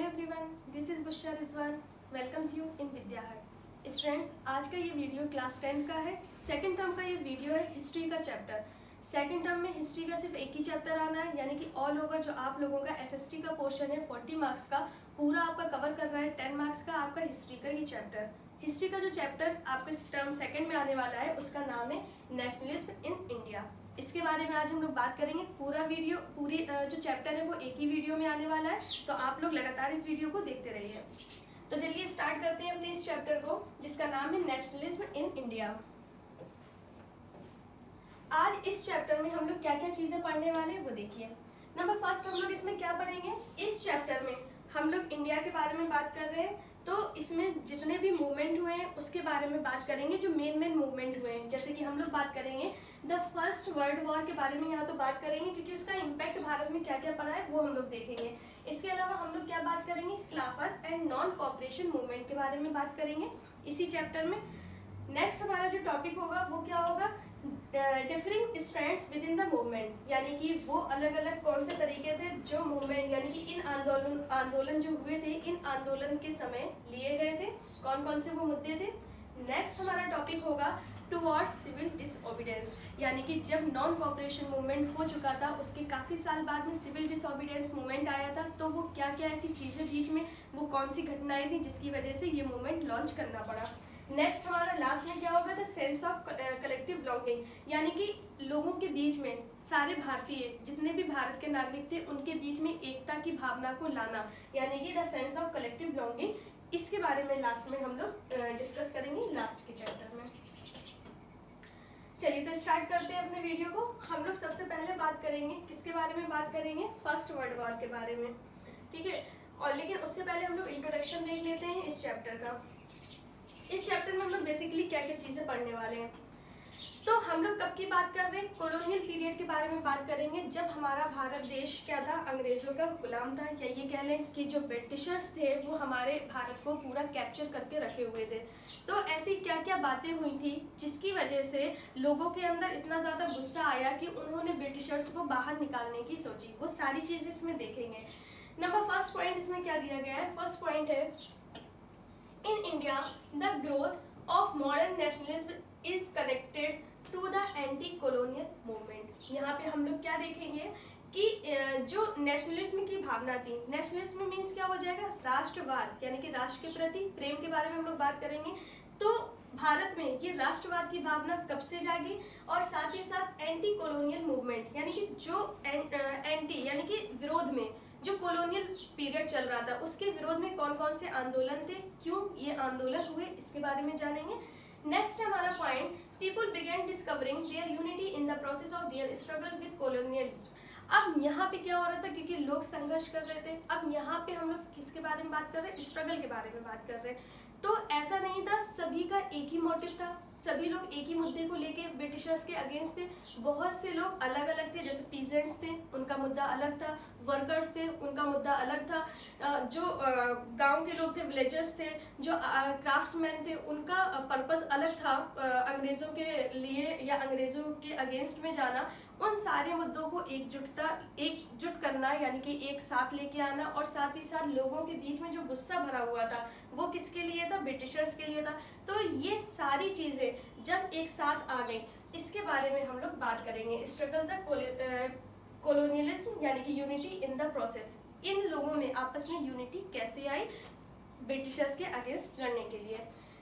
everyone, this is Bushra Rizwan. Welcomes you in Vidya Hut. Students, आज का ये video class 10 का है। सेकंड टर्म का ये वीडियो है हिस्ट्री का चैप्टर। सेकंड टर्म में हिस्ट्री का सिर्फ एक ही चैप्टर आना है, यानी कि ऑल ओवर जो आप लोगों का एसएसटी का पोर्शन है 40 मार्क्स का पूरा आपका कवर कर रहा है। 10 मार्क्स का आपका हिस्ट्री का ये चैप्टर। हिस्ट्री का जो चैप्टर आपके टर्म सेकंड में आने वाला है उसका नाम है नेशनलिज्म इन इंडिया। इसके बारे में आज हम लोग बात करेंगे। पूरी जो चैप्टर है वो एक ही वीडियो में आने वाला है, तो आप लोग लगातार इस वीडियो को देखते रहिए। तो चलिए स्टार्ट करते हैं अपने इस चैप्टर को, जिसका नाम है नेशनलिज्म इन इंडिया। आज इस चैप्टर में हम लोग क्या क्या चीजें पढ़ने वाले हैं वो देखिए। नंबर फर्स्ट, हम लोग इसमें क्या पढ़ेंगे। इस चैप्टर में हम लोग इंडिया के बारे में बात कर रहे हैं, तो इसमें जितने भी मूवमेंट हुए हैं उसके बारे में बात करेंगे, जो मेन मूवमेंट हुए हैं। जैसे कि हम लोग बात करेंगे द फर्स्ट वर्ल्ड वॉर के बारे में, यहाँ तो बात करेंगे क्योंकि उसका इम्पैक्ट भारत में क्या क्या पड़ा है वो हम लोग देखेंगे। इसके अलावा हम लोग क्या बात करेंगे, खिलाफत एंड नॉन कॉपरेशन मूवमेंट के बारे में बात करेंगे इसी चैप्टर में। नेक्स्ट हमारा जो टॉपिक होगा वो क्या होगा, differing strands with in the movement, यानी कि वो अलग अलग कौन से तरीके थे जो मूवमेंट, यानी कि इन आंदोलन जो हुए थे, इन आंदोलन के समय लिए गए थे, कौन कौन से वो मुद्दे थे। नेक्स्ट हमारा टॉपिक होगा टुवर्ड्स सिविल डिसओबीडियंस, यानी कि जब नॉन कॉपरेशन मूवमेंट हो चुका था उसके काफ़ी साल बाद में सिविल डिसओबीडियंस मूवमेंट आया था, तो वो क्या क्या ऐसी चीज़ें बीच में, वो कौन सी घटनाएं थी जिसकी वजह से ये मूवमेंट लॉन्च करना पड़ा। नेक्स्ट हमारा लास्ट में क्या होगा, the sense of collective belonging, यानी कि लोगों के बीच में, सारे भारतीय जितने भी भारत के नागरिक थे उनके बीच में एकता की भावना को लाना, यानी कि the sense of collective belonging. इसके बारे में लास्ट में हम लोग डिस्कस करेंगे लास्ट के चैप्टर में। चलिए तो स्टार्ट करते हैं अपने वीडियो को। हम लोग सबसे पहले बात करेंगे किसके बारे में, बात करेंगे फर्स्ट वर्ल्ड वॉर के बारे में, ठीक है। और लेकिन उससे पहले हम लोग इंट्रोडक्शन देख लेते हैं इस चैप्टर का। इस चैप्टर में हम लोग बेसिकली क्या क्या चीज़ें पढ़ने वाले हैं। तो हम लोग कब की बात कर रहे हैं, कॉलोनियल पीरियड के बारे में बात करेंगे, जब हमारा भारत देश क्या था, अंग्रेज़ों का गुलाम था, या ये कह लें कि जो ब्रिटिशर्स थे वो हमारे भारत को पूरा कैप्चर करके रखे हुए थे। तो ऐसी क्या क्या बातें हुई थी जिसकी वजह से लोगों के अंदर इतना ज़्यादा गुस्सा आया कि उन्होंने ब्रिटिशर्स को बाहर निकालने की सोची, वो सारी चीज़ें इसमें देखेंगे। नंबर फर्स्ट पॉइंट इसमें क्या दिया गया है, फर्स्ट पॉइंट है In India, the growth of modern nationalism is connected to the anti-colonial movement। यहाँ पे हम लोग क्या देखेंगे कि जो नेशनलिज्म की भावना थी, नेशनलिज्म मीन्स क्या हो जाएगा, राष्ट्रवाद, यानी कि राष्ट्र के प्रति प्रेम के बारे में हम लोग बात करेंगे। तो भारत में ये राष्ट्रवाद की भावना कब से जागी, और साथ ही साथ एंटी कॉलोनियल मूवमेंट, यानी कि जो एंटी यानी कि विरोध में, जो कॉलोनियल पीरियड चल रहा था उसके विरोध में कौन कौन से आंदोलन थे, क्यों ये आंदोलन हुए, इसके बारे में जानेंगे। नेक्स्ट हमारा point, people begin discovering there unity in the process of their struggle with colonialism. अब यहाँ पे क्या हो रहा था, क्योंकि लोग संघर्ष कर रहे थे। अब यहाँ पे हम लोग किसके बारे में बात कर रहे हैं, स्ट्रगल के बारे में बात कर रहे हैं। तो ऐसा नहीं था, सभी का एक ही मोटिव था, सभी लोग एक ही मुद्दे को लेके ब्रिटिशर्स के अगेंस्ट थे। बहुत से लोग अलग अलग थे, जैसे पीजेंट्स थे उनका मुद्दा अलग था, वर्कर्स थे उनका मुद्दा अलग था, जो गांव के लोग थे, विलेजर्स थे, जो क्राफ्ट्समैन थे, उनका पर्पस अलग था, अंग्रेज़ों के लिए या अंग्रेज़ों के अगेंस्ट में जाना। उन सारे मुद्दों को एकजुट करना, यानी कि एक साथ लेके आना, और साथ ही साथ लोगों के बीच में जो गुस्सा भरा हुआ था वो किसके लिए था, ब्रिटिशर्स के लिए था। तो ये सारी चीज़ें जब एक साथ आ गई, इसके बारे में हम लोग बात करेंगे। स्ट्रगल द कॉलोनियलिज्म, यानी कि यूनिटी इन द प्रोसेस, इन लोगों में आपस में यूनिटी कैसे आई ब्रिटिशर्स के अगेंस्ट लड़ने के लिए।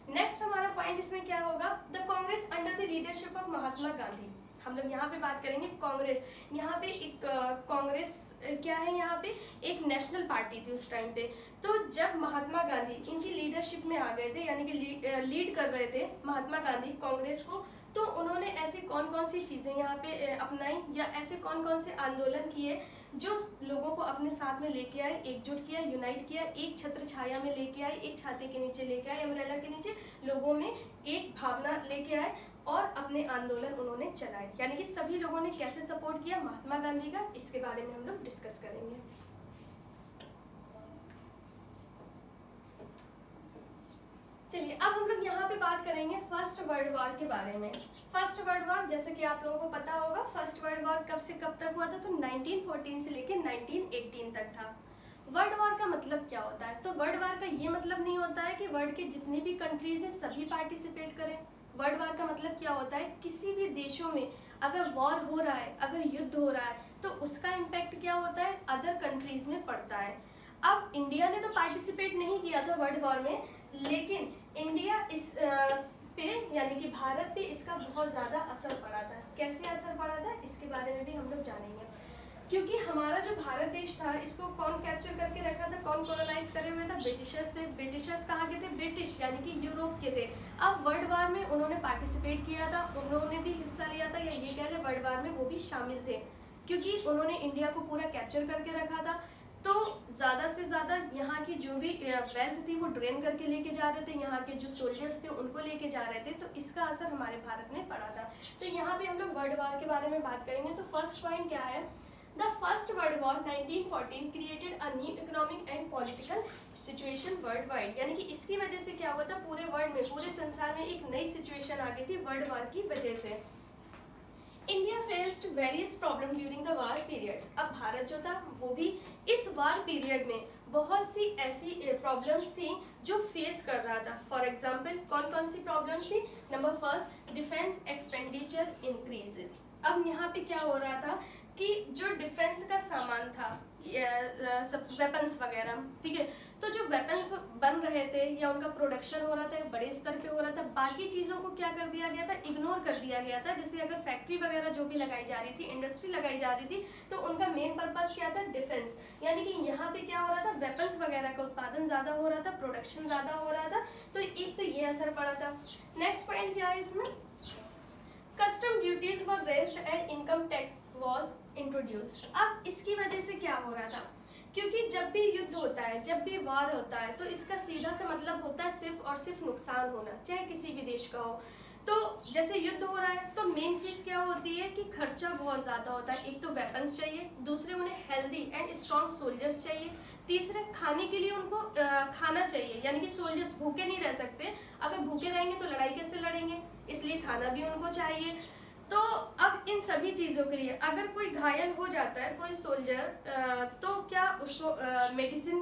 नेक्स्ट हमारा पॉइंट इसमें क्या होगा, the Congress under the leadership of Mahatma Gandhi. हम लोग यहाँ पे बात करेंगे कांग्रेस। यहाँ पे एक कांग्रेस क्या है, यहाँ पे एक नेशनल पार्टी थी उस टाइम पे। तो जब महात्मा गांधी इनकी लीडरशिप में आ गए थे, यानी कि लीड कर रहे थे महात्मा गांधी कांग्रेस को, तो उन्होंने ऐसी कौन कौन सी चीज़ें यहाँ पे अपनाई, या ऐसे कौन कौन से आंदोलन किए जो लोगों को अपने साथ में लेके आए, एकजुट किया, यूनाइट किया, एक छत्र छाया में लेके आए, एक छाते के नीचे लेके आए, अम्ब्रेला के नीचे लोगों में एक भावना लेके आए और अपने आंदोलन उन्होंने चलाए। यानी कि सभी लोगों ने कैसे सपोर्ट किया महात्मा गांधी का, इसके बारे में हम लोग डिस्कस करेंगे। चलिए अब हम लोग यहाँ पे बात करेंगे फर्स्ट वर्ल्ड वॉर के बारे में। फर्स्ट वर्ल्ड वॉर, जैसे कि आप लोगों को पता होगा, फर्स्ट वर्ल्ड वॉर कब से कब तक हुआ था, तो 1914 से लेकर 1918 तक था। वर्ल्ड वॉर का मतलब क्या होता है? तो वर्ल्ड वॉर का ये मतलब नहीं होता है कि वर्ल्ड के जितनी भी कंट्रीज हैं सभी पार्टिसिपेट करें। वर्ल्ड वॉर का मतलब क्या होता है, किसी भी देशों में अगर वॉर हो रहा है, अगर युद्ध हो रहा है, तो उसका इम्पैक्ट क्या होता है, अदर कंट्रीज में पड़ता है। अब इंडिया ने तो पार्टिसिपेट नहीं किया था वर्ल्ड वॉर में, लेकिन इंडिया इस पे यानी कि भारत पे इसका बहुत ज़्यादा असर पड़ा था। कैसे असर पड़ा था इसके बारे में भी हम लोग जानेंगे। क्योंकि हमारा जो भारत देश था इसको कौन कैप्चर करके रखा था, कौन कॉलोनाइज करे हुए था, ब्रिटिशर्स थे। ब्रिटिशर्स कहाँ के थे, ब्रिटिश यानी कि यूरोप के थे। अब वर्ल्ड वार में उन्होंने पार्टिसिपेट किया था, उन्होंने भी हिस्सा लिया था, या ये कह लें वर्ल्ड वार में वो भी शामिल थे, क्योंकि उन्होंने इंडिया को पूरा कैप्चर करके रखा था। तो ज़्यादा से ज़्यादा यहाँ की जो भी वेल्थ थी वो ड्रेन करके लेके जा रहे थे, यहाँ के जो सोल्जर्स थे उनको लेके जा रहे थे, तो इसका असर हमारे भारत में पड़ा था। तो यहाँ पे हम लोग वर्ल्ड वार के बारे में बात करेंगे। तो फर्स्ट पॉइंट क्या है, The First World War 1914 created a new economic and political situation worldwide। यानी कि इसकी वजह से क्या हुआ था, पूरे वर्ल्ड में, पूरे संसार में एक नई सिचुएशन आ गई थी वर्ल्ड वार की वजह से। India faced various problem during the war period. अब भारत जो था वो भी इस वार पीरियड में बहुत सी ऐसी प्रॉब्लम्स थी जो फेस कर रहा था। फॉर एग्जाम्पल कौन कौन सी प्रॉब्लम्स थी? Number first, defence expenditure increases. अब यहाँ पे क्या हो रहा था कि जो डिफेंस का सामान था, वेपन्स वगैरह, ठीक है, तो जो वेपन्स बन रहे थे या उनका प्रोडक्शन हो रहा था बड़े स्तर पे हो रहा था, बाकी चीज़ों को क्या कर दिया गया था, इग्नोर कर दिया गया था। जैसे अगर फैक्ट्री वगैरह जो भी लगाई जा रही थी, इंडस्ट्री लगाई जा रही थी, तो उनका मेन पर्पस क्या था, डिफेंस। यानी कि यहाँ पे क्या हो रहा था, वेपन्स वगैरह का उत्पादन ज़्यादा हो रहा था, प्रोडक्शन ज़्यादा हो रहा था, तो एक तो ये असर पड़ा था। नेक्स्ट पॉइंट क्या है इसमें, custom duties were raised and income tax was introduced. अब इसकी वजह से क्या हो रहा था, क्योंकि जब भी युद्ध होता है, जब भी वार होता है, तो इसका सीधा सा मतलब होता है सिर्फ और सिर्फ नुकसान होना, चाहे किसी भी देश का हो। तो जैसे युद्ध हो रहा है तो मेन चीज़ क्या होती है कि खर्चा बहुत ज़्यादा होता है। एक तो वेपन्स चाहिए, दूसरे उन्हें हेल्दी एंड स्ट्रॉन्ग सोल्जर्स चाहिए, तीसरे खाने के लिए उनको खाना चाहिए, यानी कि सोल्जर्स भूखे नहीं रह सकते। अगर भूखे रहेंगे तो लड़ाई कैसे लड़ेंगे, इसलिए खाना भी उनको चाहिए। तो अब इन सभी चीज़ों के लिए अगर कोई घायल हो जाता है, कोई सोल्जर, तो क्या उसको मेडिसिन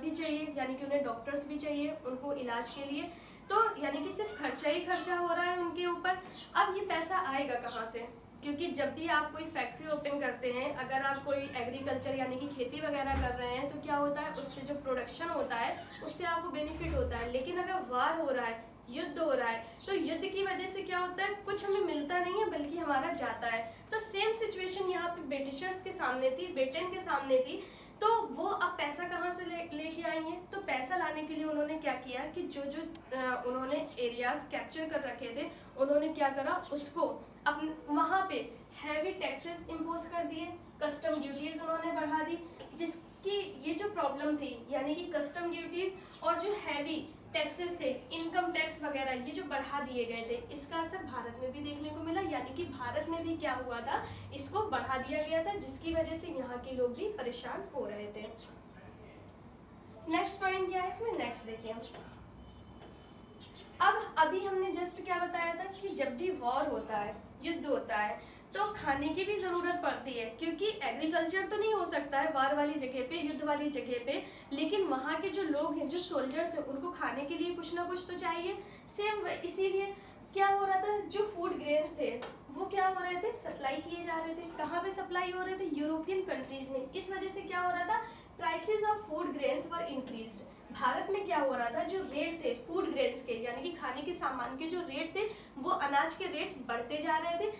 भी चाहिए, यानी कि उन्हें डॉक्टर्स भी चाहिए उनको इलाज के लिए। तो यानी कि सिर्फ खर्चा ही खर्चा हो रहा है उनके ऊपर। अब ये पैसा आएगा कहाँ से, क्योंकि जब भी आप कोई फैक्ट्री ओपन करते हैं, अगर आप कोई एग्रीकल्चर यानी कि खेती वगैरह कर रहे हैं, तो क्या होता है, उससे जो प्रोडक्शन होता है उससे आपको बेनिफिट होता है। लेकिन अगर वार हो रहा है, युद्ध हो रहा है, तो युद्ध की वजह से क्या होता है, कुछ हमें मिलता नहीं है बल्कि हमारा जाता है। तो सेम सिचुएशन यहाँ पे ब्रिटिशर्स के सामने थी, ब्रिटेन के सामने थी। तो वो अब पैसा कहाँ से लेके आएंगे, तो पैसा लाने के लिए उन्होंने क्या किया कि जो उन्होंने एरियाज कैप्चर कर रखे थे, उन्होंने क्या करा, उसको अपने वहाँ पे हैवी टैक्सेस इम्पोज कर दिए, कस्टम ड्यूटीज उन्होंने बढ़ा दी, जिसकी ये जो प्रॉब्लम थी, यानी कि कस्टम ड्यूटीज और जो हैवी टैक्सेस थे, इनकम टैक्स वगैरह, ये जो बढ़ा दिए गए थे, इसका असर भारत में भी देखने को मिला। यानी कि भारत में भी क्या हुआ था, इसको बढ़ा दिया गया था, जिसकी वजह से यहाँ के लोग भी परेशान हो रहे थे। नेक्स्ट पॉइंट क्या है इसमें, नेक्स्ट देखिए। अब अभी हमने जस्ट क्या बताया था कि जब भी वॉर होता है, युद्ध होता है, तो खाने की भी ज़रूरत पड़ती है, क्योंकि एग्रीकल्चर तो नहीं हो सकता है वार वाली जगह पे, युद्ध वाली जगह पे, लेकिन वहाँ के जो लोग हैं, जो सोल्जर्स हैं, उनको खाने के लिए कुछ ना कुछ तो चाहिए। सेम इसीलिए क्या हो रहा था, जो फूड ग्रेन्स थे वो क्या हो रहे थे, सप्लाई किए जा रहे थे। कहाँ पे सप्लाई हो रहे थे, यूरोपियन कंट्रीज में। इस वजह से क्या हो रहा था, prices of food grains were increased. Bharat में क्या हो रहा था, जो रेट थे फूड ग्रेन्स के, यानी कि खाने के सामान के जो रेट थे, वो अनाज के रेट बढ़ते जा रहे थे।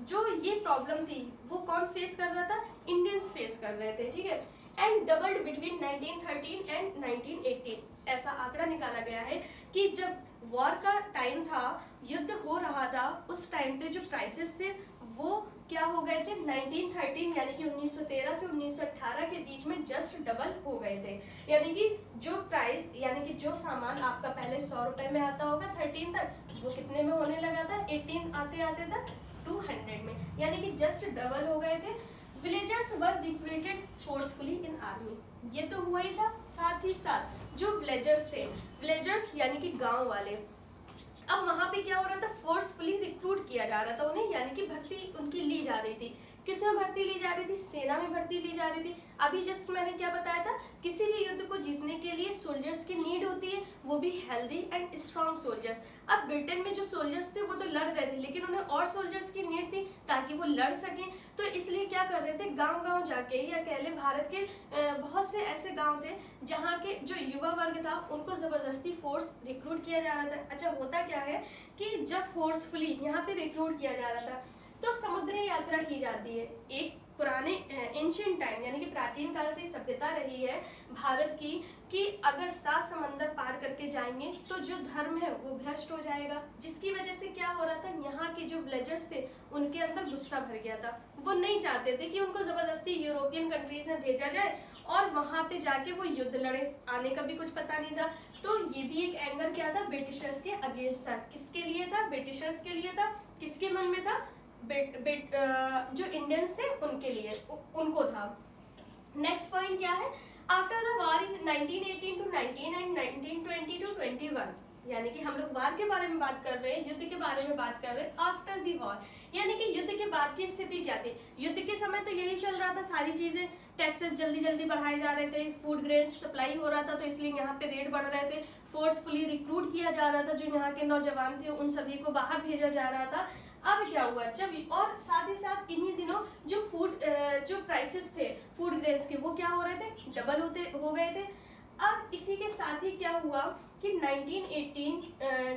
जो ये प्रॉब्लम थी वो कौन फेस कर रहा था, इंडियंस फेस कर रहे थे, ठीक है। And doubled between 1913 and 1918। ऐसा आंकड़ा निकाला गया है कि जब वॉर का टाइम था, युद्ध हो रहा था, उस टाइम पे जो प्राइसेस थे वो क्या हो गए थे, 1913 यानी कि 1913 से 1918 के बीच में जस्ट डबल हो गए थे। यानी कि जो प्राइस, यानी कि जो सामान आपका पहले 100 रुपए में आता होगा 13 तक, वो कितने में होने लगा था, 18 आते आते तक 200 में, यानी कि जस्ट डबल हो गए थे। विलेजर्स वर रिक्रूटेड फोर्सफुली इन आर्मी। ये तो हुआ ही था, साथ ही साथ जो विलेजर्स थे, विलेजर्स यानी कि गांव वाले, अब वहाँ पे क्या हो रहा था, फोर्सफुली रिक्रूट किया जा रहा था उन्हें, यानी कि भर्ती उनकी ली जा रही थी। किस में भर्ती ली जा रही थी? सेना में भर्ती ली जा रही थी। अभी जस्ट मैंने क्या बताया था, किसी भी युद्ध को जीतने के लिए सोल्जर्स की नीड होती है, वो भी हेल्दी एंड स्ट्रॉन्ग सोल्जर्स। अब ब्रिटेन में जो सोल्जर्स थे वो तो लड़ रहे थे, लेकिन उन्हें और सोल्जर्स की नीड थी ताकि वो लड़ सकें। तो इसलिए क्या कर रहे थे, गांव गांव जाके, या कह लें भारत के बहुत से ऐसे गांव थे जहाँ के जो युवा वर्ग था उनको जबरदस्ती फोर्स रिक्रूट किया जा रहा था। अच्छा, होता क्या है कि जब फोर्सफुली यहाँ पे रिक्रूट किया जा रहा था तो समुद्री यात्रा की जाती है। एक पुराने एंशिएंट टाइम यानी कि प्राचीन काल से सभ्यता रही है भारत की कि अगर 7 समंदर पार करके जाएंगे तो जो धर्म है वो भ्रष्ट हो जाएगा, जिसकी वजह से क्या हो रहा था, यहाँ के जो विलेजर्स थे उनके अंदर गुस्सा भर गया था। वो नहीं चाहते थे कि उनको जबरदस्ती यूरोपियन कंट्रीज में भेजा जाए और वहां पे जाके वो युद्ध लड़े, आने का भी कुछ पता नहीं था। तो ये भी एक एंगर क्या था, ब्रिटिशर्स के अगेंस्ट था। किसके लिए था? ब्रिटिशर्स के लिए था। किसके मन में था? जो इंडियंस थे उनके लिए, उनको था। नेक्स्ट पॉइंट क्या है, after the war in 1918 to 19 and 1920 to 21, यानी कि हम लोग वार के बारे में बात कर रहे हैं, युद्ध के बारे में बात कर रहे हैं। आफ्टर द वॉर यानी कि युद्ध के बाद की स्थिति क्या थी? युद्ध के समय तो यही चल रहा था, सारी चीजें, टैक्सेस जल्दी जल्दी बढ़ाए जा रहे थे, फूड ग्रेन्स सप्लाई हो रहा था तो इसलिए यहाँ पे रेट बढ़ रहे थे, फोर्सफुली रिक्रूट किया जा रहा था, जो यहाँ के नौजवान थे उन सभी को बाहर भेजा जा रहा था। अब क्या हुआ, जब और साथ ही साथ इन्हीं दिनों जो जो प्राइसेस थे फूड ग्रेन्स के वो क्या हो रहे थे, डबल हो गए थे। अब इसी के साथ ही क्या हुआ कि 1918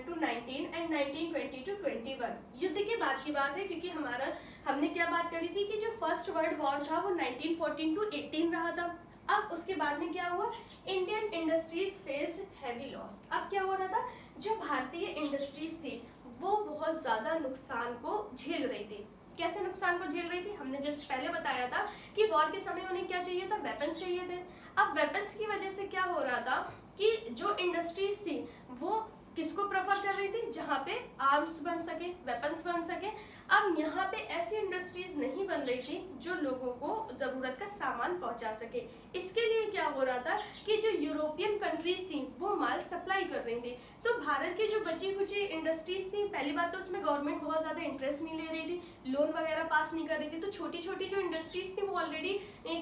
to 19 एंड 1920 to 21 युद्ध के बाद की बात है, क्योंकि हमने क्या बात करी थी कि जो फर्स्ट वर्ल्ड वॉर था वो 1914 to 18 रहा था। अब उसके बाद में क्या हुआ, Indian industries faced heavy loss. अब क्या हो रहा था, जो भारतीय इंडस्ट्रीज थी वो बहुत ज्यादा नुकसान को झेल रही थी। कैसे नुकसान को झेल रही थी? हमने जस्ट पहले बताया था कि वॉर के समय उन्हें क्या चाहिए था, वेपन्स चाहिए थे। अब वेपन्स की वजह से क्या हो रहा था कि जो इंडस्ट्रीज थी वो किसको प्रेफर कर रही थी, जहाँ पे आर्म्स बन सके, वेपन्स बन सके। अब यहाँ पे ऐसी इंडस्ट्रीज नहीं बन रही थी जो लोगों को जरूरत का सामान पहुंचा सके। इसके लिए क्या हो रहा था कि जो यूरोपियन कंट्रीज थी वो माल सप्लाई कर रही थी, तो भारत की जो बची कुची इंडस्ट्रीज थी, पहली बात तो उसमें गवर्नमेंट बहुत ज्यादा इंटरेस्ट नहीं ले रही थी, लोन वगैरह पास नहीं कर रही थी, तो छोटी छोटी जो इंडस्ट्रीज थी वो ऑलरेडी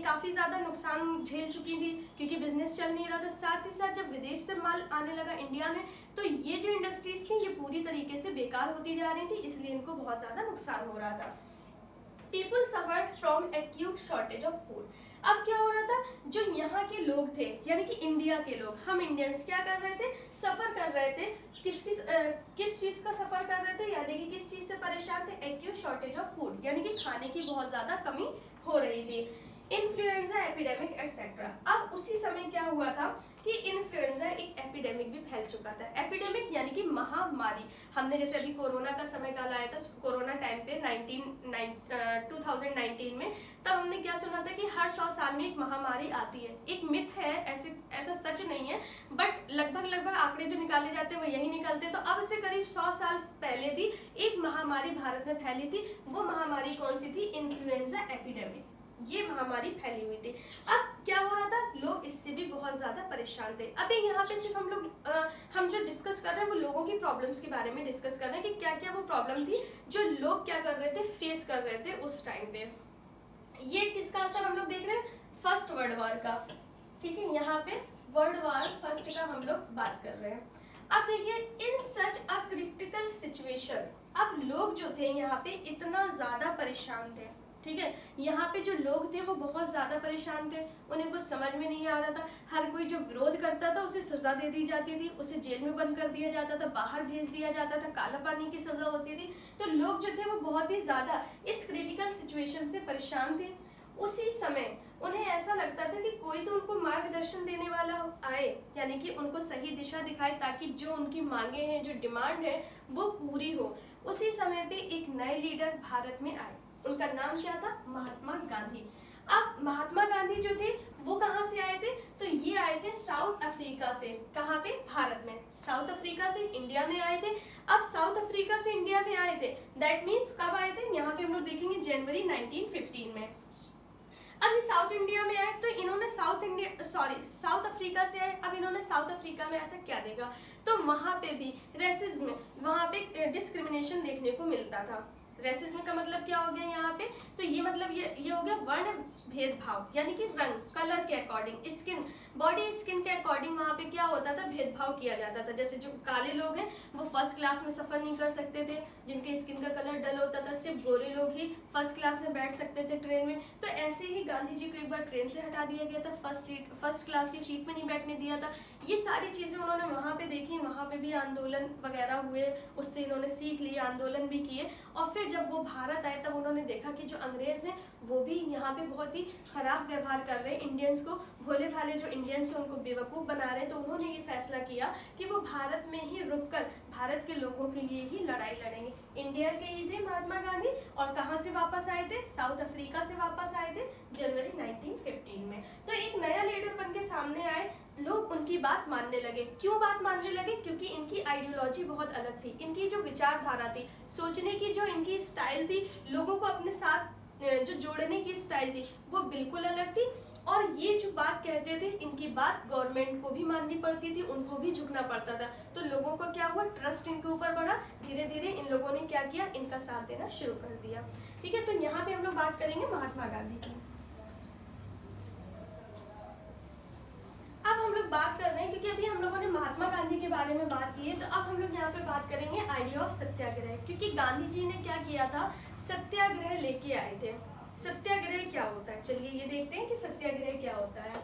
काफी ज्यादा नुकसान झेल चुकी थी क्योंकि बिजनेस चल नहीं रहा था। साथ ही साथ जब विदेश से माल आने लगा इंडिया में तो ये जो इंडस्ट्रीज थी ये पूरी तरीके से बेकार होती जा रही थी, इसलिए इनको बहुत ज्यादा नुकसान हो रहा था। People suffered from acute shortage of food. अब क्या हो रहा था, जो यहाँ के लोग थे यानी कि इंडिया के लोग, हम इंडियंस क्या कर रहे थे, सफर कर रहे थे। किस चीज का सफर कर रहे थे, यानी कि किस चीज से परेशान थे, एक्यूट शॉर्टेज ऑफ फूड, यानी कि खाने की बहुत ज्यादा कमी हो रही थी। Influenza epidemic etcetera. अब उसी समय क्या हुआ था कि इन्फ्लुएंजा एक एपिडेमिक भी फैल चुका था। एपिडेमिक यानी कि महामारी। हमने जैसे अभी कोरोना का समय काल आया था, कोरोना टाइम पे 2019 में, तब हमने क्या सुना था कि हर 100 साल में एक महामारी आती है। एक मिथ है, ऐसा सच नहीं है, बट लगभग आंकड़े जो निकाले जाते हैं वो यही निकलते हैं। तो अब से करीब 100 साल पहले भी एक महामारी भारत में फैली थी। वो महामारी कौन सी थी? इन्फ्लुएंजा एपिडेमिक, ये महामारी फैली हुई थी। अब क्या हो रहा था, लोग इससे भी बहुत ज्यादा परेशान थे। अभी यहाँ पे सिर्फ हम जो डिस्कस कर रहे हैं वो लोगों की प्रॉब्लम्स के बारे में डिस्कस कर रहे हैं कि क्या क्या वो प्रॉब्लम थी जो लोग क्या कर रहे थे, फेस कर रहे थे उस टाइम पे। ये किसका असर हम लोग देख रहे हैं? फर्स्ट वर्ल्ड वॉर का। ठीक है, यहाँ पे वर्ल्ड वॉर फर्स्ट का हम लोग बात कर रहे हैं। अब देखिए, इन सच अ क्रिटिकल सिचुएशन, अब लोग जो थे यहाँ पे इतना ज्यादा परेशान थे। ठीक है, यहाँ पे जो लोग थे वो बहुत ज्यादा परेशान थे, उन्हें कुछ समझ में नहीं आ रहा था। हर कोई जो विरोध करता था उसे सजा दे दी जाती थी, उसे जेल में बंद कर दिया जाता था, बाहर भेज दिया जाता था, काला पानी की सजा होती थी। तो लोग जो थे वो बहुत ही ज्यादा इस क्रिटिकल सिचुएशन से परेशान थे। उसी समय उन्हें ऐसा लगता था कि कोई तो उनको मार्गदर्शन देने वाला आए, यानी कि उनको सही दिशा दिखाए ताकि जो उनकी मांगे हैं, जो डिमांड है वो पूरी हो। उसी समय पे एक नए लीडर भारत में आए, उनका नाम क्या था? महात्मा गांधी। अब महात्मा गांधी जो थे वो कहाँ से आए थे? तो ये आए थे साउथ अफ्रीका से। कहाँ पे? भारत में। साउथ अफ्रीका से इंडिया में आए थे। अब साउथ अफ्रीका से इंडिया में आए थे, दैट मीन्स कब आए थे? यहाँ पे हम लोग देखेंगे जनवरी 1915 में। अब साउथ इंडिया में आए तो इन्होंने साउथ अफ्रीका से आए। अब इन्होंने साउथ अफ्रीका में ऐसा क्या देखा? तो वहां पे भी रेसिज्म, वहां पे डिस्क्रिमिनेशन देखने को मिलता था। रेसिज्म का मतलब क्या हो गया यहाँ पे, तो ये मतलब ये हो गया वर्ण भेदभाव, यानी कि रंग कलर के अकॉर्डिंग, स्किन बॉडी स्किन के अकॉर्डिंग वहाँ पे क्या होता था, भेदभाव किया जाता था। जैसे जो काले लोग हैं वो फर्स्ट क्लास में सफर नहीं कर सकते थे, जिनके स्किन का कलर डल होता था, सिर्फ गोरे लोग ही फर्स्ट क्लास में बैठ सकते थे ट्रेन में। तो ऐसे ही गांधी जी को एक बार ट्रेन से हटा दिया गया था, फर्स्ट क्लास की सीट में नहीं बैठने दिया था। ये सारी चीजें उन्होंने वहाँ पे देखी, वहाँ पे भी आंदोलन वगैरह हुए, उससे इन्होंने सीख ली, आंदोलन भी किए। और फिर जब वो भारत आए तब उन्होंने देखा कि जो अंग्रेज हैं वो भी यहाँ पे बहुत ही खराब व्यवहार कर रहे हैं इंडियंस को, भोले भाले जो इंडियंस हैं उनको बेवकूफ़ बना रहे हैं। तो उन्होंने ये फैसला किया कि वो भारत में ही रुककर भारत के लोगों के लिए ही लड़ाई लड़ेंगे। इंडिया के ही थे महात्मा गांधी, और कहाँ से वापस आए थे, साउथ अफ्रीका से वापस आए थे जनवरी 1915 में। तो एक नया लीडर बन के सामने आए, लोग उनकी बात मानने लगे। क्यों बात मानने लगे, क्योंकि इनकी आइडियोलॉजी बहुत अलग थी, इनकी जो विचारधारा थी, सोचने की जो इनकी स्टाइल थी, लोगों को अपने साथ जो जोड़ने की स्टाइल थी वो बिल्कुल अलग थी। और ये जो बात कहते थे, इनकी बात गवर्नमेंट को भी माननी पड़ती थी, उनको भी झुकना पड़ता था। तो लोगों को क्या हुआ, ट्रस्ट इनके ऊपर बढ़ा, धीरे धीरे इन लोगों ने क्या किया, इनका साथ देना शुरू कर दिया। ठीक है, तो यहाँ पे हम लोग बात करेंगे महात्मा गांधी की। अब हम लोग बात कर रहे हैं, क्योंकि अभी हम लोगों ने महात्मा गांधी के बारे में बात की है, तो अब हम लोग यहाँ पे बात करेंगे आइडिया ऑफ सत्याग्रह। क्योंकि गांधी जी ने क्या किया था, सत्याग्रह लेके आए थे। सत्याग्रह क्या होता है, चलिए ये देखते हैं कि सत्याग्रह क्या होता है।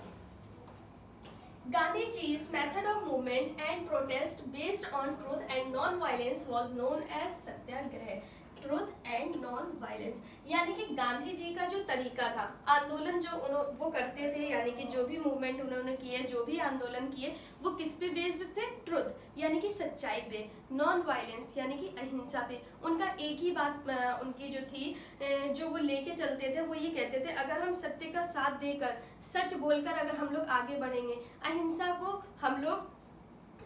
Gandhiji's method of movement and protest based on truth and non-violence was known as Satyagraha. Truth and non violence, यानी कि गांधी जी का जो तरीका था, आंदोलन जो वो करते थे, यानी कि जो भी मूवमेंट उन्होंने किए, जो भी आंदोलन किए, वो किस पे बेस्ड थे, ट्रुथ यानी कि सच्चाई पे, नॉन वायलेंस यानी कि अहिंसा पे। उनका एक ही बात उनकी जो थी, जो वो लेके चलते थे, वो ये कहते थे अगर हम सत्य का साथ देकर, सच बोलकर अगर हम लोग आगे बढ़ेंगे, अहिंसा को हम लोग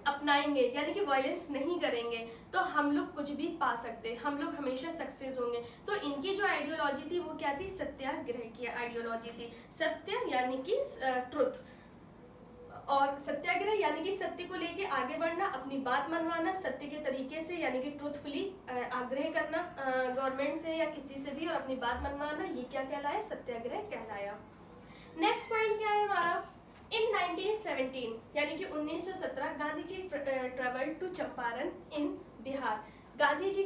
अपनाएंगे, यानी कि वायलेंस नहीं करेंगे, तो हम लोग कुछ भी पा सकते, हम लोग हमेशा सक्सेस होंगे। तो इनकी जो आइडियोलॉजी थी वो क्या थी, सत्याग्रह की आइडियोलॉजी थी। सत्य यानी कि ट्रुथ, और सत्याग्रह यानी कि सत्य को लेके आगे बढ़ना, अपनी बात मनवाना सत्य के तरीके से, यानी कि ट्रूथफुली आग्रह करना गवर्नमेंट से या किसी से भी, और अपनी बात मनवाना, ये क्या कहलाया, सत्याग्रह कहलाया। नेक्स्ट पॉइंट क्या है हमारा, इन 1917 यानी कि 1917 गांधी जी ट्रेवल टू चंपारण इन बिहार। गांधी जी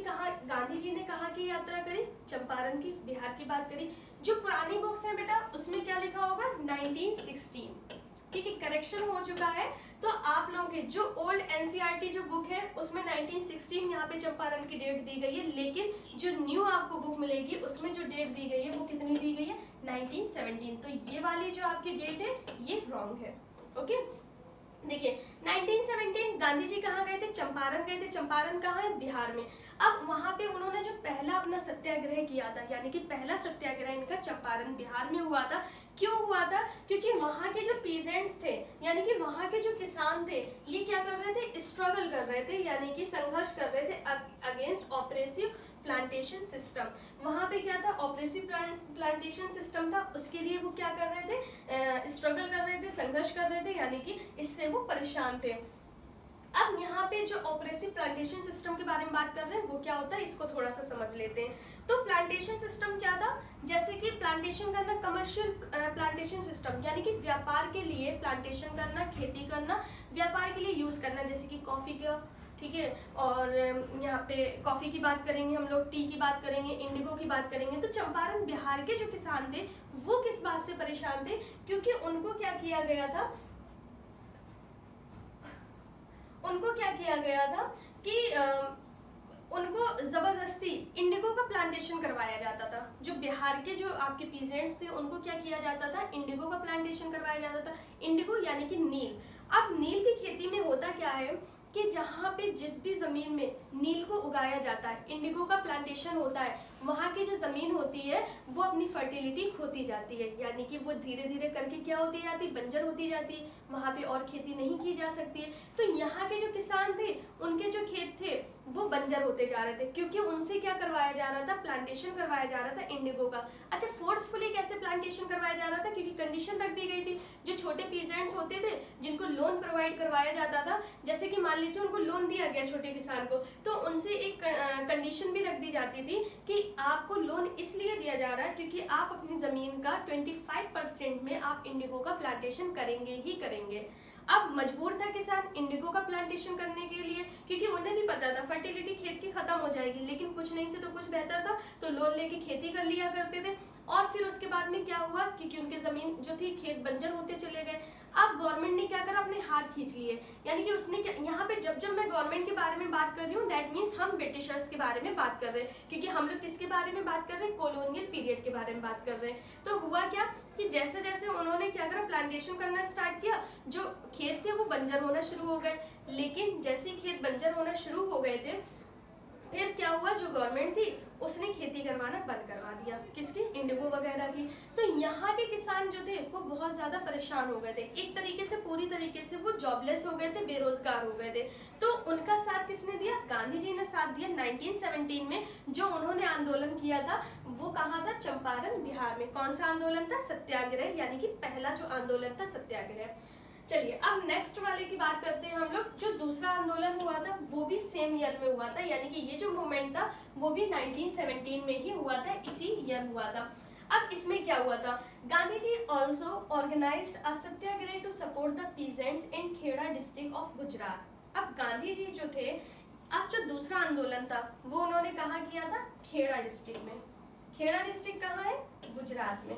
ने कहा की यात्रा करी, चंपारण की, बिहार की बात करी। जो पुरानी बुक्स हैं बेटा उसमें क्या लिखा होगा, 1916। ठीक है, करेक्शन हो चुका है। तो आप लोगों के जो ओल्ड एनसीईआरटी जो बुक है उसमें 1916 यहाँ पे चंपारण की डेट दी गई है, लेकिन जो न्यू आपको बुक मिलेगी उसमें जो डेट दी गई है वो कितनी दी गई है, 1917। तो ये वाली जो आपकी डेट है ये रॉन्ग है। ओके, देखिए 1917 गांधी जी कहाँ गए थे, चंपारण गए थे। चंपारण कहाँ है, बिहार में। अब वहां पे उन्होंने जो पहला अपना सत्याग्रह किया था, यानी कि पहला सत्याग्रह इनका चंपारण बिहार में हुआ था। क्यों हुआ था, क्योंकि वहां के जो पीजेंट्स थे, यानी कि वहां के जो किसान थे, ये क्या कर रहे थे, स्ट्रगल कर रहे थे, यानी कि संघर्ष कर रहे थे अगेंस्ट ऑपरेसिव प्लांटेशन सिस्टम। वहां पे क्या था, ऑपरेसिव प्लांटेशन सिस्टम था, उसके लिए वो क्या कर रहे थे, स्ट्रगल कर रहे थे, संघर्ष कर रहे थे, यानी कि इससे वो परेशान थे। अब यहाँ पे जो ऑपरेसिव प्लांटेशन सिस्टम के बारे में बात कर रहे हैं वो क्या होता है, इसको थोड़ा सा समझ लेते हैं। तो प्लांटेशन सिस्टम क्या था, जैसे कि प्लांटेशन करना, कमर्शियल प्लांटेशन सिस्टम, यानी कि व्यापार के लिए प्लांटेशन करना, खेती करना, व्यापार के लिए यूज करना, जैसे कि कॉफी का, ठीक है, और यहाँ पे कॉफी की बात करेंगे हम लोग, टी की बात करेंगे, इंडिगो की बात करेंगे। तो चंपारण बिहार के जो किसान थे वो किस बात से परेशान थे, क्योंकि उनको क्या किया गया था, कि उनको जबरदस्ती इंडिगो का प्लांटेशन करवाया जाता था। जो बिहार के जो आपके पीजेंट्स थे उनको क्या किया जाता था, इंडिगो का प्लांटेशन करवाया जाता था। इंडिगो यानी कि नील। अब नील की खेती में होता क्या है कि जहाँ पे जिस भी जमीन में नील को उगाया जाता है, इंडिगो का प्लांटेशन होता है, वहाँ की जो जमीन होती है वो अपनी फर्टिलिटी खोती जाती है, यानी कि वो धीरे धीरे करके क्या होती जाती, बंजर होती जाती है, वहाँ पे और खेती नहीं की जा सकती है। तो यहाँ के जो किसान थे उनके जो खेत थे वो बंजर होते जा रहे थे, क्योंकि उनसे क्या करवाया जा रहा था, प्लांटेशन करवाया जा रहा था इंडिगो का। अच्छा, फोर्सफुली कैसे प्लांटेशन करवाया जा रहा था, क्योंकि कंडीशन रख दी गई थी। जो छोटे पीजेंट्स होते थे जिनको लोन प्रोवाइड करवाया जाता था, जैसे कि मान लीजिए उनको लोन दिया गया छोटे किसान को, तो उनसे एक कंडीशन भी रख दी जाती थी कि आपको लोन इसलिए दिया जा रहा है क्योंकि आप अपनी ज़मीन का 25% में आप इंडिगो का प्लांटेशन करेंगे ही करेंगे। अब मजबूर था किसान इंडिगो का प्लांटेशन करने के लिए, क्योंकि उन्हें भी पता था फर्टिलिटी खेत की खत्म हो जाएगी, लेकिन कुछ नहीं से तो कुछ बेहतर था, तो लोन लेके खेती कर लिया करते थे। और फिर उसके बाद में क्या हुआ, क्योंकि उनकी ज़मीन जो थी खेत बंजर होते चले गए। अब गवर्नमेंट ने क्या करा, अपने हाथ खींच लिए, यानी कि उसने क्या, यहाँ पे जब मैं गवर्नमेंट के बारे में बात कर रही हूँ दैट मीन्स हम ब्रिटिशर्स के बारे में बात कर रहे हैं, क्योंकि हम लोग किसके बारे में बात कर रहे हैं, कॉलोनियल पीरियड के बारे में बात कर रहे हैं। तो हुआ क्या कि जैसे जैसे उन्होंने क्या करा, प्लांटेशन करना स्टार्ट किया, जो खेत थे वो बंजर होना शुरू हो गए। लेकिन जैसे ही खेत बंजर होना शुरू हो गए थे, फिर क्या हुआ, जो गवर्नमेंट थी उसने खेती करवाना बंद करवा दिया, किसकी, इंडिगो वगैरह की। तो यहाँ के किसान जो थे वो बहुत ज़्यादा परेशान हो गए थे, एक तरीके से पूरी तरीके से वो जॉबलेस हो गए थे, बेरोजगार हो गए थे। तो उनका साथ किसने दिया, गांधी जी ने साथ दिया 1917 में। जो उन्होंने आंदोलन किया था वो कहाँ था, चंपारण बिहार में। कौन सा आंदोलन था, सत्याग्रह, यानी कि पहला जो आंदोलन था सत्याग्रह। चलिए अब नेक्स्ट वाले की बात करते हैं हम लोग। जो दूसरा आंदोलन हुआ था वो भी सेम ईयर में हुआ था, यानी कि ये जो मूवमेंट था वो भी 1917 में ही हुआ था, इसी ईयर हुआ था। अब इसमें क्या हुआ था, Gandhi ji also organised a satyagraha to support the peasants in Kheda district of Gujarat. अब गांधी जी जो थे, अब जो दूसरा आंदोलन था वो उन्होंने कहाँ किया था, खेड़ा डिस्ट्रिक्ट में। खेड़ा डिस्ट्रिक्ट कहाँ है, गुजरात में,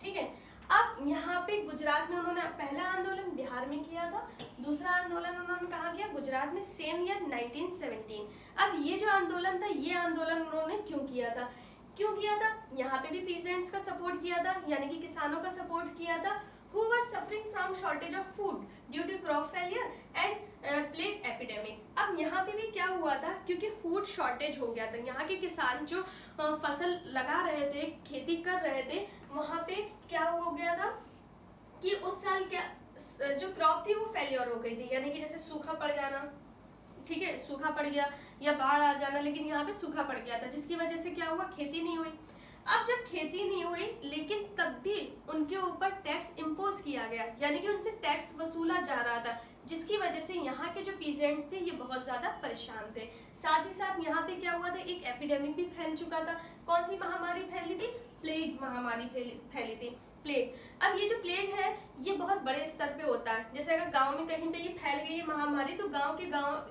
ठीक है। अब यहाँ पे गुजरात में उन्होंने पहला आंदोलन बिहार में किया था, दूसरा आंदोलन उन्होंने कहाँ किया, गुजरात में, सेम ईयर 1917। अब ये जो आंदोलन था, ये आंदोलन उन्होंने क्यों किया था, यहाँ पे भी पीजेंट्स का सपोर्ट किया था, यानी कि किसानों का सपोर्ट किया था, who were suffering from shortage of food due to crop failure and plague epidemic। अब यहाँ पे भी क्या हुआ था, क्योंकि फूड शॉर्टेज हो गया था, यहाँ के किसान जो फसल लगा रहे थे, खेती कर रहे थे, वहाँ पे क्या हो गया था कि उस साल क्या जो क्रॉप थी वो फेलियर हो गई थी, यानी कि जैसे सूखा पड़ जाना, ठीक है, सूखा पड़ गया या बाढ़ आ जाना, लेकिन यहाँ पे सूखा पड़ गया था, जिसकी वजह से क्या हुआ, खेती नहीं हुई। अब जब खेती नहीं हुई, लेकिन तब भी उनके ऊपर टैक्स इम्पोज किया गया, यानी कि उनसे टैक्स वसूला जा रहा था, जिसकी वजह से यहाँ के जो पीजेंट्स थे ये बहुत ज्यादा परेशान थे। साथ ही साथ यहाँ पे क्या हुआ था, एक एपिडेमिक भी फैल चुका था। कौन सी महामारी फैली थी, प्लेग महामारी फैली थी, प्लेग। अब ये जो प्लेग है ये बहुत बड़े स्तर पे होता है, जैसे अगर गांव में कहीं पे ये फैल गई है महामारी, तो गांव के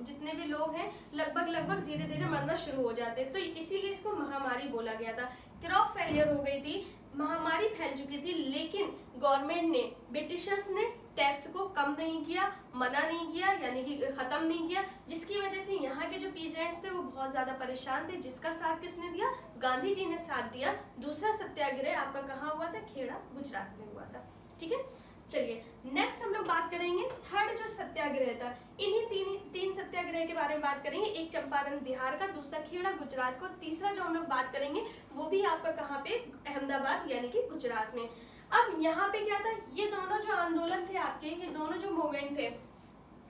जितने भी लोग हैं लगभग धीरे धीरे मरना शुरू हो जाते हैं, तो इसीलिए इसको महामारी बोला गया था। क्रॉप फेलियर हो गई थी, महामारी फैल चुकी थी, लेकिन गवर्नमेंट ने, ब्रिटिशर्स ने टैक्स को कम नहीं किया, मना नहीं किया, यानी कि खत्म नहीं किया, जिसकी वजह से यहाँ के जो पीजेंट्स थे वो बहुत ज्यादा परेशान थे, जिसका साथ किसने दिया, गांधी जी ने साथ दिया। दूसरा सत्याग्रह आपका कहाँ हुआ था, खेड़ा गुजरात में हुआ था, ठीक है। चलिए नेक्स्ट हम लोग बात करेंगे थर्ड जो सत्याग्रह था, इन्हीं तीन सत्याग्रह के बारे में बात करेंगे, एक चंपारण बिहार का, दूसरा खेड़ा गुजरात को, तीसरा जो हम लोग बात करेंगे वो भी आपका कहाँ पे, अहमदाबाद यानी कि गुजरात में। अब यहाँ पे क्या था, ये दोनों जो आंदोलन थे आपके, ये दोनों जो मूवमेंट थे,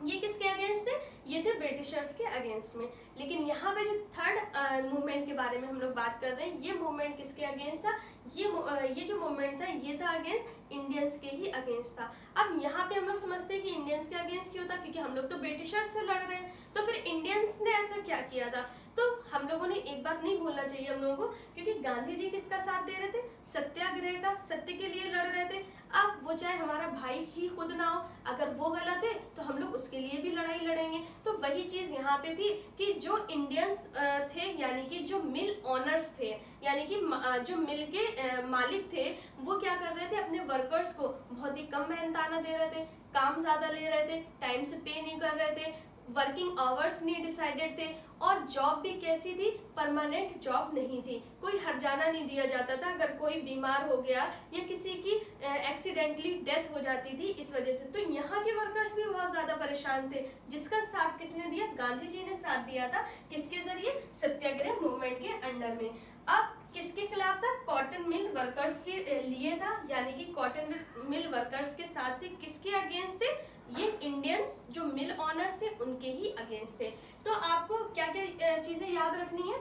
ये किसके अगेंस्ट थे, ये थे ब्रिटिशर्स के अगेंस्ट में। लेकिन यहाँ पे जो थर्ड मूवमेंट के बारे में हम लोग बात कर रहे हैं, ये मूवमेंट किसके अगेंस्ट था, ये जो मूवमेंट था ये था अगेंस्ट इंडियंस के ही अगेंस्ट था। अब यहाँ पे हम लोग समझते हैं कि इंडियंस के अगेंस्ट क्यों था, क्योंकि हम लोग तो ब्रिटिशर्स से लड़ रहे हैं, तो फिर इंडियंस ने ऐसा क्या किया था। तो हम लोगों ने एक बात नहीं भूलना चाहिए हम लोगों को, क्योंकि गांधी जी किसका साथ दे रहे थे, सत्याग्रह का, सत्य के लिए लड़ रहे थे। अब वो चाहे हमारा भाई ही खुद ना हो, अगर वो गलत है तो हम लोग उसके लिए भी लड़ाई लड़ेंगे। तो वही चीज यहाँ पे थी कि जो इंडियंस थे, यानी कि जो मिल ऑनर्स थे, यानी कि जो मिल के मालिक थे, वो क्या कर रहे थे, अपने वर्कर्स को बहुत ही कम मेहनताना दे रहे थे, काम ज्यादा ले रहे थे, टाइम से पे नहीं कर रहे थे, वर्किंग आवर्स नहीं डिसाइडेड थे, और जॉब भी कैसी थी, परमानेंट जॉब नहीं थी, कोई हर्जाना नहीं दिया जाता था अगर कोई बीमार हो गया या किसी की एक्सीडेंटली डेथ हो जाती थी इस वजह से। तो यहाँ के वर्कर्स भी बहुत ज्यादा परेशान थे, जिसका साथ किसने दिया, गांधी जी ने साथ दिया था, किसके जरिए, सत्याग्रह मूवमेंट के अंडर में। अब किसके खिलाफ था, कॉटन मिल वर्कर्स के लिए था, यानी कि कॉटन मिल वर्कर्स के साथ थे, किसके अगेंस्ट थे, ये इंडियंस जो मिल ऑनर्स थे उनके ही अगेंस्ट थे। तो आपको क्या क्या चीजें याद रखनी है,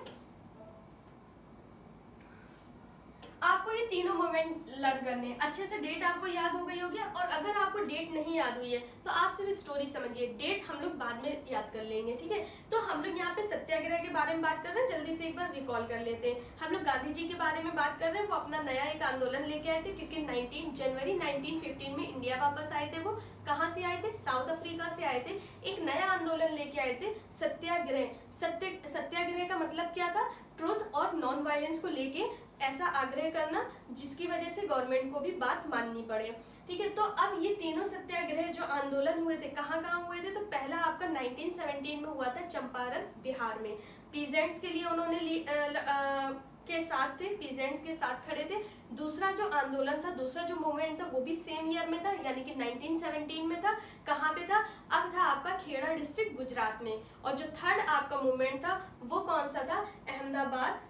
आपको ये तीनों मोमेंट लर्न करने हैं। अच्छे से डेट आपको याद हो गई होगी, और अगर आपको डेट नहीं याद हुई है तो आप सिर्फ स्टोरी समझिए, डेट हम लोग बाद में याद कर लेंगे, ठीक है। तो हम लोग यहाँ पे सत्याग्रह के बारे में बात कर रहे हैं, जल्दी से एक बार रिकॉल कर लेते हैं। हम लोग गांधी जी के बारे में बात कर रहे हैं, वो अपना नया एक आंदोलन लेके आए थे, क्योंकि 19 जनवरी 1915 में इंडिया वापस आए थे। वो कहाँ से आए थे? साउथ अफ्रीका से आए थे। एक नया आंदोलन लेके आए थे, सत्याग्रह। सत्याग्रह का मतलब क्या था? ट्रुथ और नॉन वायलेंस को लेके ऐसा आग्रह करना जिसकी वजह से गवर्नमेंट को भी बात माननी पड़े, ठीक है। तो अब ये तीनों सत्याग्रह जो आंदोलन हुए थे, कहाँ कहाँ हुए थे? तो पहला आपका 1917 में हुआ था चंपारण, बिहार में। पीजेंट्स के लिए उन्होंने के साथ थे, पीजेंट्स के साथ खड़े थे। दूसरा जो आंदोलन था, दूसरा जो मूवमेंट था, वो भी सेम ईयर में था, यानी कि 1917 में था। कहाँ पे था? अब था आपका खेड़ा डिस्ट्रिक्ट, गुजरात में। और जो थर्ड आपका मूवमेंट था वो कौन सा था? अहमदाबाद,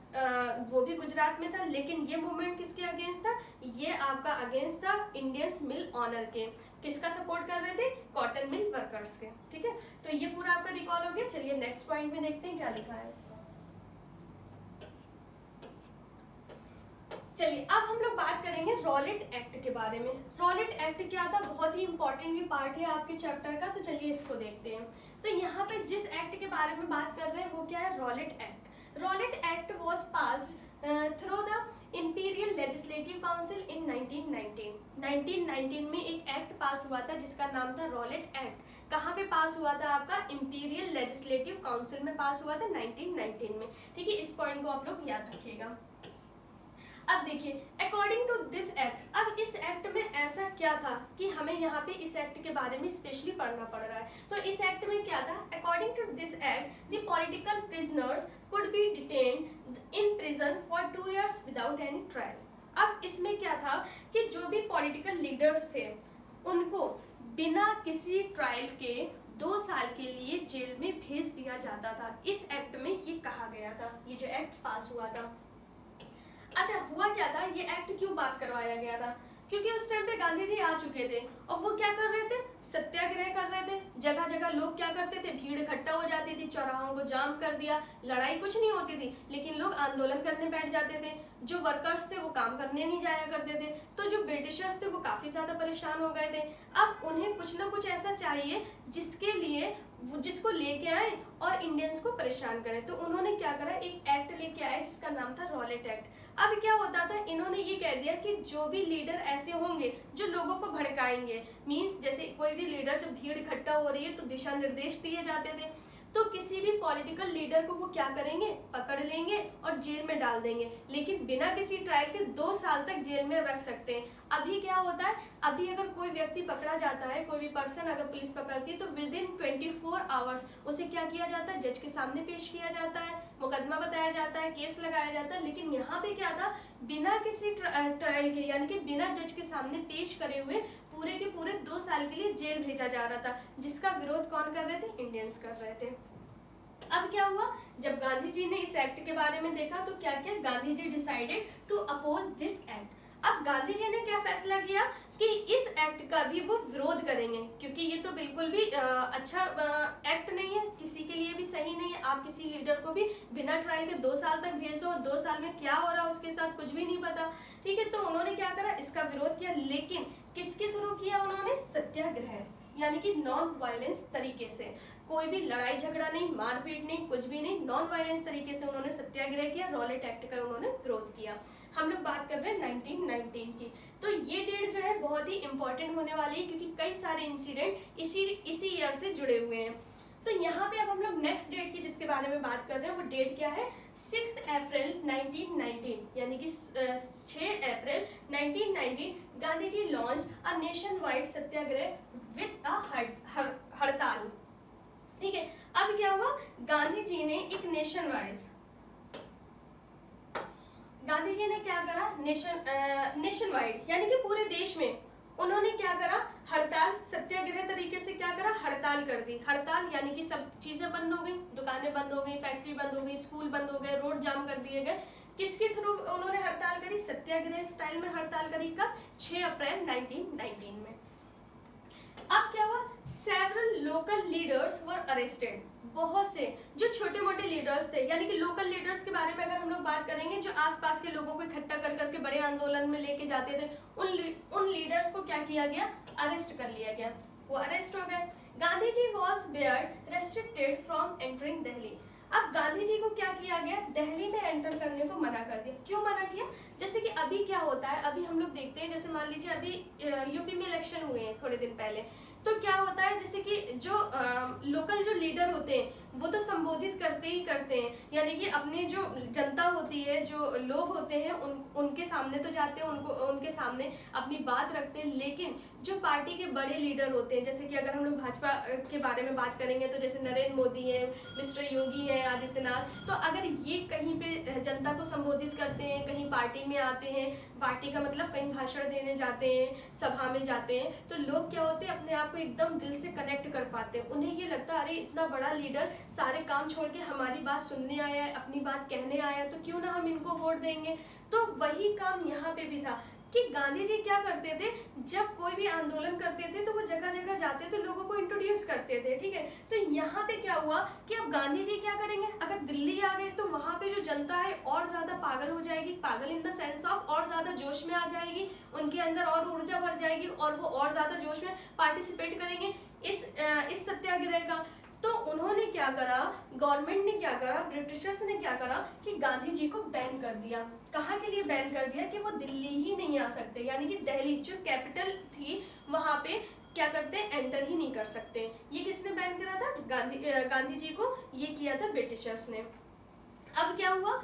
वो भी गुजरात में था। लेकिन ये मूवमेंट किसके अगेंस्ट था? ये आपका अगेंस्ट था इंडियंस मिल ऑनर के। किसका सपोर्ट कर रहे थे? कॉटन मिल वर्कर्स के, ठीक है। तो ये पूरा आपका रिकॉल हो गया। चलिए नेक्स्ट पॉइंट में देखते हैं क्या लिखा है। चलिए अब हम लोग बात करेंगे रॉलेट एक्ट के बारे में। रॉलेट एक्ट क्या था? बहुत ही इंपॉर्टेंट ये पार्ट है आपके चैप्टर का, तो चलिए इसको देखते हैं। तो यहाँ पे जिस एक्ट के बारे में बात कर रहे हैं वो क्या है? Rowlatt Act. Rowlatt Act was passed through the imperial legislative council in 1919। 1919 में एक एक्ट पास हुआ था जिसका नाम था रॉलेट एक्ट। कहाँ पे पास हुआ था? आपका इंपीरियल लेजिस्लेटिव काउंसिल में पास हुआ था 1919 में, ठीक है। इस पॉइंट को आप लोग याद रखिएगा। अब देखिए, अकॉर्डिंग टू दिस एक्ट, अब इस एक्ट में ऐसा क्या था कि हमें यहाँ पे इस एक्ट के बारे में स्पेशली पढ़ना पड़ रहा है। तो इस एक्ट में क्या था? According to this act the political prisoners could be detained in prison for 2 years without any trial. अब इसमें क्या था कि जो भी पॉलिटिकल लीडर्स थे उनको बिना किसी ट्रायल के 2 साल के लिए जेल में भेज दिया जाता था। इस एक्ट में ये कहा गया था, ये जो एक्ट पास हुआ था। अच्छा, हुआ क्या था? ये एक्ट क्यों पास करवाया गया था? क्योंकि उस टाइम पे गांधी जी आ चुके थे और वो क्या कर रहे थे? सत्याग्रह कर रहे थे। जगह जगह लोग क्या करते थे? भीड़ इकट्ठा हो जाती थी, चौराहों को जाम कर दिया, लड़ाई कुछ नहीं होती थी, लेकिन लोग आंदोलन करने बैठ जाते थे। जो वर्कर्स थे वो काम करने नहीं जाया करते थे। तो जो ब्रिटिशर्स थे वो काफी ज्यादा परेशान हो गए थे। अब उन्हें कुछ ना कुछ ऐसा चाहिए जिसके लिए जिसको लेके आए और इंडियंस को परेशान करें। तो उन्होंने क्या करा? एक एक्ट लेके आए जिसका नाम था रॉलेट एक्ट। अब क्या होता था? इन्होंने ये कह दिया कि जो भी लीडर ऐसे होंगे जो लोगों को भड़काएंगे, मींस जैसे कोई भी लीडर, जब भीड़ इकट्ठा हो रही है तो दिशा निर्देश दिए जाते थे, तो किसी भी पॉलिटिकल लीडर को वो क्या करेंगे? पकड़ लेंगे और जेल में डाल देंगे, लेकिन बिना किसी ट्रायल के 2 साल तक जेल में रख सकते हैं। अभी क्या होता है? अभी अगर कोई व्यक्ति पकड़ा जाता है, कोई भी पर्सन अगर पुलिस पकड़ती है तो विद इन 24 आवर्स उसे क्या किया जाता है? जज के सामने पेश किया जाता है, मुकदमा बताया जाता है, केस लगाया जाता है। लेकिन यहाँ पे क्या था? बिना किसी ट्रायल के, यानी कि बिना जज के सामने पेश करे हुए पूरे के पूरे 2 साल के लिए जेल भेजा जा रहा था, जिसका विरोध कौन कर रहे थे? इंडियंस कर रहे थे। अब क्या हुआ? जब गांधी जी ने इस एक्ट के बारे में देखा तो क्या किया? Gandhi ji decided to oppose this act. अब गांधी जी ने क्या फैसला किया कि इस एक्ट का भी वो विरोध करेंगे, क्योंकि ये तो बिल्कुल भी अच्छा एक्ट नहीं है, किसी के लिए भी सही नहीं है। आप किसी लीडर को भी बिना ट्रायल के 2 साल तक भेज दो और 2 साल में क्या हो रहा है उसके साथ कुछ भी नहीं पता, ठीक है। तो उन्होंने क्या करा? इसका विरोध किया, लेकिन किसके थ्रू किया उन्होंने? सत्याग्रह, यानी कि नॉन वायलेंस तरीके से। कोई भी लड़ाई झगड़ा नहीं, मारपीट नहीं, कुछ भी नहीं, नॉन वायलेंस तरीके से उन्होंने सत्याग्रह किया, रॉलेट एक्ट का उन्होंने विरोध किया। हम लोग बात कर रहे हैं 1919 की। तो ये डेट जो है बहुत ही इंपॉर्टेंट होने वाली है, क्योंकि कई सारे इंसिडेंट इसी ईयर से जुड़े हुए हैं। तो यहाँ पे अब हम लोग नेक्स्ट डेट की जिसके बारे में बात कर रहे हैं वो डेट क्या है? 6 अप्रैल 1919, यानी कि 6 अप्रैल 1919 Gandhi ji launch a nation wide satyagraha with a hartal, ठीक है। अब क्या हुआ? गांधी जी ने एक नेशन ने क्या करा? नेशन वाइड, यानी कि पूरे देश में उन्होंने क्या करा? हड़ताल, सत्याग्रह तरीके से क्या करा? हड़ताल कर दी। हड़ताल यानी कि सब चीजें बंद हो गई, दुकानें बंद हो गई, फैक्ट्री बंद हो गई, स्कूल बंद हो गए, रोड जाम कर दिए गए। किसके थ्रू उन्होंने हड़ताल करी? सत्याग्रह स्टाइल में हड़ताल करी। कब? 6 अप्रैल 1919 में। अब क्या हुआ? Several local leaders were arrested, बहुत से जो छोटे मोटे लीडर्स थे, यानी कि लोकल लीडर्स के बारे में अगर हम लोग बात करेंगे, जो आसपास के लोगों को इकट्ठा कर करके बड़े आंदोलन में लेके जाते थे, उन लीडर्स को क्या किया गया, अरेस्ट कर लिया गया, वो अरेस्ट हो गए। Gandhi ji was barred restricted from entering Delhi. अब गांधी जी को क्या किया गया, दिल्ली में एंटर करने को मना कर दिया। क्यों मना किया, जैसे कि अभी क्या होता है, अभी हम लोग देखते हैं, जैसे मान लीजिए अभी यूपी में इलेक्शन हुए हैं थोड़े दिन पहले, तो क्या होता है, जैसे कि जो लोकल जो लीडर होते हैं वो तो संबोधित करते ही करते हैं, यानी कि अपनी जो जनता होती है, जो लोग होते हैं, उनके सामने तो जाते हैं, उनके सामने अपनी बात रखते हैं, लेकिन जो पार्टी के बड़े लीडर होते हैं, जैसे कि अगर हम लोग भाजपा के बारे में बात करेंगे तो जैसे नरेंद्र मोदी है, मिस्टर योगी है, आदित्यनाथ, तो अगर ये कहीं पे जनता को संबोधित करते हैं, कहीं पार्टी में आते हैं, पार्टी का मतलब कहीं भाषण देने जाते हैं, सभा में जाते हैं, तो लोग क्या होते हैं, अपने आप को एकदम दिल से कनेक्ट कर पाते हैं। उन्हें ये लगता है अरे इतना बड़ा लीडर सारे काम छोड़ के हमारी बात सुनने आया है, अपनी बात कहने आया है, तो क्यों ना हम इनको वोट देंगे। तो वही काम यहाँ पे भी था कि गांधी जी क्या करते थे, जब कोई भी आंदोलन करते थे तो वो जगह जगह जाते थे, लोगों को इंट्रोड्यूस करते थे, ठीक है। तो यहाँ पे क्या हुआ कि अब गांधी जी क्या करेंगे, अगर दिल्ली आ गए तो वहां पे जो जनता है और ज्यादा पागल हो जाएगी, पागल इन द सेंस ऑफ और ज्यादा जोश में आ जाएगी, उनके अंदर और ऊर्जा भर जाएगी और वो और ज्यादा जोश में पार्टिसिपेट करेंगे इस सत्याग्रह का। तो उन्होंने क्या करा, गवर्नमेंट ने क्या करा, ब्रिटिशर्स ने क्या करा कि गांधी जी को बैन कर दिया। कहाँ के लिए बैन कर दिया, कि वो दिल्ली ही नहीं आ सकते, यानी कि दिल्ली जो कैपिटल थी वहां पे क्या करते, एंटर ही नहीं कर सकते। ये किसने बैन करा था, गांधी जी को ये किया था ब्रिटिशर्स ने। अब क्या हुआ,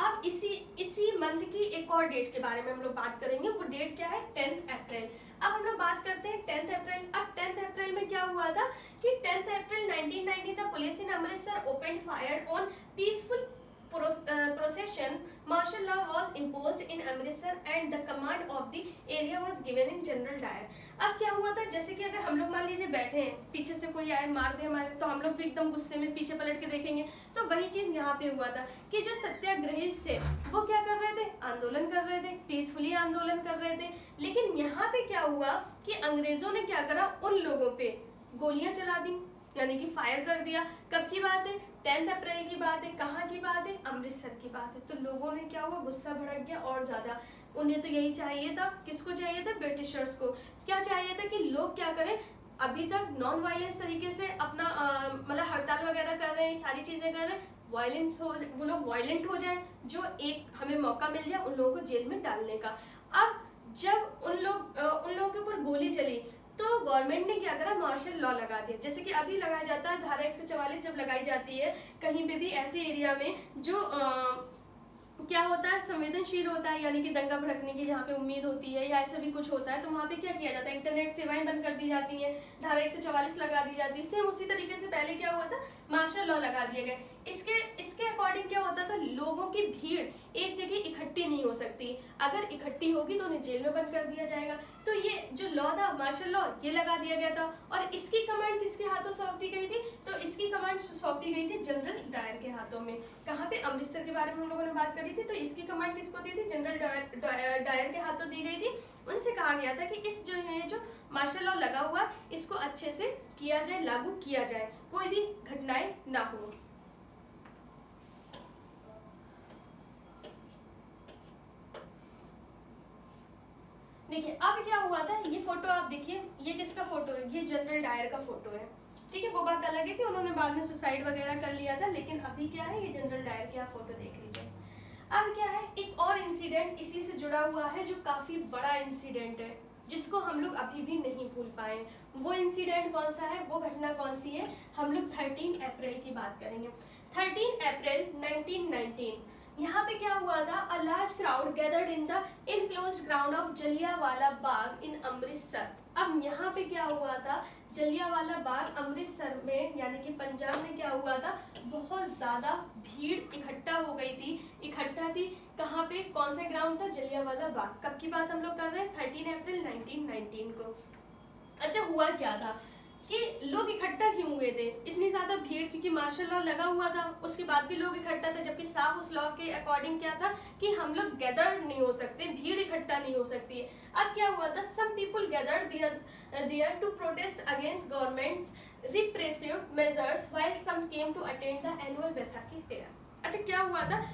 अब इसी मंथ की एक और डेट के बारे में हम लोग बात करेंगे, वो डेट क्या है, 10 अप्रैल। अब हम लोग बात करते हैं 10 अप्रैल। अब 10 अप्रैल में क्या हुआ था कि 10 अप्रैल 1990 the police in Amritsar open fire on peaceful procession. Martial law was imposed in Amritsar and the command of the area was given in General Dyer. अब क्या हुआ था, जैसे कि अगर हम लोग मान लीजिए बैठे हैं, पीछे से कोई आए मार दे हमारे, तो हम लोग भी एकदम गुस्से में पीछे पलट के देखेंगे। तो वही चीज यहाँ पे हुआ था कि जो सत्याग्रही थे वो क्या कर रहे थे, आंदोलन कर रहे थे, पीसफुली आंदोलन कर रहे थे। लेकिन यहाँ पे क्या हुआ कि अंग्रेजों ने क्या करा, उन लोगों पे गोलियां चला दी, यानी कि फायर कर दिया। कब की बात है, 10 अप्रैल की बात है। कहाँ की बात है, अमृतसर की बात है। तो लोगों ने क्या हुआ, गुस्सा भड़क गया और ज्यादा। उन्हें तो यही चाहिए था, किसको चाहिए था, ब्रिटिशर्स को। क्या चाहिए था कि लोग क्या करें, अभी तक नॉन वायलेंस तरीके से अपना मतलब हड़ताल वगैरह कर रहे हैं, सारी चीजें कर रहे हैं, वायलेंस हो, वो लोग वायलेंट हो जाए, जो एक हमें मौका मिल जाए उन लोगों को जेल में डालने का। अब जब उन लोगों के ऊपर गोली चली तो गवर्नमेंट ने क्या करा, मार्शल लॉ लगा दिया। जैसे कि अभी लगाया जाता है धारा 144 जब लगाई जाती है कहीं पे भी ऐसे एरिया में जो क्या होता है, संवेदनशील होता है, यानी कि दंगा भड़कने की जहाँ पे उम्मीद होती है या ऐसा भी कुछ होता है, तो वहाँ पे क्या किया जाता है, इंटरनेट सेवाएं बंद कर दी जाती हैं, धारा 144 लगा दी जाती है। सेम उसी तरीके से पहले क्या हुआ था, मार्शल लॉ लगा दिए गए। इसके अकॉर्डिंग क्या होता था, लोगों की भीड़ एक जगह इकट्ठी नहीं हो सकती, अगर इकट्ठी होगी तो उन्हें जेल में बंद कर दिया जाएगा। तो ये जो लॉ था, मार्शल लॉ, ये लगा दिया गया था। और इसकी कमांड किसके हाथों सौंप दी गई थी, तो इसकी कमांड सौंपी गई थी जनरल डायर के हाथों में। कहाँ पे, अमृतसर के बारे में हम लोगों ने बात करी थी, तो इसकी कमांड किसको दी थी, जनरल डायर के हाथों दी गई थी। उनसे कहा गया था कि इस जो मार्शल लॉ लगा हुआ, इसको अच्छे से किया जाए, लागू किया जाए, कोई भी घटनाएं ना हो। देखिए अब क्या हुआ था, ये फोटो आप देखिए, ये किसका फोटो है, ये जनरल डायर का फोटो है, ठीक है। वो बात अलग है कि उन्होंने बाद में सुसाइड वगैरह कर लिया था, लेकिन अभी क्या है, ये जनरल डायर की आप फोटो देख लीजिए। अब क्या है, एक और इंसिडेंट इसी से जुड़ा हुआ है जो काफी बड़ा इंसिडेंट है, जिसको हम लोग अभी भी नहीं भूल पाए। वो इंसिडेंट कौन सा है, वो घटना कौन सी है, हम लोग 13 अप्रैल की बात करेंगे। 13 अप्रैल 1919 यहाँ पे क्या हुआ था, a large crowd gathered in the enclosed ground of Jallianwala Bagh in Amritsar. अब यहाँ पे क्या हुआ था, जलियांवाला बाग अमृतसर में यानी कि पंजाब में क्या हुआ था, बहुत ज्यादा भीड़ इकट्ठा थी। कहाँ पे, कौन सा ग्राउंड था, जलियांवाला बाग। कब की बात हम लोग कर रहे हैं, 13 अप्रैल 1919 को। अच्छा हुआ क्या था कि लोग इकट्ठा क्यों हुए थे, इतनी ज्यादा भीड़, क्योंकि मार्शल लॉ लगा हुआ था, उसके बाद भी लोग इकट्ठा थे, जबकि साफ उस लॉ के अकॉर्डिंग क्या था कि हम लोग गैदर नहीं हो सकते, भीड़ इकट्ठा नहीं हो सकती है। अब क्या हुआ था, some people gathered there to protest against government's repressive measures while some came to attend the annual Baisakhi fair. अच्छा, क्या हुआ था,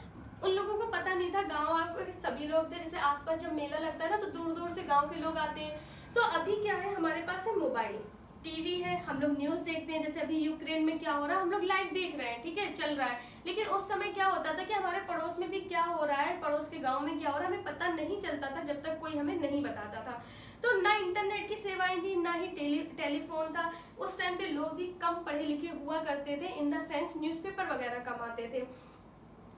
उन लोगों को पता नहीं था, गांव के सभी लोग थे, जैसे आसपास जब मेला लगता है ना तो दूर दूर से गांव के लोग आते हैं। तो अभी क्या है, हमारे पास है मोबाइल, टीवी है, हम लोग न्यूज देखते हैं, जैसे अभी यूक्रेन में क्या हो रहा है हम लोग लाइव देख रहे हैं, ठीक है, चल रहा है। लेकिन उस समय क्या होता था कि हमारे पड़ोस में भी क्या हो रहा है, पड़ोस के गांव में क्या हो रहा है, हमें पता नहीं चलता था जब तक कोई हमें नहीं बताता था। तो ना इंटरनेट की सेवाएं थी, ना ही टेलीफोन था। उस टाइम पे लोग भी कम पढ़े लिखे हुआ करते थे, इन द सेंस न्यूज़पेपर वगैरह कम आते थे,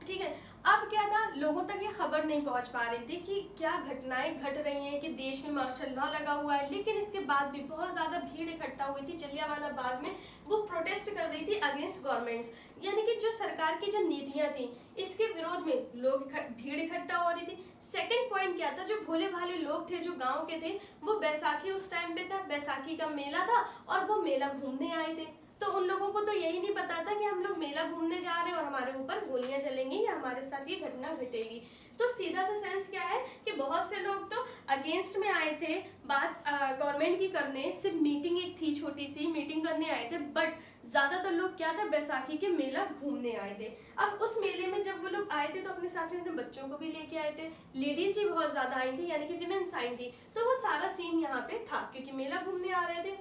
ठीक है। अब क्या था, लोगों तक ये खबर नहीं पहुंच पा रही थी कि क्या घटनाएं घट रही हैं, कि देश में मार्शल लॉ लगा हुआ है। लेकिन इसके बाद भी बहुत ज्यादा भीड़ इकट्ठा हुई थी जलियांवाला बाग में, वो प्रोटेस्ट कर रही थी अगेंस्ट गवर्नमेंट्स, यानी कि जो सरकार की जो नीतियां थी इसके विरोध में लोग भीड़ इकट्ठा हो रही थी। सेकंड पॉइंट क्या था, जो भोले भाले लोग थे जो गाँव के थे, वो बैसाखी उस टाइम पे था, बैसाखी का मेला था और वो मेला घूमने आए थे। तो उन लोगों को तो यही नहीं पता था कि हम लोग मेला घूमने जा रहे हैं और हमारे ऊपर गोलियां चलेंगी या हमारे साथ ये घटना घटेगी। तो सीधा सा सेंस क्या है कि बहुत से लोग तो अगेंस्ट में आए थे बात गवर्नमेंट की करने, सिर्फ मीटिंग एक थी, छोटी सी मीटिंग करने आए थे, बट ज्यादातर लोग क्या था, बैसाखी के मेला घूमने आए थे। अब उस मेले में जब वो लोग आए थे तो अपने साथ में अपने बच्चों को भी लेके आए थे, लेडीज भी बहुत ज्यादा आई थी, यानी कि विमेन्स आई थी। तो वो सारा सीन यहाँ पे था क्योंकि मेला घूमने आ रहे थे।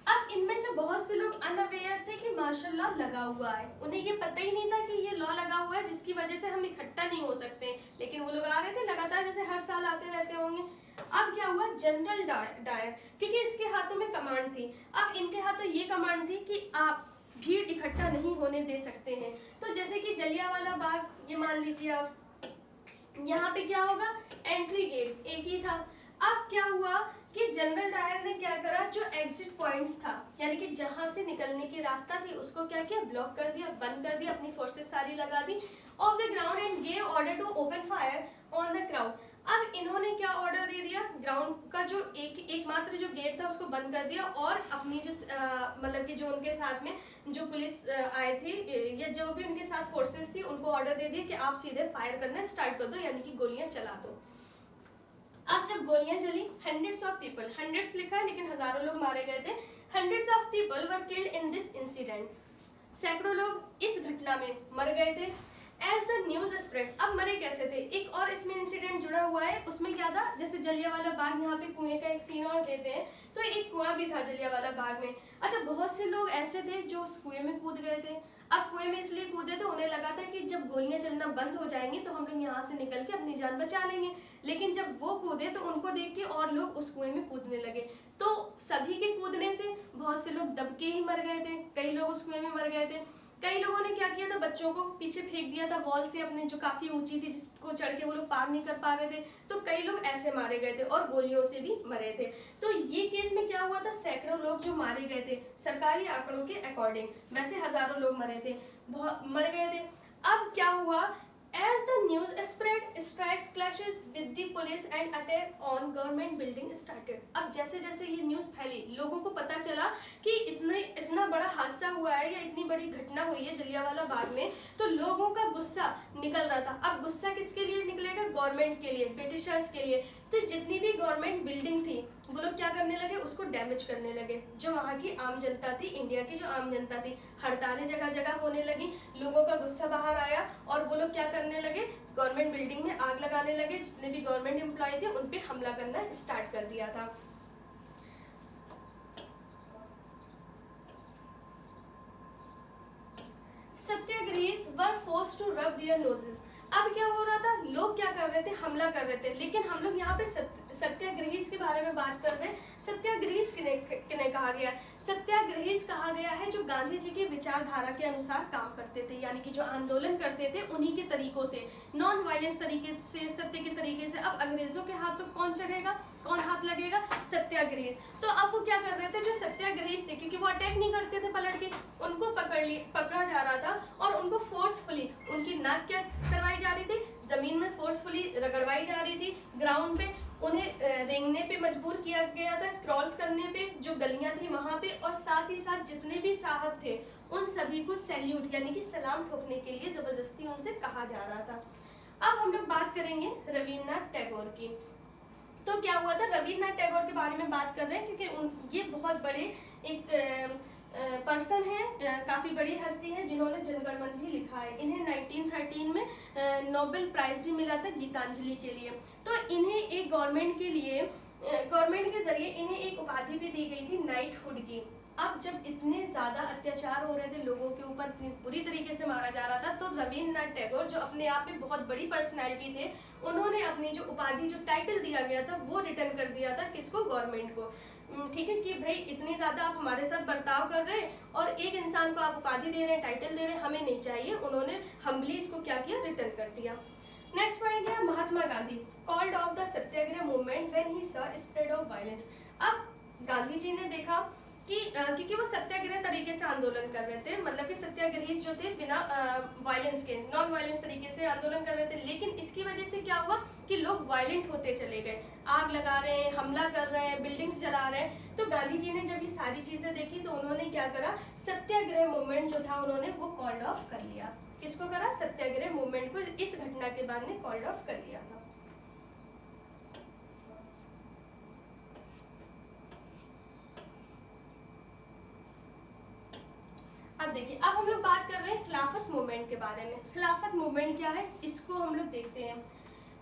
अब इनमें से बहुत से लोग अनअवेयर थे कि मार्शल लॉ लगा हुआ है, उन्हें ये पता ही नहीं था कि ये लॉ लगा हुआ है जिसकी वजह से हम इकट्ठा नहीं हो सकते, लेकिन वो लोग आ रहे थे लगातार, जैसे हर साल आते रहते होंगे। अब क्या हुआ, जनरल डायर, क्योंकि इसके हाथों में कमांड थी, अब इनके हाथों ये कमांड थी कि आप भीड़ इकट्ठा नहीं होने दे सकते हैं। तो जैसे कि जलियांवाला बाग, ये मान लीजिए आप, यहाँ पे क्या होगा, एंट्री गेट एक ही था। अब क्या हुआ कि जनरल डायर ने क्या करा, जो एग्जिट पॉइंट्स था, यानी कि जहां से निकलने की रास्ता थी, उसको क्या किया, ब्लॉक कर दिया, बंद कर दिया, अपनी फोर्सेस सारी लगा दी off the ground and gave order to open fire on the crowd. अब इन्होंने क्या ऑर्डर दे दिया, ग्राउंड का जो एकमात्र जो गेट था उसको बंद कर दिया और अपनी जो मतलब कि जो उनके साथ में जो पुलिस आए थे या जो भी उनके साथ फोर्सेस थी उनको ऑर्डर दे दिया कि आप सीधे फायर करना स्टार्ट कर दो, यानी कि गोलियां चला दो। अब जब गोलियां चली, हंड्रेड्स ऑफ पीपल, हंड्रेड्स लिखा है लेकिन हजारों लोग मारे गए थे, hundreds of people were killed in this incident, सैकड़ों लोग इस घटना में मर गए थे। एज द न्यूज स्प्रेड, अब मरे कैसे थे, एक और इसमें इंसिडेंट जुड़ा हुआ है, उसमें क्या था, जैसे जलियांवाला बाग, यहाँ पे कुएं का एक सीन और देते हैं, तो एक कुआं भी था जलियांवाला बाग में। अच्छा, बहुत से लोग ऐसे थे जो उस कुएं में कूद गए थे। अब कुएं में इसलिए कूदे थे, उन्हें लगा था कि जब गोलियां चलना बंद हो जाएंगी तो हम लोग यहाँ से निकल के अपनी जान बचा लेंगे, लेकिन जब वो कूदे तो उनको देख के और लोग उस कुएं में कूदने लगे। तो सभी के कूदने से बहुत से लोग दब के ही मर गए थे, कई लोग उस कुएं में मर गए थे। कई लोगों ने क्या किया था, बच्चों को पीछे फेंक दिया था वॉल से अपने, जो काफी ऊंची थी, जिसको चढ़ के वो लोग पार नहीं कर पा रहे थे, तो कई लोग ऐसे मारे गए थे और गोलियों से भी मरे थे। तो ये केस में क्या हुआ था, सैकड़ों लोग जो मारे गए थे सरकारी आंकड़ों के अकॉर्डिंग, वैसे हजारों लोग मरे थे, बहुत मर गए थे। अब क्या हुआ, as the news spread, strikes, clashes with the police and attack on government building started। अब जैसे जैसे ये न्यूज फैली, लोगों को पता चला कि इतना बड़ा हादसा हुआ है या इतनी बड़ी घटना हुई है जलियांवाला बाग में, तो लोगों का गुस्सा निकल रहा था। अब गुस्सा किसके लिए निकलेगा, गवर्नमेंट के लिए, ब्रिटिशर्स के लिए। तो जितनी भी गवर्नमेंट बिल्डिंग थी वो लोग क्या करने लगे, उसको डैमेज करने लगे। जो वहाँ की आम जनता थी, इंडिया की जो आम जनता थी, हड़तालें जगह जगह होने लगी, लोगों का गुस्सा बाहर आया और वो लोग क्या करने लगे, गवर्नमेंट बिल्डिंग में आग लगाने लगे, जितने भी गवर्नमेंट एम्प्लॉय थे उन पे हमला करना स्टार्ट कर दिया था। Satyagrahis were forced to rub their noses. अब क्या हो रहा था, लोग क्या कर रहे थे, हमला कर रहे थे, लेकिन हम लोग यहाँ पे सत्याग्रहीज के बारे में बात कर रहे हैं। सत्याग्रहीज किन्हें कहा गया है, सत्याग्रहीज कहा गया है जो गांधी जी की विचारधारा के अनुसार काम करते थे, यानी कि जो आंदोलन करते थे उन्हीं के तरीकों से, नॉन वायलेंस तरीके से, सत्य के तरीके से। अब अंग्रेजों के हाथ तो कौन चढ़ेगा, कौन हाथ लगेगा, सत्याग्रहीज। तो अब वो क्या कर रहे थे, जो सत्याग्रहीज थे, क्योंकि वो अटैक नहीं करते थे पलट के, उनको पकड़ा जा रहा था और उनको फोर्सफुली उनकी नाक क्या करवाई जा रही थी, जमीन में फोर्सफुली रगड़वाई जा रही थी, ग्राउंड पे उन्हें रेंगने पे मजबूर किया गया था, क्रॉल्स करने पे जो गलियां थी वहां पे, और साथ ही साथ जितने भी साहब थे उन सभी को सैल्यूट यानी कि सलाम ठोकने के लिए जबरदस्ती उनसे कहा जा रहा था। अब हम लोग बात करेंगे रविन्द्रनाथ टैगोर की। तो क्या हुआ था, रविन्द्रनाथ टैगोर के बारे में बात कर रहे हैं क्योंकि ये बहुत बड़े एक पर्सन है, काफ़ी बड़ी हस्ती है जिन्होंने जनगण मन भी लिखा है। इन्हें 1913 में नोबेल प्राइज भी मिला था गीतांजलि के लिए। तो इन्हें एक गवर्नमेंट के जरिए इन्हें एक उपाधि भी दी गई थी नाइटहुड की। अब जब इतने ज़्यादा अत्याचार हो रहे थे, लोगों के ऊपर इतनी बुरी तरीके से मारा जा रहा था, तो रविन्द्रनाथ टैगोर जो अपने आप में बहुत बड़ी पर्सनैलिटी थे, उन्होंने अपनी जो उपाधि, जो टाइटल दिया गया था, वो रिटर्न कर दिया था किसको, गवर्नमेंट को। ठीक है कि भाई इतनी ज़्यादा आप हमारे साथ बर्ताव कर रहे हैं और एक इंसान को आप उपाधि दे रहे हैं, टाइटल दे रहे हैं, हमें नहीं चाहिए। उन्होंने हम्बली इसको क्या किया, रिटर्न कर दिया। नेक्स्ट पॉइंट क्या, Mahatma Gandhi called off the satyagraha movement when he saw spread of violence. अब गांधी जी ने देखा कि क्योंकि वो सत्याग्रह तरीके से आंदोलन कर रहे थे, मतलब कि सत्याग्रही जो थे बिना वायलेंस के, नॉन वायलेंस तरीके से आंदोलन कर रहे थे, लेकिन इसकी वजह से क्या हुआ कि लोग वायलेंट होते चले गए, आग लगा रहे हैं, हमला कर रहे हैं, बिल्डिंग्स जला रहे हैं। तो गांधी जी ने जब ये सारी चीजें देखी तो उन्होंने क्या करा, सत्याग्रह मूवमेंट जो था उन्होंने वो कॉल्ड ऑफ कर लिया। किसको करा, सत्याग्रह मूवमेंट को इस घटना के बाद में कॉल्ड ऑफ कर लिया था। अब देखिए, अब हम लोग बात कर रहे हैं खिलाफत मूवमेंट के बारे में। खिलाफत मूवमेंट क्या है, इसको हम लोग देखते हैं।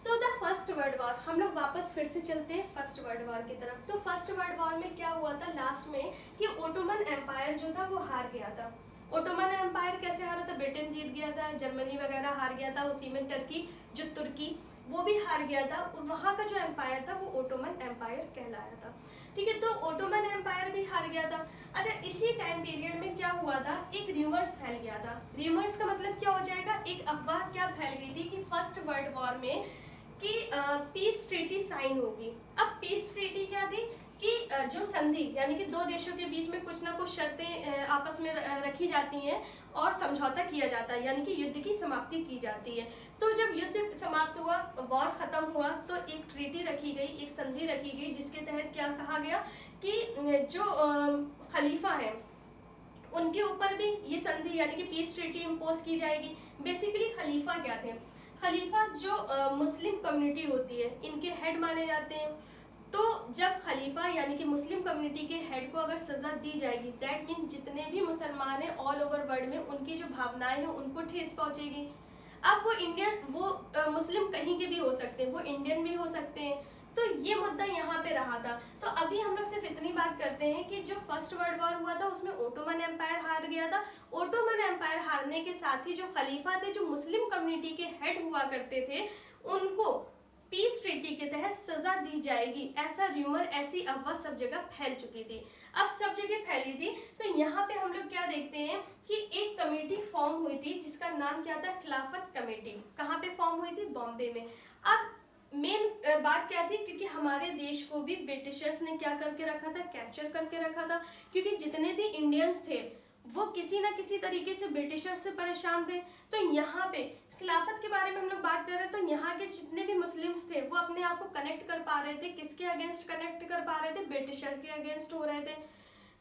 तो द फर्स्ट वर्ल्ड वॉर, हम लोग वापस फिर से चलते हैं फर्स्ट वर्ल्ड वॉर की तरफ। तो फर्स्ट वर्ल्ड वॉर में क्या हुआ था लास्ट में कि ओटोमन एम्पायर जो था वो हार गया था। ओटोमन एम्पायर कैसे हारा था, ब्रिटेन जीत गया था, जर्मनी वगैरह हार गया था, उसी में टर्की जो तुर्की वो भी हार गया था। वहाँ का जो एम्पायर था वो ओटोमन एम्पायर कहलाया था। ठीक है, तो ओटोमन एम्पायर भी हार गया था। अच्छा, इसी टाइम पीरियड में क्या हुआ था, एक र्यूमर्स फैल गया था। र्यूमर्स का मतलब क्या हो जाएगा, एक अफवाह क्या फैल गई थी कि फर्स्ट वर्ल्ड वॉर में कि पीस ट्रीटी साइन होगी। अब पीस ट्रीटी क्या थी कि जो संधि यानी कि दो देशों के बीच में कुछ ना कुछ शर्तें आपस में रखी जाती हैं और समझौता किया जाता है, यानी कि युद्ध की समाप्ति की जाती है। तो जब युद्ध समाप्त हुआ, वॉर खत्म हुआ, तो एक ट्रीटी रखी गई, एक संधि रखी गई, जिसके तहत क्या कहा गया कि जो खलीफा है उनके ऊपर भी ये संधि यानी कि पीस ट्रीटी इम्पोज की जाएगी। बेसिकली खलीफा क्या थे, खलीफा जो मुस्लिम कम्युनिटी होती है इनके हेड माने जाते हैं। तो जब खलीफा यानी कि मुस्लिम कम्युनिटी के हेड को अगर सजा दी जाएगी, दैट मीन जितने भी मुसलमान हैं ऑल ओवर वर्ल्ड में उनकी जो भावनाएं हैं उनको ठेस पहुंचेगी। अब वो मुस्लिम कहीं के भी हो सकते हैं, वो इंडियन भी हो सकते हैं। तो ये मुद्दा यहाँ पे रहा था। तो अभी हम लोग सिर्फ इतनी बात करते हैं कि जो फर्स्ट वर्ल्ड वॉर हुआ था उसमें ओटोमन एम्पायर हार गया था। ओटोमन एम्पायर हारने के साथ ही जो खलीफा थे, जो मुस्लिम कम्युनिटी के हेड हुआ करते थे, उनको पीस ट्रीटी के तहत सजा दी जाएगी, ऐसा र्यूमर, ऐसी अफवाह सब जगह फैल चुकी थी। अब सब जगह फैली थी तो यहाँ पे हम लोग क्या देखते हैं कि एक कमेटी फॉर्म हुई थी जिसका नाम क्या था, खिलाफत कमेटी। कहाँ पे फॉर्म हुई थी, बॉम्बे में। अब मेन बात क्या थी, क्योंकि हमारे देश को भी ब्रिटिशर्स ने क्या करके रखा था, कैप्चर करके रखा था। क्योंकि जितने भी इंडियंस थे वो किसी ना किसी तरीके से ब्रिटिशर्स से परेशान थे। तो यहाँ पे खिलाफत के बारे में हम लोग बात कर रहे हैं, तो यहाँ के जितने भी मुस्लिम्स थे वो अपने आप को कनेक्ट कर पा रहे थे, किसके अगेंस्ट कनेक्ट कर पा रहे थे, ब्रिटिशर के अगेंस्ट हो रहे थे।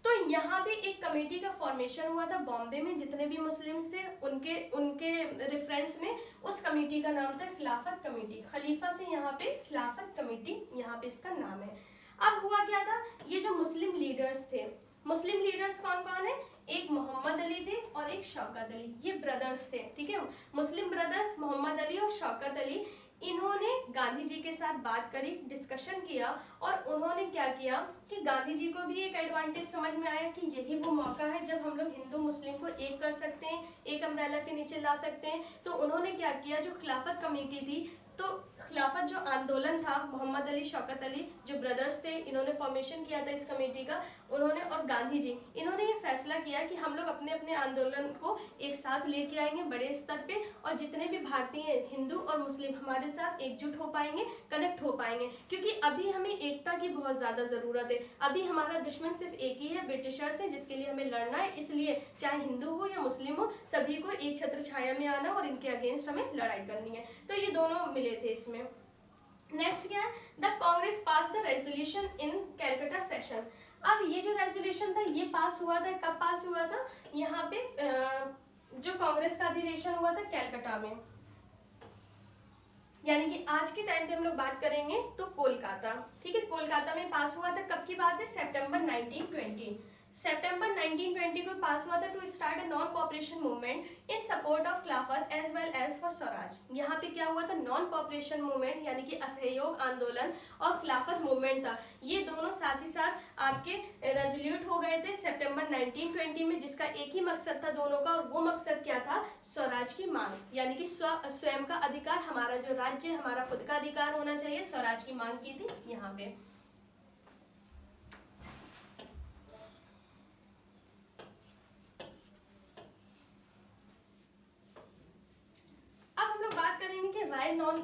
तो यहाँ पे एक कमेटी का फॉर्मेशन हुआ था बॉम्बे में, जितने भी मुस्लिम्स थे उनके रेफरेंस में उस कमेटी का नाम था खिलाफत कमेटी। खलीफा से यहाँ पे खिलाफत कमेटी, यहाँ पे इसका नाम है। अब हुआ क्या था, ये जो मुस्लिम लीडर्स थे, मुस्लिम लीडर्स कौन कौन है, एक मोहम्मद अली थे और एक शौकत अली, ये ब्रदर्स थे। ठीक है, मुस्लिम ब्रदर्स मोहम्मद अली और शौकत अली, इन्होंने गांधी जी के साथ बात करी, डिस्कशन किया, और उन्होंने क्या किया कि गांधी जी को भी एक एडवांटेज समझ में आया कि यही वो मौका है जब हम लोग हिंदू मुस्लिम को एक कर सकते हैं, एक अम्ब्रेला के नीचे ला सकते हैं। तो उन्होंने क्या किया, जो खिलाफत कमेटी थी, तो खिलाफत जो आंदोलन था, मोहम्मद अली, शौकत अली जो ब्रदर्स थे, इन्होंने फॉर्मेशन किया था इस कमेटी का। उन्होंने और गांधी जी, इन्होंने ये फैसला किया कि हम लोग अपने अपने आंदोलन को एक साथ लेके आएंगे बड़े स्तर पे, और जितने भी भारतीय हिंदू और मुस्लिम हमारे साथ एकजुट हो पाएंगे, कनेक्ट हो पाएंगे। क्योंकि अभी हमें एकता की बहुत ज़्यादा ज़रूरत है। अभी हमारा दुश्मन सिर्फ एक ही है, ब्रिटिशर्स है, जिसके लिए हमें लड़ना है। इसलिए चाहे हिंदू हो या मुस्लिम हो, सभी को एक छत्र छाया में आना और इनके अगेंस्ट हमें लड़ाई करनी है। तो ये दोनों मिले थे इसमें। नेक्स्ट क्या है, the Congress pass the resolution in Calcutta session. अब ये जो रेजोल्यूशन था ये पास हुआ था, कब पास हुआ था? यहाँ पे जो कांग्रेस का अधिवेशन हुआ था कैलकाटा में, यानी कि आज के टाइम पे हम लोग बात करेंगे तो कोलकाता, ठीक है, कोलकाता में पास हुआ था। कब की बात है? सितंबर 1920। सितंबर 1920 को पास हुआ था to start a non cooperation movement in support of Khilafat as well as for swaraj. यहाँ पे क्या हुआ था? नॉन कोऑपरेशन मूवमेंट यानी कि असहयोग आंदोलन और खिलाफत मूवमेंट था, ये दोनों साथ ही साथ आपके रेजोल्यूट हो गए थे सितंबर 1920 में, जिसका एक ही मकसद था दोनों का, और वो मकसद क्या था? स्वराज की मांग, यानी कि स्वयं का अधिकार, हमारा जो राज्य, हमारा खुद का अधिकार होना चाहिए, स्वराज की मांग की थी यहाँ पे। वाई नॉन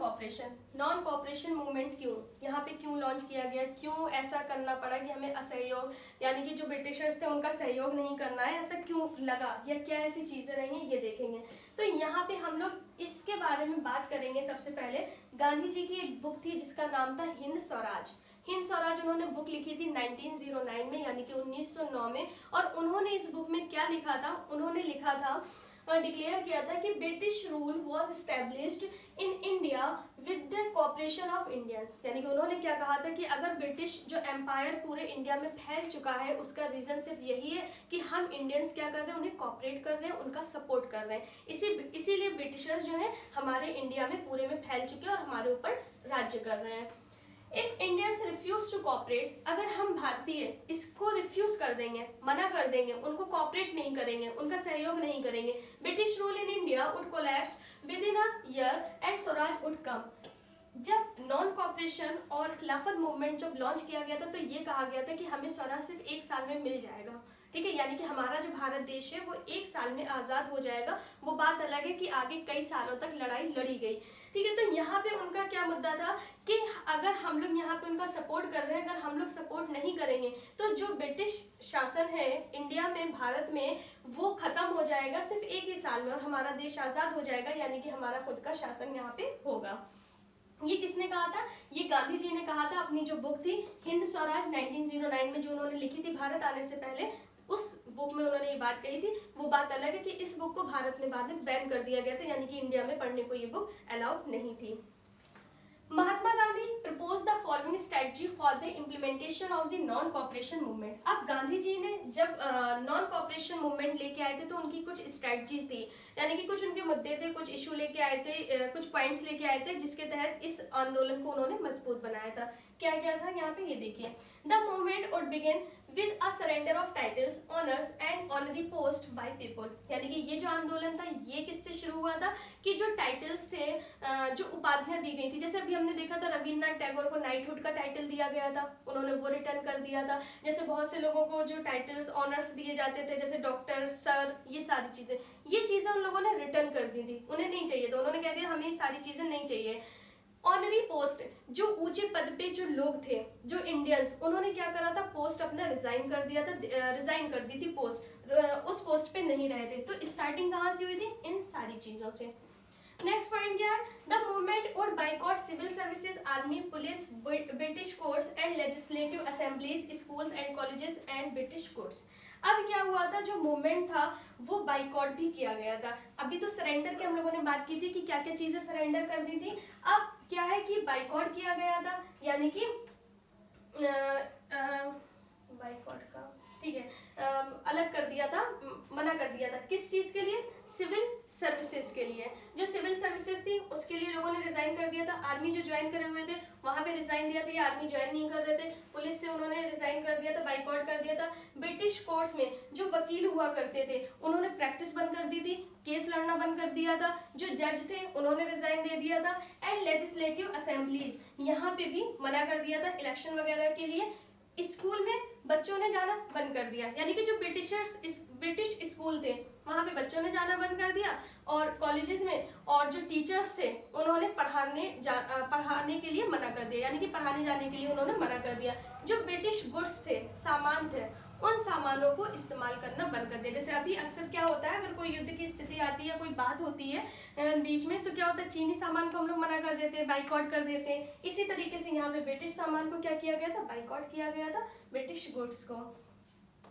कॉपरेशन मूवमेंट क्यों, यहाँ पे क्यों लॉन्च किया गया, क्यों ऐसा करना पड़ा कि हमें असहयोग, यानी कि जो ब्रिटिशर्स थे उनका सहयोग नहीं करना है, ऐसा क्यों लगा या क्या ऐसी चीजें रही हैं, ये देखेंगे। तो यहाँ पे हम लोग इसके बारे में बात करेंगे। सबसे पहले गांधी जी की एक बुक थी जिसका नाम था हिंद स्वराज। हिंद स्वराज उन्होंने बुक लिखी थी 1909 में, यानी कि 1909 में। और उन्होंने इस बुक में क्या लिखा था? उन्होंने लिखा था और डिक्लेयर किया था कि British rule was established in India with the cooperation of Indian, यानी कि उन्होंने क्या कहा था कि अगर ब्रिटिश जो एम्पायर पूरे इंडिया में फैल चुका है उसका रीजन सिर्फ यही है कि हम इंडियंस क्या कर रहे हैं, उन्हें कोऑपरेट कर रहे हैं, उनका सपोर्ट कर रहे हैं। इसीलिए ब्रिटिशर्स जो है हमारे इंडिया में पूरे में फैल चुके हैं और हमारे ऊपर राज्य कर रहे हैं। If Indians refuse to cooperate, अगर हम भारतीय इसको रिफ्यूज कर देंगे, मना कर देंगे, उनको कॉपरेट नहीं करेंगे, उनका सहयोग नहीं करेंगे, British rule in India would collapse with in a year and Swaraj would come. जब नॉन कॉपरेशन और खिलाफत मूवमेंट जब लॉन्च किया गया था तो ये कहा गया था कि हमें स्वराज सिर्फ 1 साल में मिल जाएगा, ठीक है, यानी कि हमारा जो भारत देश है वो 1 साल में आजाद हो जाएगा। वो बात अलग है कि आगे कई सालों तक लड़ाई लड़ी गई, ठीक है। तो यहाँ पे उनका क्या मुद्दा था कि अगर हम लोग यहाँ पे उनका सपोर्ट कर रहे हैं, अगर हम लोग सपोर्ट नहीं करेंगे तो जो ब्रिटिश शासन है इंडिया में, भारत में, वो खत्म हो जाएगा सिर्फ 1 ही साल में और हमारा देश आजाद हो जाएगा, यानी कि हमारा खुद का शासन यहाँ पे होगा। ये किसने कहा था? ये गांधी जी ने कहा था अपनी जो बुक थी हिंद स्वराज 1909 में, जो उन्होंने लिखी थी भारत आने से पहले, उस बुक में उन्होंने ये बात कही थी। वो बात अलग है कि इस बुक को भारत में बाद में बैन कर दिया गया था, यानी कि इंडिया में पढ़ने को ये बुक अलाउड नहीं थी। Mahatma Gandhi propose the following strategy for the implementation of the non cooperation movement. अब गांधी जी ने जब नॉन कॉपरेशन मूवमेंट लेके आए थे तो उनकी कुछ स्ट्रेटजीज थी, यानी कि कुछ उनके मुद्दे थे, कुछ इशू लेके आए थे, कुछ पॉइंट्स लेके आए थे जिसके तहत इस आंदोलन को उन्होंने मजबूत बनाया था। क्या क्या था यहाँ पे ये देखिए। The movement would begin with a surrender of titles, honours and honorary post by people, यानी कि ये जो आंदोलन था ये किससे शुरू हुआ था कि जो टाइटल्स थे, जो उपाधियां दी गई थी, जैसे अभी हमने देखा था रविन्द्रनाथ टैगोर को नाइटहुड का टाइटल दिया गया था, उन्होंने वो रिटर्न कर दिया था। जैसे बहुत से लोगों को जो टाइटल्स ऑनर्स दिए जाते थे जैसे डॉक्टर, सर, ये सारी चीजें उन लोगों ने रिटर्न कर दी थी, उन्हें नहीं चाहिए था, उन्होंने कह दिया हमें ये सारी चीजें नहीं चाहिए। ऑनरी पोस्ट, जो ऊंचे पद पे जो लोग थे, जो इंडियंस, उन्होंने क्या करा था, पोस्ट अपना रिजाइन कर दिया था, रिजाइन कर दी थी पोस्ट, उस पोस्ट पे नहीं रहे थे। तो स्टार्टिंग कहाँ से हुई थी? इन सारी चीजों से। नेक्स्ट पॉइंट क्या है? The movement would boycott civil services, army, police, British courts and legislative assemblies, schools and colleges and British courts. अब क्या हुआ था, जो मूवमेंट था वो बाइकॉट भी किया गया था। अभी तो सरेंडर की हम लोगों ने बात की थी कि क्या क्या चीजें सरेंडर कर दी थी। अब क्या है कि बाइकॉट किया गया था, यानी कि बाइकॉट का, ठीक है, अलग कर दिया था, मना कर दिया था। किस चीज के लिए? सिविल सर्विसेज के लिए। जो सिविल सर्विसेज थी उसके लिए लोगों ने रिजाइन कर दिया था। आर्मी जो ज्वाइन करे हुए थे वहां पे रिजाइन दिया था, ये आर्मी ज्वाइन नहीं कर रहे थे। पुलिस से उन्होंने रिजाइन कर दिया था, बाइकआउट कर दिया था। ब्रिटिश कोर्ट्स में जो वकील हुआ करते थे उन्होंने प्रैक्टिस बंद कर दी थी, केस लड़ना बंद कर दिया था। जो जज थे उन्होंने रिजाइन दे दिया था। एंड लेजिस्लेटिव असेंबलीज, यहाँ पे भी मना कर दिया था इलेक्शन वगैरह के लिए। स्कूल में बच्चों ने जाना बंद कर दिया, यानी कि जो ब्रिटिश स्कूल थे वहां पे बच्चों ने जाना बंद कर दिया। और कॉलेजेस में और जो टीचर्स थे उन्होंने पढ़ाने के लिए मना कर दिया, यानी कि पढ़ाने जाने के लिए उन्होंने मना कर दिया। जो ब्रिटिश गुड्स थे, सामान थे, उन सामानों को इस्तेमाल करना बंद कर दिया। जैसे अभी अक्सर क्या होता है, अगर कोई युद्ध की स्थिति आती है, कोई बात होती है बीच में, तो क्या होता है, चीनी सामान को हम लोग मना कर देते हैं, बाइकआउट कर देते हैं। इसी तरीके से यहाँ पे ब्रिटिश सामान को क्या किया गया था, बाइकआउट किया गया था, ब्रिटिश गुड्स को।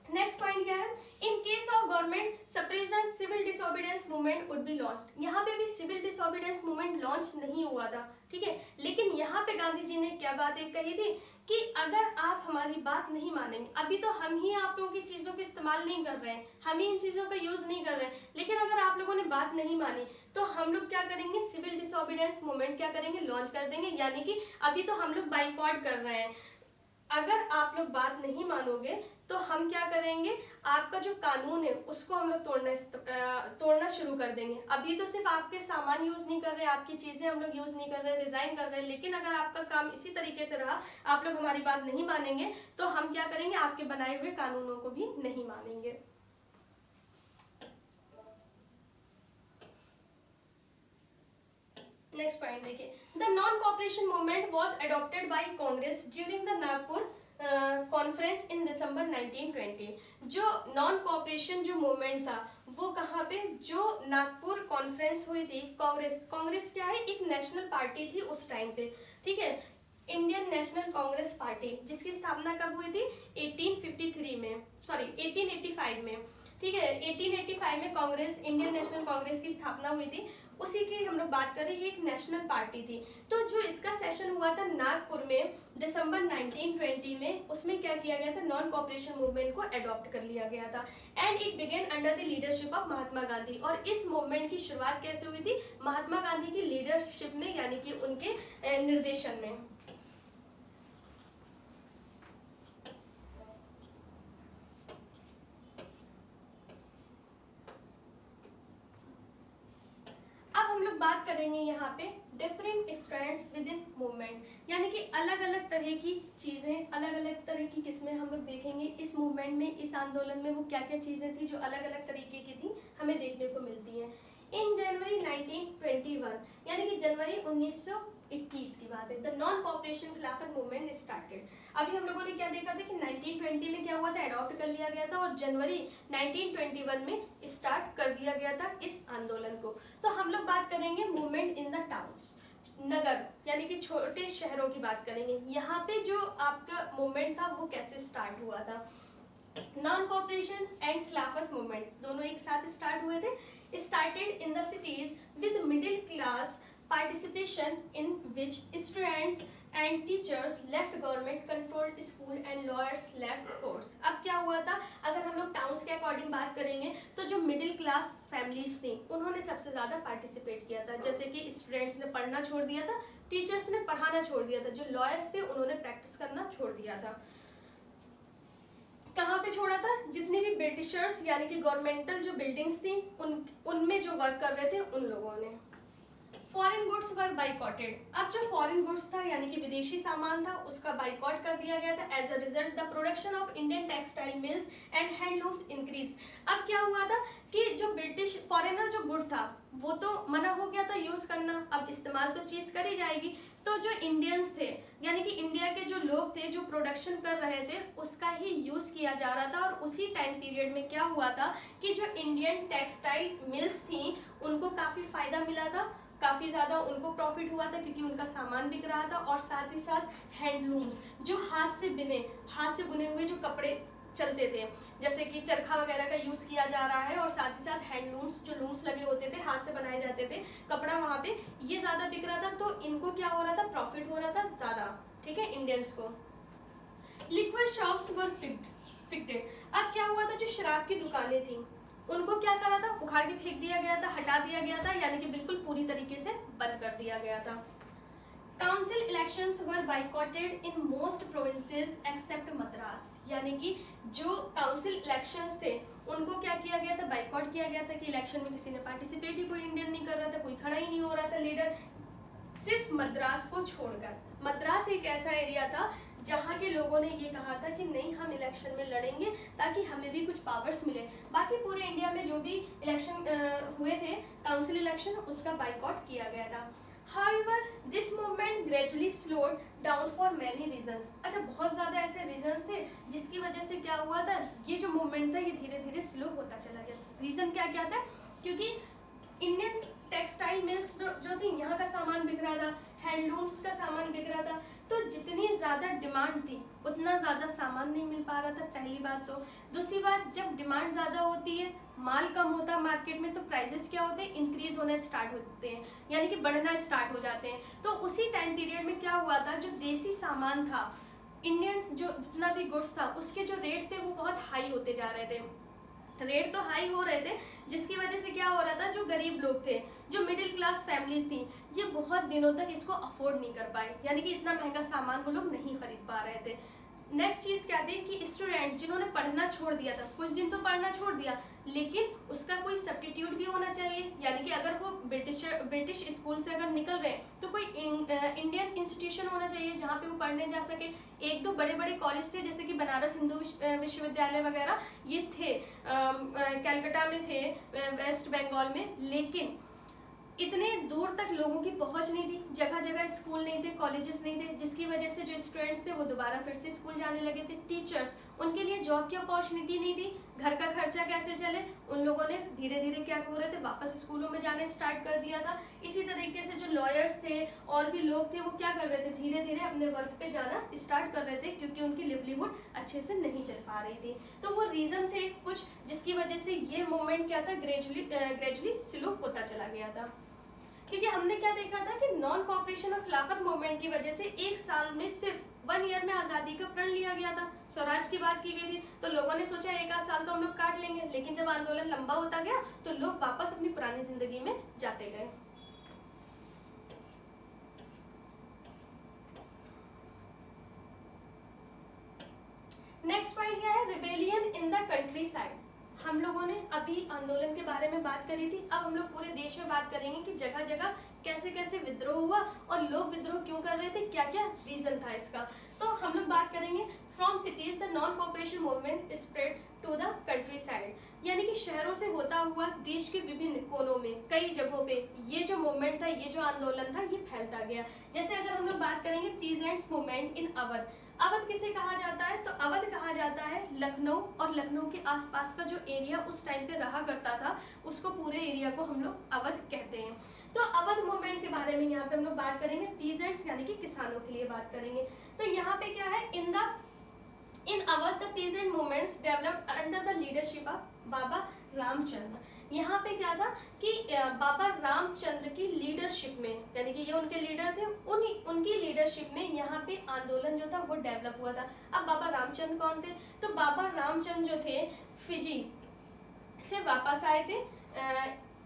नेक्स्ट पॉइंट क्या है, in case of government suppression civil disobedience movement would be launched. यहाँ पे भी सिविल डिसोबीडियंस मूवमेंट लॉन्च नहीं हुआ था, ठीक है, लेकिन यहाँ पे गांधी जी ने क्या बात एक कही थी कि अगर आप हमारी बात नहीं मानेंगे, अभी तो हम ही आप लोगों की चीजों का इस्तेमाल नहीं कर रहे हैं, हम ही इन चीजों का यूज नहीं कर रहे हैं, लेकिन अगर आप लोगों ने बात नहीं मानी तो हम लोग क्या करेंगे, सिविल डिसोबीडियंस मूवमेंट क्या करेंगे, लॉन्च कर देंगे। यानी कि अभी तो हम लोग बाइकआउट कर रहे हैं, अगर आप लोग बात नहीं मानोगे तो हम क्या करेंगे, आपका जो कानून है उसको हम लोग तोड़ना शुरू कर देंगे। अभी तो सिर्फ आपके सामान यूज नहीं कर रहे, आपकी चीजें हम लोग यूज नहीं कर रहे, रिजाइन कर रहे हैं, लेकिन अगर आपका काम इसी तरीके से रहा, आप लोग हमारी बात नहीं मानेंगे, तो हम क्या करेंगे, आपके बनाए हुए कानूनों को भी नहीं मानेंगे। नेक्स्ट पॉइंट देखिए, the non cooperation movement was adopted by Congress during the Nagpur conference in December 1920। जो नॉन कॉपरेशन जो मूवमेंट था वो कहाँ पे, जो नागपुर कॉन्फ्रेंस हुई थी, कांग्रेस क्या है, एक नेशनल पार्टी थी उस टाइम पे, ठीक है, इंडियन नेशनल कांग्रेस पार्टी, जिसकी स्थापना कब हुई थी, 1853 में, सॉरी 1885 में, ठीक है, 1885 में कांग्रेस, इंडियन नेशनल कांग्रेस की स्थापना हुई थी, उसी की हम लोग बात करें, ये एक नेशनल पार्टी थी। तो जो इसका सेशन हुआ था नागपुर में दिसंबर 1920 में, उसमें क्या किया गया था, नॉन कॉपरेशन मूवमेंट को अडॉप्ट कर लिया गया था and it began under the leadership of Mahatma Gandhi. और इस मूवमेंट की शुरुआत कैसे हुई थी, महात्मा गांधी की लीडरशिप में, यानी कि उनके निर्देशन में। बात करेंगे यहाँ पे different strands with in movement, यानी कि अलग अलग तरह की चीजें, अलग अलग तरह की किस्में हम लोग देखेंगे इस मूवमेंट में, इस आंदोलन में वो क्या क्या चीजें थी जो अलग अलग तरीके की थी, हमें देखने को मिलती हैं। इन जनवरी 1921, यानी कि जनवरी 1921 की बात है, द नॉन कॉपरेशन खिलाफत मूवमेंट स्टार्टेड। अभी हम लोगों ने क्या देखा था कि 1920 में क्या हुआ था, अडॉप्ट कर लिया गया था, और जनवरी 1921 में स्टार्ट कर दिया गया था इस आंदोलन को। तो हम लोग बात करेंगे मूवमेंट इन द टाउन्स, नगर यानी कि छोटे शहरों की बात करेंगे। यहाँ पे जो आपका मूवमेंट था वो कैसे स्टार्ट हुआ था, नॉन कॉपरेशन एंड खिलाफत मूवमेंट दोनों एक साथ स्टार्ट हुए थे। Started in the cities with middle class participation in which students and teachers left government controlled school and lawyers left courts। अब क्या हुआ था, अगर हम लोग टाउन्स के अकॉर्डिंग बात करेंगे तो जो मिडिल क्लास फैमिलीज थी उन्होंने सबसे ज्यादा पार्टिसिपेट किया था, जैसे कि स्टूडेंट्स ने पढ़ना छोड़ दिया था, टीचर्स ने पढ़ाना छोड़ दिया था, जो लॉयर्स थे उन्होंने प्रैक्टिस करना छोड़ दिया था। कहाँ पे छोड़ा था, जितने भी ब्रिटिशर्स यानी कि गवर्नमेंटल जो बिल्डिंग्स थी उनमें जो वर्क कर रहे थे उन लोगों ने। Foreign goods were boycotted. अब जो फॉरेन गुड्स था यानी कि विदेशी सामान था उसका बाइकॉट कर दिया गया था। As a result the production of Indian textile mills and handlooms increase. अब क्या हुआ था कि जो ब्रिटिश फॉरेनर जो गुड था वो तो मना हो गया था यूज करना, अब इस्तेमाल तो चीज करी जाएगी, तो जो इंडियंस थे यानी कि इंडिया के जो लोग थे जो प्रोडक्शन कर रहे थे उसका ही यूज किया जा रहा था। और उसी टाइम पीरियड में क्या हुआ था कि जो इंडियन टेक्सटाइल मिल्स थी उनको काफी फायदा मिला था, काफी ज्यादा उनको प्रॉफिट हुआ था क्योंकि उनका सामान बिक रहा था। और साथ ही साथ हैंडलूम्स जो हाथ से बुने हुए जो कपड़े चलते थे, जैसे कि चरखा वगैरह का यूज किया जा रहा है, और साथ ही साथ हैंडलूम्स जो लूम्स लगे होते थे हाथ से बनाए जाते थे कपड़ा, वहां पे ये ज्यादा बिक रहा था, तो इनको क्या हो रहा था, प्रॉफिट हो रहा था ज्यादा, ठीक है, इंडियंस को। लिक्विड शॉप्स वर पिक्ड। अब क्या हुआ था, जो शराब की दुकानें थी उनको क्या करा था, उखाड़ के फेंक दिया गया था, हटा दिया गया था, यानी कि बिल्कुल पूरी तरीके से बंद कर दिया गया था। Council elections were boycotted in most provinces except Madras, यानी कि जो काउंसिल इलेक्शंस थे उनको क्या किया गया था, बाइकॉट किया गया था कि इलेक्शन में किसी ने पार्टिसिपेट ही कोई इंडियन नहीं कर रहा था, कोई खड़ा ही नहीं हो रहा था लीडर, सिर्फ मद्रास को छोड़कर। मद्रास एक ऐसा एरिया था जहाँ के लोगों ने ये कहा था कि नहीं हम इलेक्शन में लड़ेंगे ताकि हमें भी कुछ पावर्स मिले। बाकी पूरे इंडिया में जो भी इलेक्शन हुए थे काउंसिल इलेक्शन उसका बाइकॉट किया गया था। However, this movement gradually slowed down for many reasons. अच्छा, बहुत ज़्यादा ऐसे reasons थे जिसकी वजह से क्या हुआ था, ये जो movement था ये धीरे धीरे स्लो होता चला गया। रीज़न क्या क्या था, क्योंकि इंडियन टेक्सटाइल मिल्स जो थी यहाँ का सामान बिक रहा था, हैंडलूम्स का सामान बिक रहा था, तो जितनी ज़्यादा डिमांड थी उतना ज़्यादा सामान नहीं मिल पा रहा था, पहली बात। तो दूसरी बात, जब डिमांड ज़्यादा होती है, माल कम होता है मार्केट में, तो प्राइजेस क्या होते हैं, इंक्रीज होना स्टार्ट होते हैं, यानी कि बढ़ना स्टार्ट हो जाते हैं। तो उसी टाइम पीरियड में क्या हुआ था, जो देसी सामान था, इंडियंस जो जितना भी गुड्स था उसके जो रेट थे वो बहुत हाई होते जा रहे थे। रेट तो हाई हो रहे थे, जिसकी वजह से क्या हो रहा था, जो गरीब लोग थे, जो मिडिल क्लास फैमिली थी, ये बहुत दिनों तक इसको अफोर्ड नहीं कर पाए, यानी कि इतना महंगा सामान वो लोग नहीं खरीद पा रहे थे। नेक्स्ट चीज़ क्या थी कि स्टूडेंट जिन्होंने पढ़ना छोड़ दिया था, कुछ दिन तो पढ़ना छोड़ दिया, लेकिन उसका कोई सब्स्टिट्यूट भी होना चाहिए, यानी कि अगर वो ब्रिटिश स्कूल से अगर निकल रहे हैं तो कोई इंडियन इंस्टीट्यूशन होना चाहिए जहाँ पे वो पढ़ने जा सके। एक दो बड़े बड़े कॉलेज थे, जैसे कि बनारस हिंदू विश्वविद्यालय वगैरह ये थे, कलकत्ता में थे, वेस्ट बंगाल में, लेकिन इतने दूर तक लोगों की पहुंच नहीं थी, जगह जगह स्कूल नहीं थे, कॉलेजेस नहीं थे, जिसकी वजह से जो स्टूडेंट्स थे वो दोबारा फिर से स्कूल जाने लगे थे। टीचर्स, उनके लिए जॉब की अपॉर्चुनिटी नहीं थी, घर का खर्चा कैसे चले, उन लोगों ने धीरे धीरे क्या हो रहे थे, वापस स्कूलों में जाने स्टार्ट कर दिया था। इसी तरीके से जो लॉयर्स थे और भी लोग थे वो क्या कर रहे थे, धीरे धीरे अपने वर्क पे जाना स्टार्ट कर रहे थे, क्योंकि उनकी लिवलीहुड अच्छे से नहीं चल पा रही थी। तो वो रीजन थे कुछ जिसकी वजह से ये मूवमेंट क्या था, ग्रेजुअली स्लो होता चला गया था। क्योंकि हमने क्या देखा था कि नॉन कॉपरेशन और खिलाफत मूवमेंट की वजह से एक साल में सिर्फ 1 ईयर में आज़ादी का प्रण लिया गया था, स्वराज की बात की गई थी, तो लोगों ने सोचा एक आध साल तो हम लोग काट लेंगे, लेकिन जब आंदोलन लंबा होता गया तो लोग वापस अपनी पुरानी जिंदगी में जाते गए। नेक्स्ट पॉइंट क्या है, rebellion in the country side. हम लोगों ने अभी आंदोलन के बारे में बात करी थी, अब हम लोग पूरे देश में बात करेंगे कि जगह जगह कैसे कैसे विद्रोह हुआ और लोग विद्रोह क्यों कर रहे थे, क्या क्या रीजन था इसका। तो हम लोग बात करेंगे from cities the non cooperation movement spread to the countryside, यानी कि शहरों से होता हुआ देश के विभिन्न कोनों में कई जगहों पे ये जो मूवमेंट था, ये जो आंदोलन था, ये फैलता गया। जैसे अगर हम लोग बात करेंगे peasants movement in Awadh. Awadh किसे कहा जाता है, तो अवध कहा जाता है लखनऊ और लखनऊ के आसपास का जो एरिया उस टाइम पे रहा करता था, उसको पूरे एरिया को हम लोग अवध कहते हैं। तो अवध मूवमेंट के बारे में यहाँ पे हम लोग बात करेंगे, पीजेंट्स यानी कि किसानों के लिए बात करेंगे। तो यहाँ पे क्या है, in Awadh the peasant movements developed under the leadership of Baba Ramchandra. यहाँ पे क्या था कि बाबा रामचंद्र की लीडरशिप में, यानी कि ये उनके लीडर थे, उनकी लीडरशिप में यहाँ पे आंदोलन जो था वो डेवलप हुआ था। अब बाबा रामचंद्र कौन थे, तो बाबा रामचंद्र जो थे फिजी से वापस आए थे,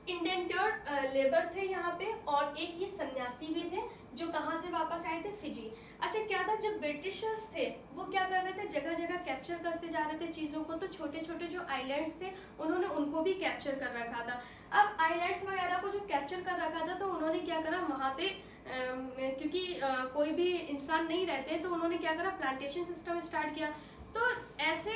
इंडेंटर्ड लेबर थे यहाँ पे, और एक ये सन्यासी भी थे जो कहाँ से वापस आए थे, फिजी। अच्छा, क्या था, जब ब्रिटिशर्स थे वो क्या कर रहे थे, जगह जगह कैप्चर करते जा रहे थे चीज़ों को, तो छोटे छोटे जो आइलैंड्स थे उन्होंने उनको भी कैप्चर कर रखा था। अब आइलैंड्स वगैरह को जो कैप्चर कर रखा था, तो उन्होंने क्या करा, वहाँ पे क्योंकि कोई भी इंसान नहीं रहते, तो उन्होंने क्या करा, प्लांटेशन सिस्टम स्टार्ट किया। तो ऐसे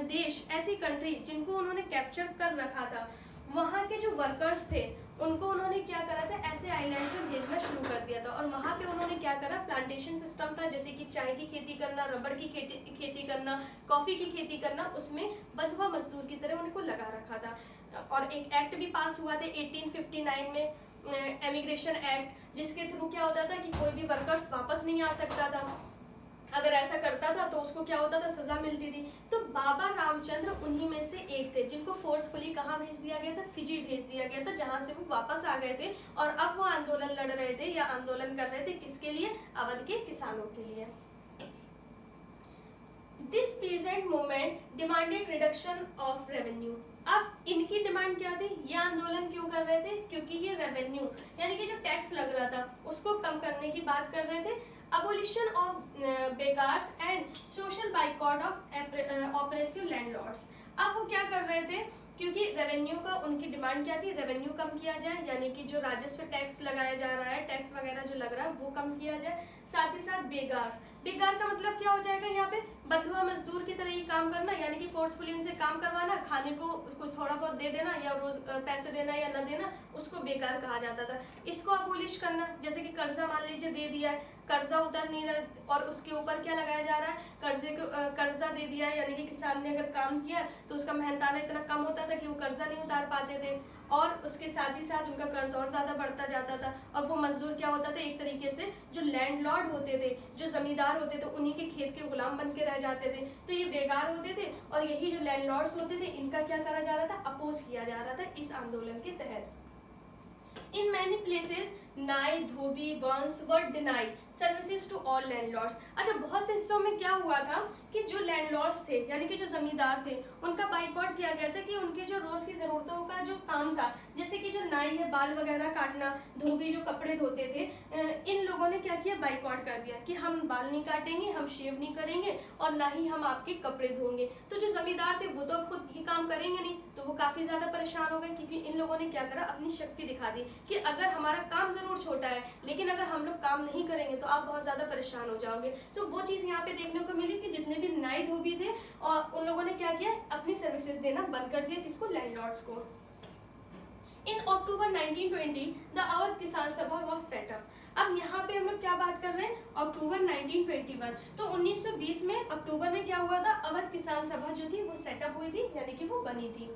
देश, ऐसी कंट्री जिनको उन्होंने कैप्चर कर रखा था, वहाँ के जो वर्कर्स थे उनको उन्होंने क्या करा था, ऐसे आइलैंड से भेजना शुरू कर दिया था, और वहाँ पे उन्होंने क्या करा, प्लांटेशन सिस्टम था, जैसे कि चाय की खेती करना, रबड़ की खेती करना, कॉफ़ी की खेती करना, उसमें बंधुआ मजदूर की तरह उनको लगा रखा था। और एक एक्ट भी पास हुआ था 1859 में, एमिग्रेशन एक्ट, जिसके थ्रू क्या होता था कि कोई भी वर्कर्स वापस नहीं आ सकता था, अगर ऐसा करता था तो उसको क्या होता था, सजा मिलती थी। तो बाबा रामचंद्र उन्हीं में से एक थे जिनको फोर्सफुली कहाँ भेज दिया गया था, फिजी भेज दिया गया था, जहाँ से वो वापस आ गए थे, और अब वो आंदोलन लड़ रहे थे या आंदोलन कर रहे थे, किसके लिए, अवध के किसानों के लिए। This peasant movement demanded reduction of revenue. अब इनकी डिमांड क्या थी, ये आंदोलन क्यों कर रहे थे, क्योंकि ये रेवेन्यू यानी कि जो टैक्स लग रहा था उसको कम करने की बात कर रहे थे। Abolition of beggars and social boycott of oppressive landlords। अब वो क्या कर रहे थे क्योंकि रेवेन्यू का उनकी डिमांड क्या थी, रेवेन्यू कम किया जाए, यानी कि जो राजस्व टैक्स लगाया जा रहा है, टैक्स वगैरह जो लग रहा है वो कम किया जाए। साथ ही साथ बेगार का मतलब क्या हो जाएगा यहाँ पे, बंधुआ मजदूर की तरह ही काम करना, यानी कि फोर्सफुली इनसे काम करवाना, खाने को कुछ थोड़ा बहुत दे देना या रोज पैसे देना या न देना, उसको बेकार कहा जाता था। इसको अबोलिश करना, जैसे कि कर्जा मान लीजिए दे दिया है, कर्जा उतर नहीं रहा और उसके ऊपर क्या लगाया जा रहा है, कर्जा दे दिया है, यानी कि किसान ने अगर काम किया तो उसका मेहनताना इतना कम होता था कि वो कर्जा नहीं उतार पाते थे और उसके साथ ही साथ उनका कर्ज और ज्यादा बढ़ता जाता था। और वो मजदूर क्या होता था, एक तरीके से जो लैंडलॉर्ड होते थे, जो जमींदार होते थे, उन्हीं के खेत के गुलाम बन के रह जाते थे। तो ये बेकार होते थे और यही जो लैंडलॉर्ड्स होते थे इनका क्या करा जा रहा था, अपोज किया जा रहा था इस आंदोलन के तहत। In many places, nai, dhobi, वंश were denied services to all landlords. अच्छा, बहुत से हिस्सों में क्या हुआ था कि जो लैंडलॉर्ड्स थे, यानी कि जो जमींदार थे, उनका बाइकआउट किया गया था कि उनके जो रोज की जरूरतों का जो काम था, जैसे कि जो नाई है बाल वगैरह काटना, धोबी जो कपड़े धोते थे, इन लोगों ने क्या किया, बाइकआउट कर दिया कि हम बाल नहीं काटेंगे, हम शेव नहीं करेंगे और ना ही हम आपके कपड़े धोएंगे। तो जो जमींदार थे वो तो खुद ये काम करेंगे नहीं, तो वो काफी ज्यादा परेशान हो गए, क्योंकि इन लोगों ने क्या करा, अपनी शक्ति दिखा दी कि अगर हमारा काम जरूर छोटा है लेकिन अगर हम लोग काम नहीं करेंगे तो आप बहुत ज्यादा परेशान हो जाओगे। तो वो चीज यहाँ पे देखने को मिली कि जितने भी नाई धोबी थे और उन लोगों ने क्या किया, अपनी सर्विसेज देना बंद कर दिया, किसको, लैंडलॉर्ड्स को। इन अक्टूबर 1920 द अवध किसान सभा वाज सेट अप। अब यहाँ पे हम लोग क्या बात कर रहे हैं, अक्टूबर 1921। तो 1920 में अक्टूबर में क्या हुआ था, अवध किसान सभा जो थी वो सेटअप हुई थी, यानी कि वो बनी थी।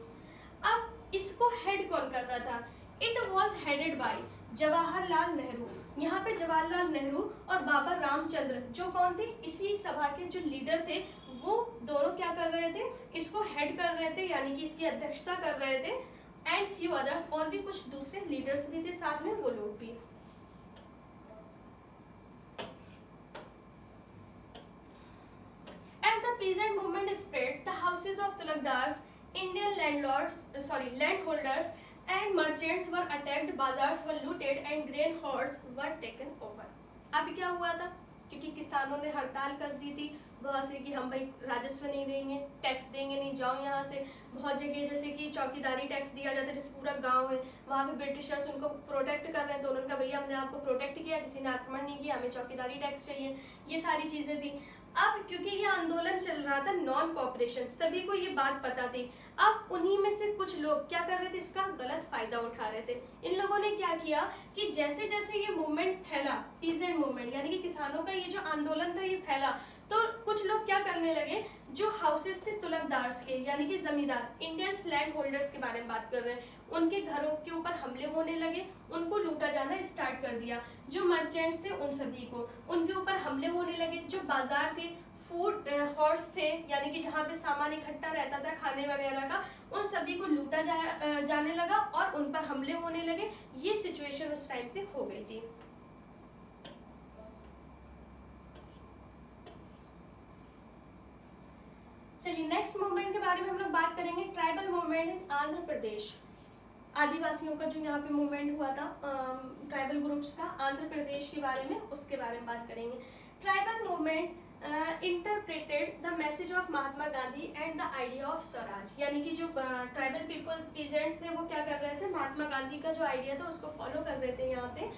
अब इसको हेड कौन करता था, it was headed by Jawaharlal Nehru. यहाँ पे जवाहरलाल नेहरू और बाबा रामचंद्र जो कौन थे, इसी सभा के जो लीडर थे, वो दोनों क्या कर रहे थे, इसको हेड कर रहे थे, यानी कि इसकी अध्यक्षता कर रहे थे। एंड फ्यू अदर्स, और भी कुछ दूसरे लीडर्स भी थे साथ में, वो लोग भी। As the peasant movement spread, the houses of tulakdars, Indian landholders and merchants were attacked, bazaars were looted and grain hoards were taken over. अभी क्या हुआ था, क्योंकि किसानों ने हड़ताल कर दी थी बहुत से कि हम भाई राजस्व नहीं देंगे, टैक्स देंगे नहीं, जाओ यहाँ से। बहुत जगह जैसे कि चौकीदारी टैक्स दिया जाता है, जैसे पूरा गांव है वहाँ पे ब्रिटिशर्स उनको प्रोटेक्ट कर रहे हैं, तो उन्होंने कहा भैया हमने आपको प्रोटेक्ट किया, किसी ने आक्रमण नहीं किया, हमें चौकीदारी टैक्स चाहिए, ये सारी चीजें थी। अब क्योंकि ये आंदोलन चल रहा था नॉन कॉपरेशन, सभी को ये बात पता थी। अब उन्हीं में से कुछ लोग क्या कर रहे थे, इसका गलत फायदा उठा रहे थे। इन लोगों ने क्या किया कि जैसे जैसे ये मूवमेंट फैला, पीजेंट मूवमेंट यानी कि किसानों का ये जो आंदोलन था ये फैला, तो कुछ लोग क्या करने लगे, जो हाउसेस थे तुलकदार्स के, यानी कि जमींदार, इंडियंस लैंड होल्डर्स के बारे में बात कर रहे हैं, उनके घरों के ऊपर हमले होने लगे, उनको लूटा जाना स्टार्ट कर दिया। जो मर्चेंट्स थे उन सभी को उनके ऊपर हमले होने लगे। जो बाजार थे, फूड हॉर्स थे, यानी कि जहाँ पे सामान इकट्ठा रहता था खाने वगैरह का, उन सभी को लूटा जाने लगा और उन पर हमले होने लगे। ये सिचुएशन उस टाइम पे हो गई थी। चलिए नेक्स्ट मूवमेंट के बारे में हम लोग बात करेंगे, tribal movement in Andhra Pradesh. आदिवासियों का जो यहाँ पे मूवमेंट हुआ था ट्राइबल ग्रुप्स का आंध्र प्रदेश के बारे में, उसके बारे में बात करेंगे। Tribal movement interpreted the message of Mahatma Gandhi and the idea of Swaraj, यानी कि जो ट्राइबल पीपल पीजेंट्स थे वो क्या कर रहे थे, महात्मा गांधी का जो आइडिया था उसको फॉलो कर रहे थे। यहाँ पे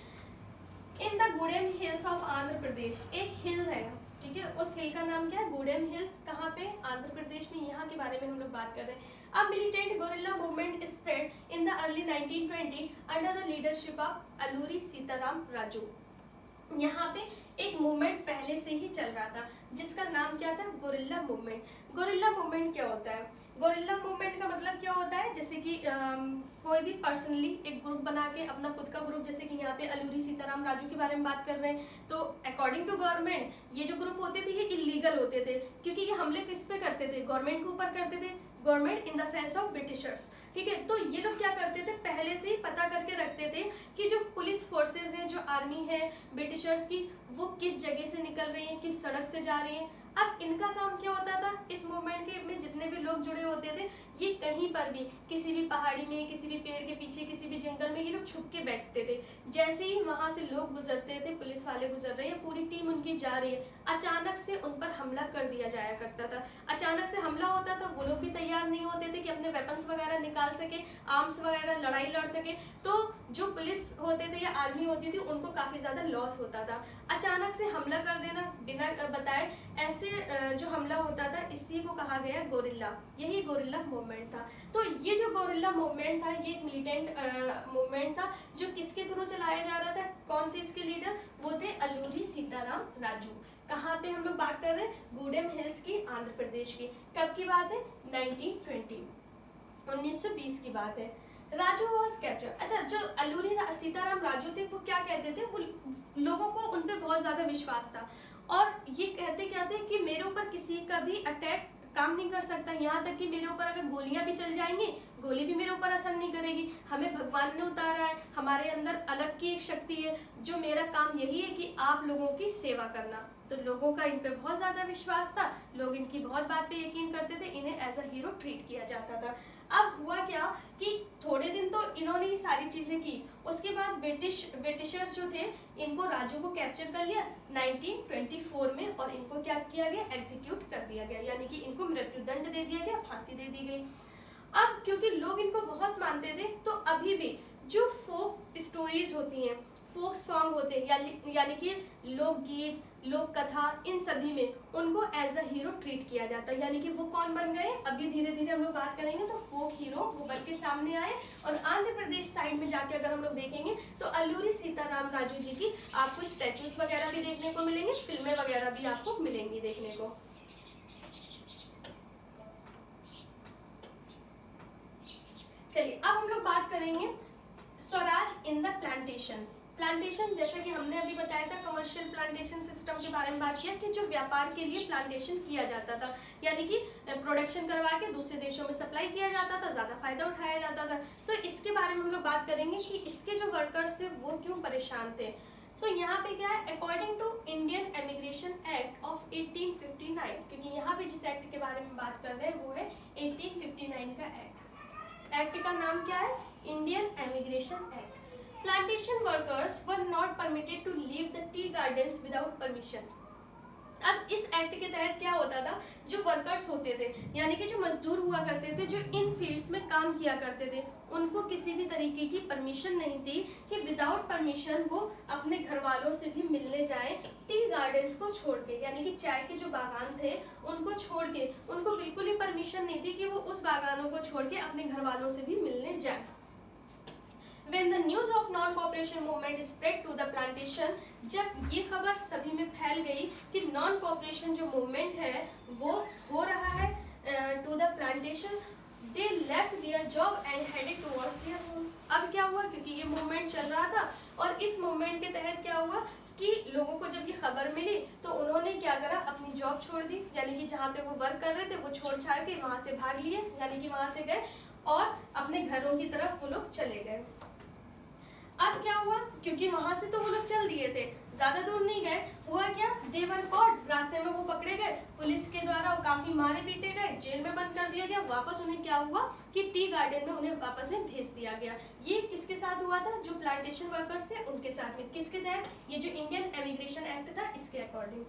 in the Gudem hills of Andhra Pradesh, एक हिल है, ठीक है, उस हिल का नाम क्या है, गुडेम हिल्स, कहाँ पे, आंध्र प्रदेश में, यहाँ के बारे में हम लोग बात कर रहे हैं। अब militant gorilla movement spread in the early 1920 under the leadership of Alluri Sitaram Raju. यहाँ पे एक मूवमेंट पहले से ही चल रहा था जिसका नाम क्या था, गोरिल्ला मूवमेंट। गोरिल्ला मूवमेंट क्या होता है, गोरिल्ला मूवमेंट का मतलब क्या होता है, जैसे कि कोई भी पर्सनली एक ग्रुप बना के अपना खुद का ग्रुप, जैसे कि यहाँ पे अलूरी सीताराम राजू के बारे में बात कर रहे हैं, तो अकॉर्डिंग टू गवर्नमेंट ये जो ग्रुप होते थे ये इलीगल होते थे, क्योंकि ये हमले किस पे करते थे, गवर्नमेंट के ऊपर करते थे, government in the sense of Britishers, ठीक है। तो ये लोग क्या करते थे, पहले से ही पता करके रखते थे कि जो पुलिस फोर्सेज है, जो आर्मी है ब्रिटिशर्स की, वो किस जगह से निकल रही है, किस सड़क से जा रही है। अब इनका काम क्या होता था, इस मूवमेंट के में जितने भी लोग जुड़े होते थे, ये कहीं पर भी किसी भी पहाड़ी में, किसी भी पेड़ के पीछे, किसी भी जंगल में ये लोग छुप के बैठते थे। जैसे ही वहां से लोग गुजरते थे, पुलिस वाले गुजर रहे हैं, पूरी टीम उनकी जा रही है, अचानक से उन पर हमला कर दिया जाया करता था। अचानक से हमला होता था, वो लोग भी तैयार नहीं होते थे कि अपने वेपन्स वगैरह निकाल सके, आर्म्स वगैरह लड़ाई लड़ सके। तो जो पुलिस होते थे या आर्मी होती थी, उनको काफी ज्यादा लॉस होता था। अचानक से हमला कर देना बिना बताए, ऐसे जो हमला होता था, इसी को कहा गया गोरिल्ला। यही गोरिल्ला मूवमेंट था। तो ये जो गोरिल्ला मूवमेंट था, ये एक मिलिटेंट मूवमेंट था जो किसके थ्रू चलाया जा रहा था, कौन थे इसके लीडर, वो थे अल्लूरी सीताराम राजू। कहाँ पे हम लोग बात कर रहे हैं, गूडेम हिल्स की, आंध्र प्रदेश की। कब की बात है, 1920 की बात है। Raju was capture. अच्छा, जो अल्लूरी सीताराम राजू थे, वो क्या कहते थे, वो लोगों को उन पे बहुत ज्यादा विश्वास था और ये कहते क्या थे कि मेरे ऊपर किसी का भी अटैक काम नहीं कर सकता, यहाँ तक कि मेरे ऊपर अगर गोलियां भी चल जाएंगी, गोली भी मेरे ऊपर असर नहीं करेगी। हमें भगवान ने उतारा है, हमारे अंदर अलग की एक शक्ति है, जो मेरा काम यही है कि आप लोगों की सेवा करना। तो लोगों का इन पे बहुत ज्यादा विश्वास था, लोग इनकी बहुत बात पे यकीन करते थे, इन्हें एज अ हीरो ट्रीट किया जाता था। अब हुआ क्या कि थोड़े दिन तो इन्होंने ये सारी चीजें की, उसके बाद ब्रिटिशर्स जो थे, इनको राजू को कैप्चर कर लिया 1924 में और इनको क्या किया गया, एग्जीक्यूट कर दिया गया, यानी कि इनको मृत्युदंड दे दिया गया, फांसी दे दी गई। अब क्योंकि लोग इनको बहुत मानते थे, तो अभी भी जो फोक स्टोरीज होती हैं, फोक सॉन्ग होते हैं, यानी कि लोकगीत, लोक कथा, इन सभी में उनको एज अ हीरो ट्रीट किया जाता है। यानी कि वो कौन बन गए, अभी धीरे धीरे हम लोग बात करेंगे, तो फोक हीरो वो बन के सामने आए। और आंध्र प्रदेश साइड में जाके अगर हम लोग देखेंगे तो अल्लूरी सीताराम राजू जी की आपको स्टैचूज वगैरह भी देखने को मिलेंगे, फिल्में वगैरह भी आपको मिलेंगी देखने को। चलिए अब हम लोग बात करेंगे Swaraj in the plantations. Plantation, जैसे कि हमने अभी बताया था, कमर्शियल प्लांटेशन सिस्टम के बारे में बात किया कि जो व्यापार के लिए प्लांटेशन किया जाता था, यानी कि प्रोडक्शन करवा के दूसरे देशों में सप्लाई किया जाता था, ज्यादा फायदा उठाया जाता था। तो इसके बारे में हम लोग बात करेंगे कि इसके जो वर्कर्स थे वो क्यों परेशान थे। तो यहाँ पे क्या है, according to Indian immigration act of 1859, क्योंकि यहाँ पे जिस एक्ट के बारे में बात कर रहे हैं वो है 1859 का एक्ट का नाम क्या है, Indian immigration act. Plantation workers were not permitted to leave the tea gardens without permission. अब इस एक्ट के तहत क्या होता था, जो वर्कर्स होते थे, यानी कि जो मजदूर हुआ करते थे, जो इन फील्ड्स में काम किया करते थे, उनको किसी भी तरीके की परमिशन नहीं थी कि विदाउट परमिशन वो अपने घर वालों से भी मिलने जाए टी गार्डन्स को छोड़ के। यानी कि चाय के जो बागान थे उनको छोड़ के उनको बिल्कुल भी परमिशन नहीं थी कि वो उस बागानों को छोड़ के अपने घर वालों से भी मिलने जाए। When the news of non-cooperation movement spread to the plantation, जब ये खबर सभी में फैल गई कि नॉन कोऑपरेशन जो मूवमेंट है वो हो रहा है to the plantation, they left their job and headed towards their home. अब क्या हुआ, क्योंकि ये मूवमेंट चल रहा था और इस मूवमेंट के तहत क्या हुआ कि लोगों को जब ये खबर मिली तो उन्होंने क्या करा, अपनी जॉब छोड़ दी, यानी कि जहाँ पे वो वर्क कर रहे थे वो छोड़ छाड़ के वहां से भाग लिए, यानी कि वहां से गए और अपने घरों की तरफ वो लोग चले गए। अब क्या हुआ, क्योंकि वहां से तो वो लोग चल दिए थे, ज्यादा दूर नहीं गए, हुआ क्या, दे वर कॉट, रास्ते में वो पकड़े गए, पुलिस के द्वारा वो काफी मारे पीटे गए, जेल में बंद कर दिया गया। वापस उन्हें क्या हुआ कि टी गार्डन में उन्हें वापस में भेज दिया गया। ये किसके साथ हुआ था, जो प्लांटेशन वर्कर्स थे उनके साथ में। किसके तहत, ये जो इंडियन इमिग्रेशन एक्ट था इसके अकॉर्डिंग।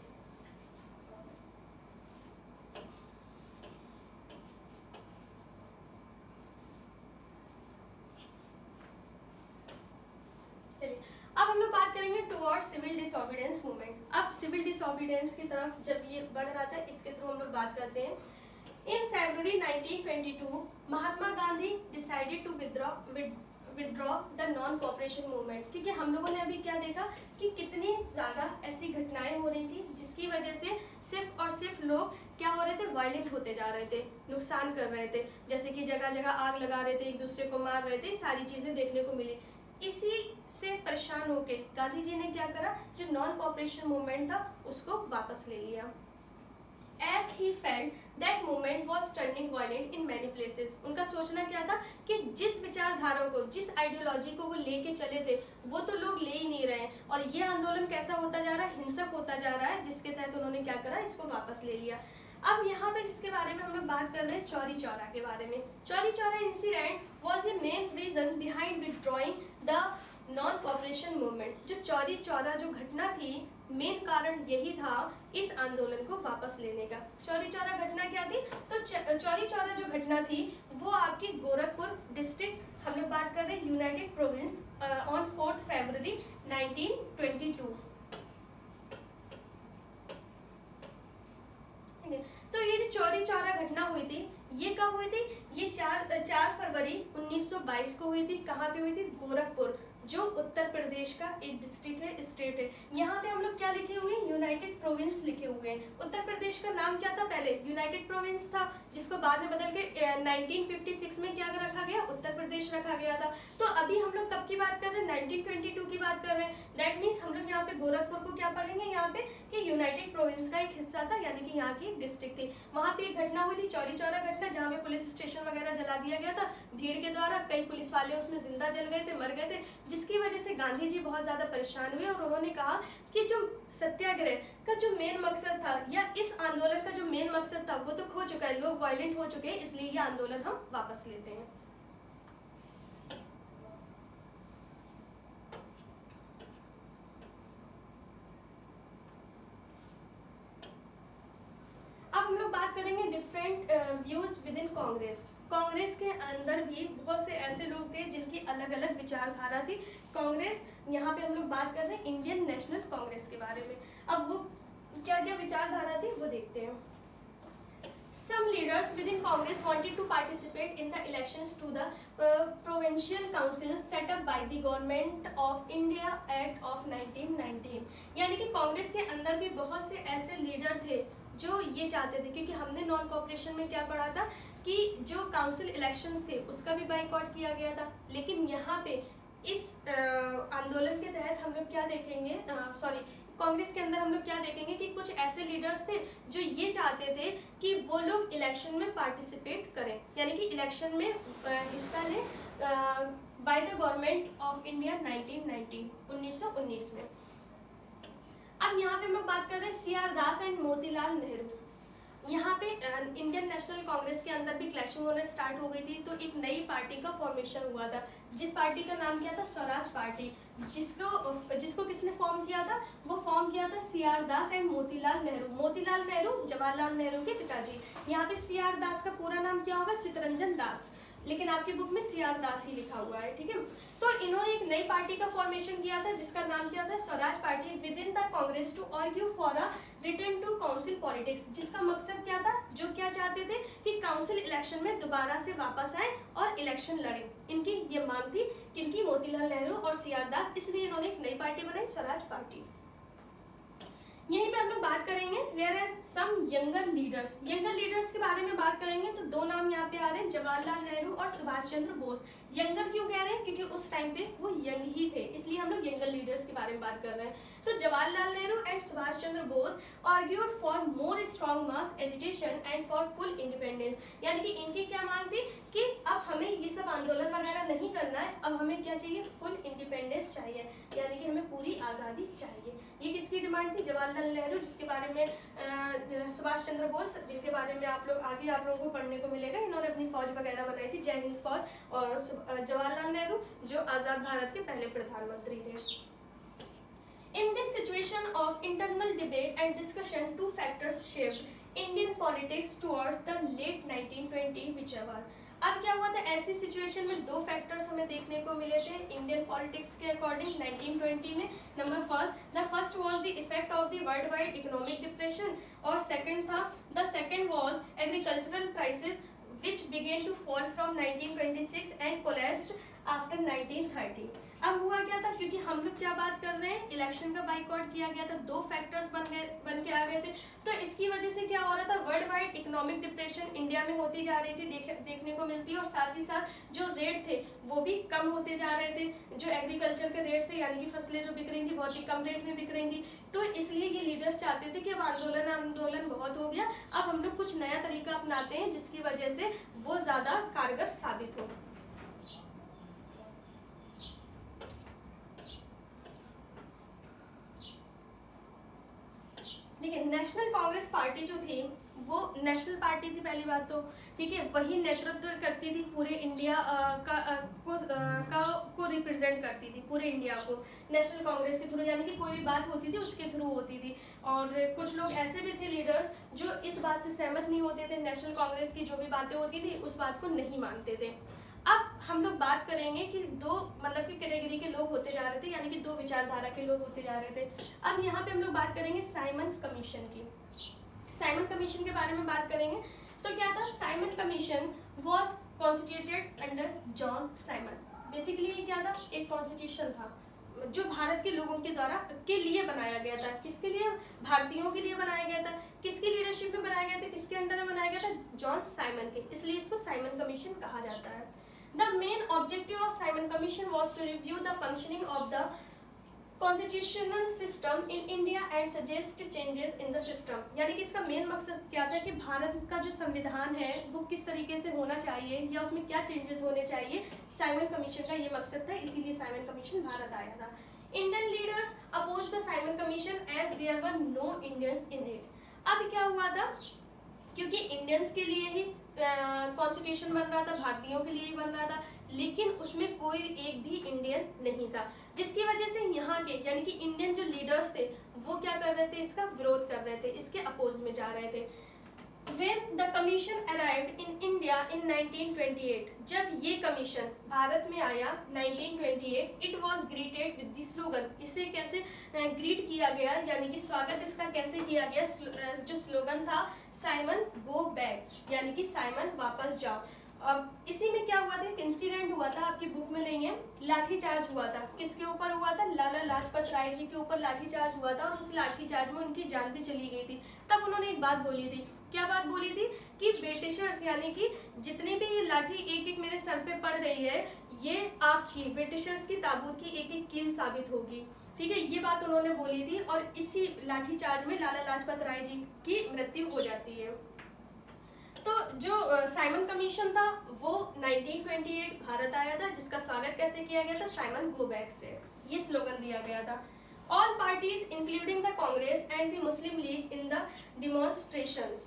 अब हम लोग बात करेंगे टुवर्ड्स सिविल डिसोबीडियंस मूवमेंट। अब सिविल डिसोबीडियंस की तरफ जब ये बढ़ रहा था, इसके थ्रू हम लोग बात करते हैं। In February 1922 Mahatma Gandhi decided to withdraw the non cooperation movement, क्योंकि हम लोगों ने अभी क्या देखा कि कितनी ज्यादा ऐसी घटनाएं हो रही थी जिसकी वजह से सिर्फ और सिर्फ लोग क्या हो रहे थे, वायलेंट होते जा रहे थे, नुकसान कर रहे थे, जैसे कि जगह जगह आग लगा रहे थे, एक दूसरे को मार रहे थे, सारी चीजें देखने को मिली। इसी से परेशान होके गांधी जी ने क्या करा, जो नॉन कोऑपरेशन मूवमेंट था उसको वापस ले लिया। as he felt that movement was turning violent in many places. उनका सोचना क्या था कि जिस विचारधारा को, जिस आइडियोलॉजी को वो लेके चले थे, वो तो लोग ले ही नहीं रहे हैं, और ये आंदोलन कैसा होता जा रहा है, हिंसक होता जा रहा है, जिसके तहत उन्होंने क्या करा, इसको वापस ले लिया। अब यहाँ पे जिसके बारे में हम लोग बात कर रहे हैं, चौरी चौरा के बारे में। Chauri Chaura incident was the main reason behind withdrawing the non cooperation movement. जो चौरी चौरा जो घटना थी, मेन कारण यही था इस आंदोलन को वापस लेने का। चौरी चौरा घटना क्या थी, तो चौरी चौरा जो घटना थी वो आपकी गोरखपुर डिस्ट्रिक्ट, हम लोग बात कर रहे हैं यूनाइटेड प्रोविंस, ऑन 4 फरवरी 1922। तो ये जो चौरी चौरा घटना हुई थी, ये कब हुई थी, ये 4 फरवरी 1922 को हुई थी। कहाँ पे हुई थी, गोरखपुर, जो उत्तर प्रदेश का एक डिस्ट्रिक्ट है, स्टेट है। यहाँ पे हम लोग क्या लिखे हुए हैं, यूनाइटेड प्रोविंस लिखे हुए हैं। उत्तर प्रदेश का नाम क्या था, पहले यूनाइटेड प्रोविंस था, जिसको बाद में बदल के 1956 में क्या रखा गया, उत्तर प्रदेश रखा गया था। तो अभी हम लोग कब की बात कर रहे हैं, 1922 की बात कर रहे हैं। दैट मीन्स हम लोग यहाँ पे गोरखपुर को क्या पढ़ेंगे, यहाँ पे कि यूनाइटेड प्रोविंस का एक हिस्सा था, यानी कि यहाँ की डिस्ट्रिक्ट थी। वहाँ पे एक घटना हुई थी, चौरी चौरा घटना, जहाँ पे पुलिस स्टेशन वगैरह जला दिया गया था भीड़ के द्वारा। कई पुलिस वाले उसमें जिंदा जल गए थे, मर गए थे, जिसकी वजह से गांधी जी बहुत ज्यादा परेशान हुए और उन्होंने कहा कि जो सत्याग्रह का जो मेन मकसद था, या इस आंदोलन का जो मेन मकसद था, वो तो खो चुका है, लोग वायलेंट हो चुके हैं, इसलिए ये आंदोलन हम वापस लेते हैं। अब हम लोग बात करेंगे different views with in Congress. Congress के अंदर भी बहुत से ऐसे लोग थे जिनकी अलग अलग विचारधारा थी। कांग्रेस, यहाँ पे हम लोग बात कर रहे हैं इंडियन नेशनल कांग्रेस के बारे में। अब वो क्या क्या विचारधारा थी वो देखते हैं। Some leaders within Congress wanted to participate in the elections to the provincial councils set up by the Government of India Act of 1919। यानी कि कांग्रेस के अंदर भी बहुत से ऐसे लीडर थे जो ये चाहते थे, क्योंकि हमने नॉन कॉपरेशन में क्या पढ़ा था कि जो काउंसिल इलेक्शंस थे उसका भी बाइकआउट किया गया था। लेकिन यहाँ पे इस आंदोलन के तहत हम लोग क्या देखेंगे, कांग्रेस के अंदर हम लोग क्या देखेंगे कि कुछ ऐसे लीडर्स थे जो ये चाहते थे कि वो लोग इलेक्शन में पार्टिसिपेट करें, यानी कि इलेक्शन में हिस्सा लें by the government of India 1919 में। अब यहाँ पे हम लोग बात कर रहे हैं CR Das and Motilal Nehru. यहाँ पे इंडियन नेशनल कांग्रेस के अंदर भी क्लैशिंग होना स्टार्ट हो गई थी, तो एक नई पार्टी का फॉर्मेशन हुआ था, जिस पार्टी का नाम क्या था, स्वराज पार्टी। जिसको किसने फॉर्म किया था, वो फॉर्म किया था CR Das and Motilal Nehru. Motilal Nehru Jawaharlal Nehru के पिताजी। यहाँ पे CR दास का पूरा नाम क्या होगा, चित्तरंजन दास, लेकिन आपकी बुक में CR दास ही लिखा हुआ है, ठीक है। तो इन्होंने एक नई पार्टी का फॉर्मेशन किया था जिसका नाम क्या था, Swaraj party within the Congress to argue for a return to council politics. जिसका मकसद क्या था, जो क्या चाहते थे कि काउंसिल इलेक्शन में दोबारा से वापस आए और इलेक्शन लड़े। इनकी ये मांग थी, किनकी, मोतीलाल नेहरू और CR दास, इसलिए इन्होंने एक नई पार्टी बनाई, स्वराज पार्टी। यहीं पे हम लोग बात करेंगे whereas some younger leaders. Younger leaders के बारे में बात करेंगे तो दो नाम यहाँ पे आ रहे हैं, जवाहरलाल नेहरू और सुभाष चंद्र बोस। यंगर क्यों कह रहे हैं, क्योंकि उस टाइम पे वो यंग ही थे, इसलिए हम लोग यंगर लीडर्स के बारे में बात कर रहे हैं। तो Jawaharlal Nehru and Subhash Chandra Bose argued for more strong mass agitation and for full independence. यानी कि इनकी क्या मांग थी कि अब हमें ये सब आंदोलन वगैरह नहीं करना है, अब हमें क्या चाहिए, फुल इंडिपेंडेंस चाहिए, यानी कि हमें पूरी आज़ादी चाहिए। ये किसकी डिमांड थी, जवाहरलाल नेहरू, जिसके बारे में सुभाष चंद्र बोस, जिनके बारे में आप लोग आगे आप लोगों को पढ़ने को मिलेगा। इन्होंने अपनी फौज वगैरह बनाई थी, जय हिंद फौज। और जवाहरलाल नेहरू जो आज़ाद भारत के पहले प्रधानमंत्री थे। In this situation of internal debate and discussion, two factors shaped Indian politics towards the late 1920 whichever। अब क्या हुआ था, ऐसी सिचुएशन में दो फैक्टर्स हमें देखने को मिले थे इंडियन पॉलिटिक्स के अकॉर्डिंग 1920 में। Number first was the effect of the world wide economic depression, और the second was agricultural crisis which began to fall from 1926 and collapsed after 1930। अब हुआ क्या था, क्योंकि हम लोग क्या बात कर रहे हैं, इलेक्शन का बाइकआउट किया गया था, दो फैक्टर्स बन के आ गए थे, तो इसकी वजह से क्या हो रहा था, world wide economic depression India में होती जा रही थी, देखने को मिलती है, और साथ ही साथ जो रेट थे वो भी कम होते जा रहे थे, जो एग्रीकल्चर के रेट थे यानी कि फसलें जो बिक रही थी बहुत ही कम रेट में बिक रही थी। तो इसलिए ये लीडर्स चाहते थे कि अब आंदोलन बहुत हो गया, अब हम लोग कुछ नया तरीका अपनाते हैं जिसकी वजह से वो ज्यादा कारगर साबित हो। देखिए, नेशनल कांग्रेस पार्टी जो थी वो नेशनल पार्टी थी पहली बात तो, ठीक है, वही नेतृत्व करती थी पूरे इंडिया को रिप्रेजेंट करती थी पूरे इंडिया को नेशनल कांग्रेस के थ्रू, यानी कि कोई भी बात होती थी उसके थ्रू होती थी। और कुछ लोग ऐसे भी थे लीडर्स जो इस बात से सहमत नहीं होते थे, नेशनल कांग्रेस की जो भी बातें होती थी उस बात को नहीं मानते थे। अब हम लोग बात करेंगे कि दो मतलब कि कैटेगरी के लोग होते जा रहे थे, यानी कि दो विचारधारा के लोग होते जा रहे थे। अब यहाँ पे हम लोग बात करेंगे साइमन कमीशन की। साइमन कमीशन के बारे में बात करेंगे तो क्या था, Simon commission was constituted under John Simon. Basically ये क्या था, एक कॉन्स्टिट्यूशन था जो भारत के लोगों के द्वारा के लिए बनाया गया था। किसके लिए, भारतीयों के लिए बनाया गया था। किसकी लीडरशिप में बनाया गया था, किसके अंडर में बनाया गया था, जॉन साइमन के, इसलिए इसको साइमन कमीशन कहा जाता है। The main objective of Simon Commission was to review the functioning of the constitutional system in India and suggest changes in the system। यानी कि इसका मेन मकसद क्या था कि भारत का जो संविधान है वो किस तरीके से होना चाहिए या उसमें क्या चेंजेस होने चाहिए, साइमन कमीशन का ये मकसद था, इसीलिए साइमन कमीशन भारत आया था। Indian leaders opposed the Simon Commission as there were no Indians in it। अब क्या हुआ था, क्योंकि इंडियंस के लिए ही कॉन्स्टिट्यूशन बन रहा था, भारतीयों के लिए ही बन रहा था, लेकिन उसमें कोई एक भी इंडियन नहीं था, जिसकी वजह से यहाँ के यानी कि इंडियन जो लीडर्स थे वो क्या कर रहे थे, इसका विरोध कर रहे थे, इसके अपोज में जा रहे थे। When the commission arrived in India in 1928, जब ये कमीशन भारत में आया 1928, it was greeted with the slogan। इसे कैसे ग्रीट किया गया, यानी कि स्वागत इसका कैसे किया गया, जो स्लोगन था साइमन गो बैक, यानी कि साइमन वापस जाओ। अब इसी में क्या हुआ था, एक इंसिडेंट हुआ था, आपकी बुक में नहीं है, लाठीचार्ज हुआ था। किसके ऊपर हुआ था, लाला लाजपत राय जी के ऊपर लाठीचार्ज हुआ था, और उस लाठीचार्ज में उनकी जान भी चली गई थी। तब उन्होंने एक बात बोली थी, क्या बात बोली थी कि ब्रिटिशर्स यानी कि जितनी भी ये लाठी एक एक मेरे सर पे पड़ रही है, ये आपकी ब्रिटिशर्स की ताबूत की एक एक कील साबित होगी, ठीक है, ये बात उन्होंने बोली थी। और इसी लाठीचार्ज में लाला लाजपत राय जी की मृत्यु हो जाती है। तो जो साइमन कमीशन था वो 1928 भारत आया था, जिसका स्वागत कैसे किया गया था, साइमन गो बैक से ये स्लोगन दिया गया था। All parties including the Congress and the Muslim League in the demonstrations,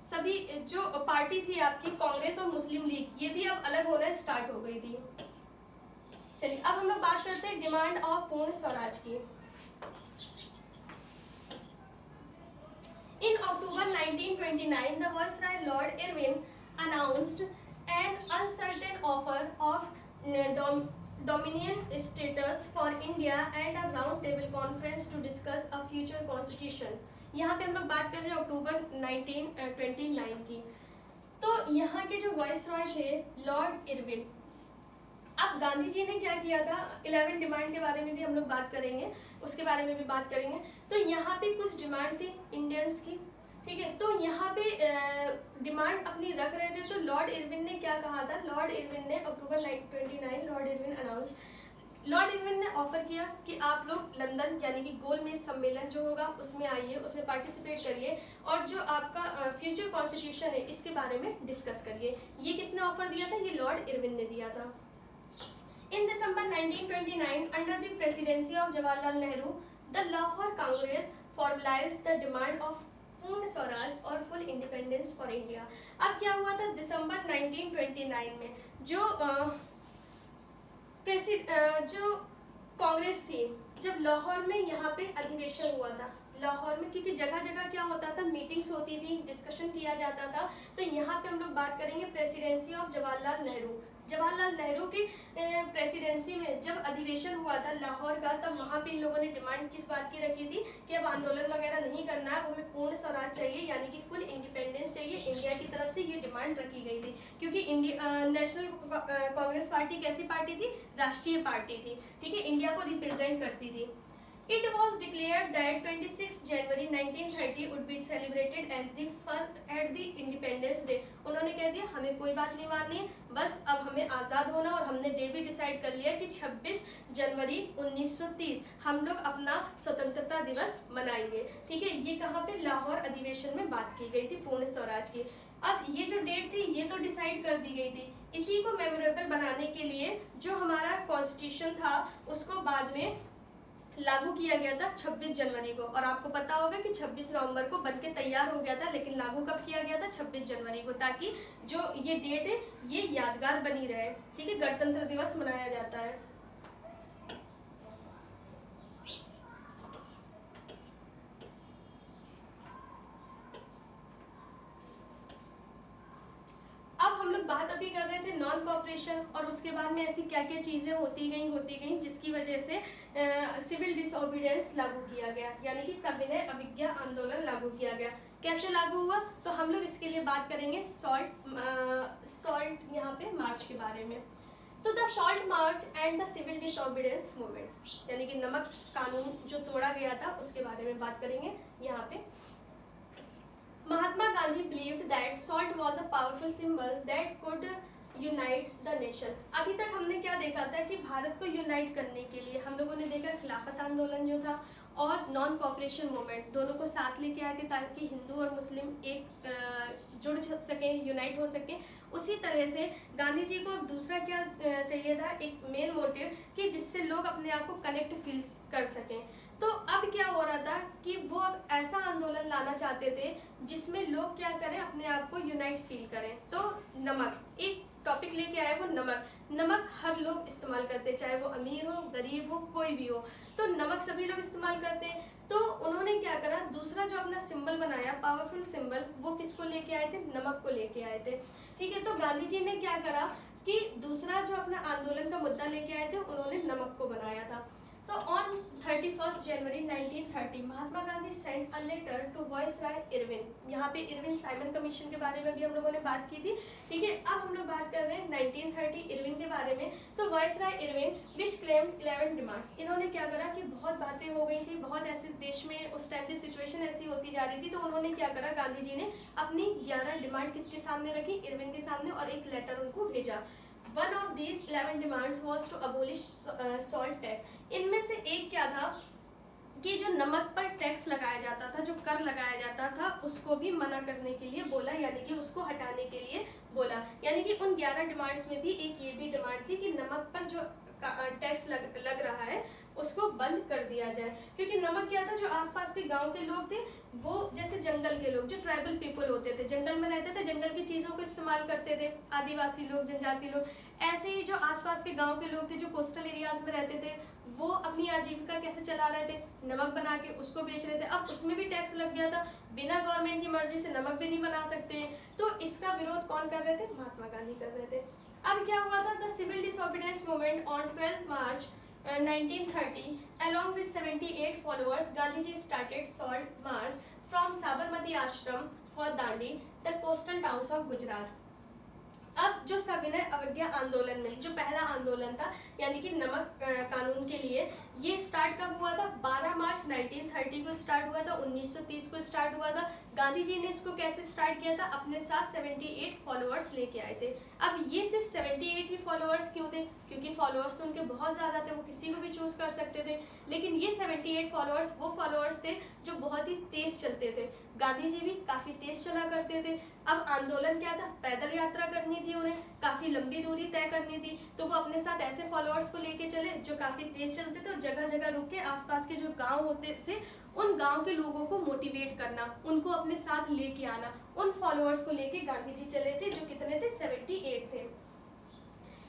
सभी जो पार्टी थी आपकी कांग्रेस और मुस्लिम लीग, ये भी अब अलग होना स्टार्ट हो गई थी। चलिए अब हम लोग बात करते हैं डिमांड ऑफ पूर्ण स्वराज की। In October 1929, the Viceroy Lord Irwin announced an uncertain offer of dominion status for India and a round-table conference to discuss a future constitution। यहाँ पे हम लोग बात कर रहे हैं अक्टूबर 1929 की। तो यहाँ के जो वाइसरॉय थे लॉर्ड इरविन, अब गांधी जी ने क्या किया था, 11 डिमांड के बारे में भी हम लोग बात करेंगे, उसके बारे में भी बात करेंगे। तो यहाँ पे कुछ डिमांड थी इंडियंस की, ठीक है, तो यहाँ पे डिमांड अपनी रख रहे थे। तो लॉर्ड इरविन ने क्या कहा था, लॉर्ड इरविन ने अक्टूबर 1929 लॉर्ड इरविन ने ऑफर किया कि आप लोग लंदन यानी कि गोलमेज सम्मेलन जो होगा उसमें आइए, उसमें पार्टिसिपेट करिए और जो आपका फ्यूचर कॉन्स्टिट्यूशन है इसके बारे में डिस्कस करिए। ये किसने ऑफर दिया था, ये लॉर्ड इरविन ने दिया था। In December 1929, under the presidency of Jawaharlal Nehru, the Lahore Congress formalized the demand of पूर्ण स्वराज और फुल इंडिपेंडेंस फॉर इंडिया। अब क्या हुआ था, दिसंबर 1929 में जो कांग्रेस थी, जब लाहौर में यहाँ पे अधिवेशन हुआ था, लाहौर में, क्योंकि जगह जगह क्या होता था, मीटिंग्स होती थी, डिस्कशन किया जाता था। तो यहाँ पे हम लोग बात करेंगे प्रेसिडेंसी ऑफ जवाहरलाल नेहरू। जवाहरलाल नेहरू की प्रेसिडेंसी में जब अधिवेशन हुआ था लाहौर का, तब वहाँ पे इन लोगों ने डिमांड किस बात की रखी थी कि अब आंदोलन वगैरह नहीं करना है, हमें पूर्ण स्वराज चाहिए, यानी कि फुल इंडिपेंडेंस चाहिए इंडिया की तरफ से ये डिमांड रखी गई थी, क्योंकि इंडिया नेशनल कांग्रेस पार्टी कैसी पार्टी थी, राष्ट्रीय पार्टी थी, ठीक है, इंडिया को रिप्रेजेंट करती थी। It was declared that 26 January 1930 would be celebrated as the first at the Independence Day। उन्होंने कह दिया हमें कोई बात नहीं माननी है, बस अब हमें आज़ाद होना, और हमने डे भी डिसाइड कर लिया कि 26 जनवरी 1930 हम लोग अपना स्वतंत्रता दिवस मनाएंगे, ठीक है। ये कहाँ पे, लाहौर अधिवेशन में बात की गई थी पूर्ण स्वराज की। अब ये जो डेट थी ये तो डिसाइड कर दी गई थी, इसी को मेमोरेबल बनाने के लिए जो हमारा कॉन्स्टिट्यूशन था उसको बाद में लागू किया गया था 26 जनवरी को। और आपको पता होगा कि 26 नवंबर को बनके तैयार हो गया था, लेकिन लागू कब किया गया था, 26 जनवरी को, ताकि जो ये डेट है ये यादगार बनी रहे, ठीक है। गणतंत्र दिवस मनाया जाता है। अब हम लोग बात अभी कर रहे थे नॉन कॉपरेशन, और उसके बाद में ऐसी क्या क्या चीज़ें होती गई जिसकी वजह से सिविल डिसओबीडियंस लागू किया गया, यानी कि सविनय अवज्ञा आंदोलन लागू किया गया। कैसे लागू हुआ, तो हम लोग इसके लिए बात करेंगे सॉल्ट यहाँ पे मार्च के बारे में। तो the salt march and the civil disobedience movement, यानी कि नमक कानून जो तोड़ा गया था उसके बारे में बात करेंगे यहाँ पे। Mahatma Gandhi believed that salt was a powerful symbol that could unite the nation। अभी तक हमने क्या देखा था कि भारत को यूनाइट करने के लिए हम लोगों ने देखा खिलाफत आंदोलन जो था और नॉन कॉपरेशन मूवमेंट, दोनों को साथ लेके आए थे ताकि हिंदू और मुस्लिम एक जुड़ सके, यूनाइट हो सके। उसी तरह से गांधी जी को अब दूसरा क्या चाहिए था, एक मेन मोटिव कि जिससे लोग अपने आप को कनेक्ट फील कर सकें। तो अब क्या हो रहा था कि वो अब ऐसा आंदोलन लाना चाहते थे जिसमें लोग क्या करें, अपने आप को यूनाइट फील करें। तो नमक एक टॉपिक लेके आए, वो नमक हर लोग इस्तेमाल करते, चाहे वो अमीर हो गरीब हो कोई भी हो, तो नमक सभी लोग इस्तेमाल करते हैं। तो उन्होंने क्या करा, दूसरा जो अपना सिंबल बनाया पावरफुल सिंबल, वो किसको लेके आए थे, नमक को लेके आए थे, ठीक है। तो गांधी जी ने क्या करा कि दूसरा जो अपना आंदोलन का मुद्दा लेके आए थे उन्होंने नमक को बनाया था। तो on 31 January 1930 Mahatma Gandhi sent a letter to viceroy Irwin. यहाँ पे इरविन साइमन कमीशन के बारे में भी हम लोगों ने बात की थी, ठीक है। अब हम लोग बात कर रहे हैं 1930 इरविन के बारे में। तो वायसराय इरविन विच क्लेम 11 डिमांड, इन्होंने क्या करा कि बहुत बातें हो गई थी, बहुत ऐसे देश में उस टाइम की सिचुएशन ऐसी होती जा रही थी, तो उन्होंने क्या करा, गांधी जी ने अपनी 11 डिमांड किसके सामने रखी, इरविन के सामने, और एक लेटर उनको भेजा। One of these 11 demands was to abolish salt tax। इनमें से एक क्या था कि जो नमक पर टैक्स लगाया जाता था, जो कर लगाया जाता था, उसको भी मना करने के लिए बोला, यानी कि उसको हटाने के लिए बोला। यानी कि उन 11 डिमांड्स में भी एक ये भी डिमांड थी कि नमक पर जो टैक्स लग रहा है उसको बंद कर दिया जाए। क्योंकि नमक क्या था, जो आसपास के गांव के लोग थे, वो जैसे जंगल के लोग, जो ट्राइबल पीपल होते थे, जंगल में रहते थे, जंगल की चीज़ों को इस्तेमाल करते थे, आदिवासी लोग, जनजाति लोग। ऐसे ही जो आसपास के गांव के लोग थे, जो कोस्टल एरियाज में रहते थे, वो अपनी आजीविका कैसे चला रहे थे, नमक बना के उसको बेच रहे थे। अब उसमें भी टैक्स लग गया था, बिना गवर्नमेंट की मर्जी से नमक भी नहीं बना सकते। तो इसका विरोध कौन कर रहे थे, महात्मा गांधी कर रहे थे। अब क्या हुआ था, the civil disobedience movement on 12 March 1930 along with 78 followers, Gandhi ji started salt march from Sabarmati ashram for Dandi, the coastal towns of Gujarat। अब जो सविनय अवज्ञा आंदोलन में जो पहला आंदोलन था, यानी कि नमक कानून के लिए, ये स्टार्ट कब हुआ था, 12 मार्च 1930 को स्टार्ट हुआ था, 1930 को स्टार्ट हुआ था। गांधी जी ने इसको कैसे स्टार्ट किया था, अपने साथ 78 फॉलोअर्स लेके आए थे। अब ये सिर्फ 78 ही फॉलोअर्स क्यों थे, क्योंकि फॉलोअर्स तो उनके बहुत ज़्यादा थे, वो किसी को भी चूज कर सकते थे, लेकिन ये 78 फॉलोअर्स वो फॉलोअर्स थे जो बहुत ही तेज चलते थे। गांधी जी भी काफ़ी तेज चला करते थे। अब आंदोलन क्या था, पैदल यात्रा करनी थी उन्हें, काफ़ी लंबी दूरी तय करनी थी, तो वो अपने साथ ऐसे फॉलोअर्स को लेके चले जो काफ़ी तेज चलते थे, और जगह जगह रुक के आसपास के जो गांव होते थे उन गांव के लोगों को मोटिवेट करना, उनको अपने साथ लेके आना, उन फॉलोअर्स को लेके गांधी जी चले थे, जो कितने थे, 78 थे।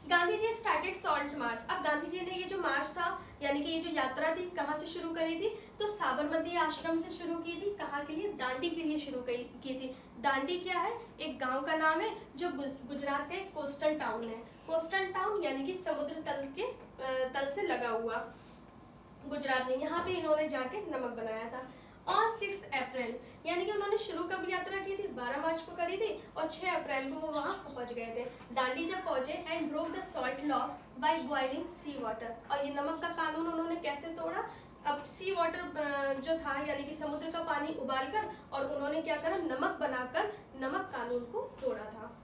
गांधी जी स्टार्टेड सॉल्ट मार्च। अब गांधी जी ने ये जो मार्च था, यानी कि ये जो यात्रा थी, कहाँ से शुरू करी थी, तो साबरमती आश्रम से शुरू की थी। कहाँ के लिए, दांडी के लिए शुरू की थी। दांडी क्या है, एक गांव का नाम है जो गुजरात का एक कोस्टल टाउन है। कोस्टल टाउन यानी कि समुद्र तल से लगा हुआ गुजरात में, यहाँ पे इन्होंने जाके नमक बनाया था। ऑन 6 अप्रैल, यानी कि उन्होंने शुरू कब यात्रा की थी, 12 मार्च को करी थी और 6 अप्रैल को वो वहां पहुंच गए थे। दांडी जब पहुंचे and broke the salt law by boiling sea water, और ये नमक का कानून उन्होंने कैसे तोड़ा, अब सी वाटर जो था यानी कि समुद्र का पानी उबालकर और उन्होंने क्या करा, नमक बनाकर नमक कानून को तोड़ा था।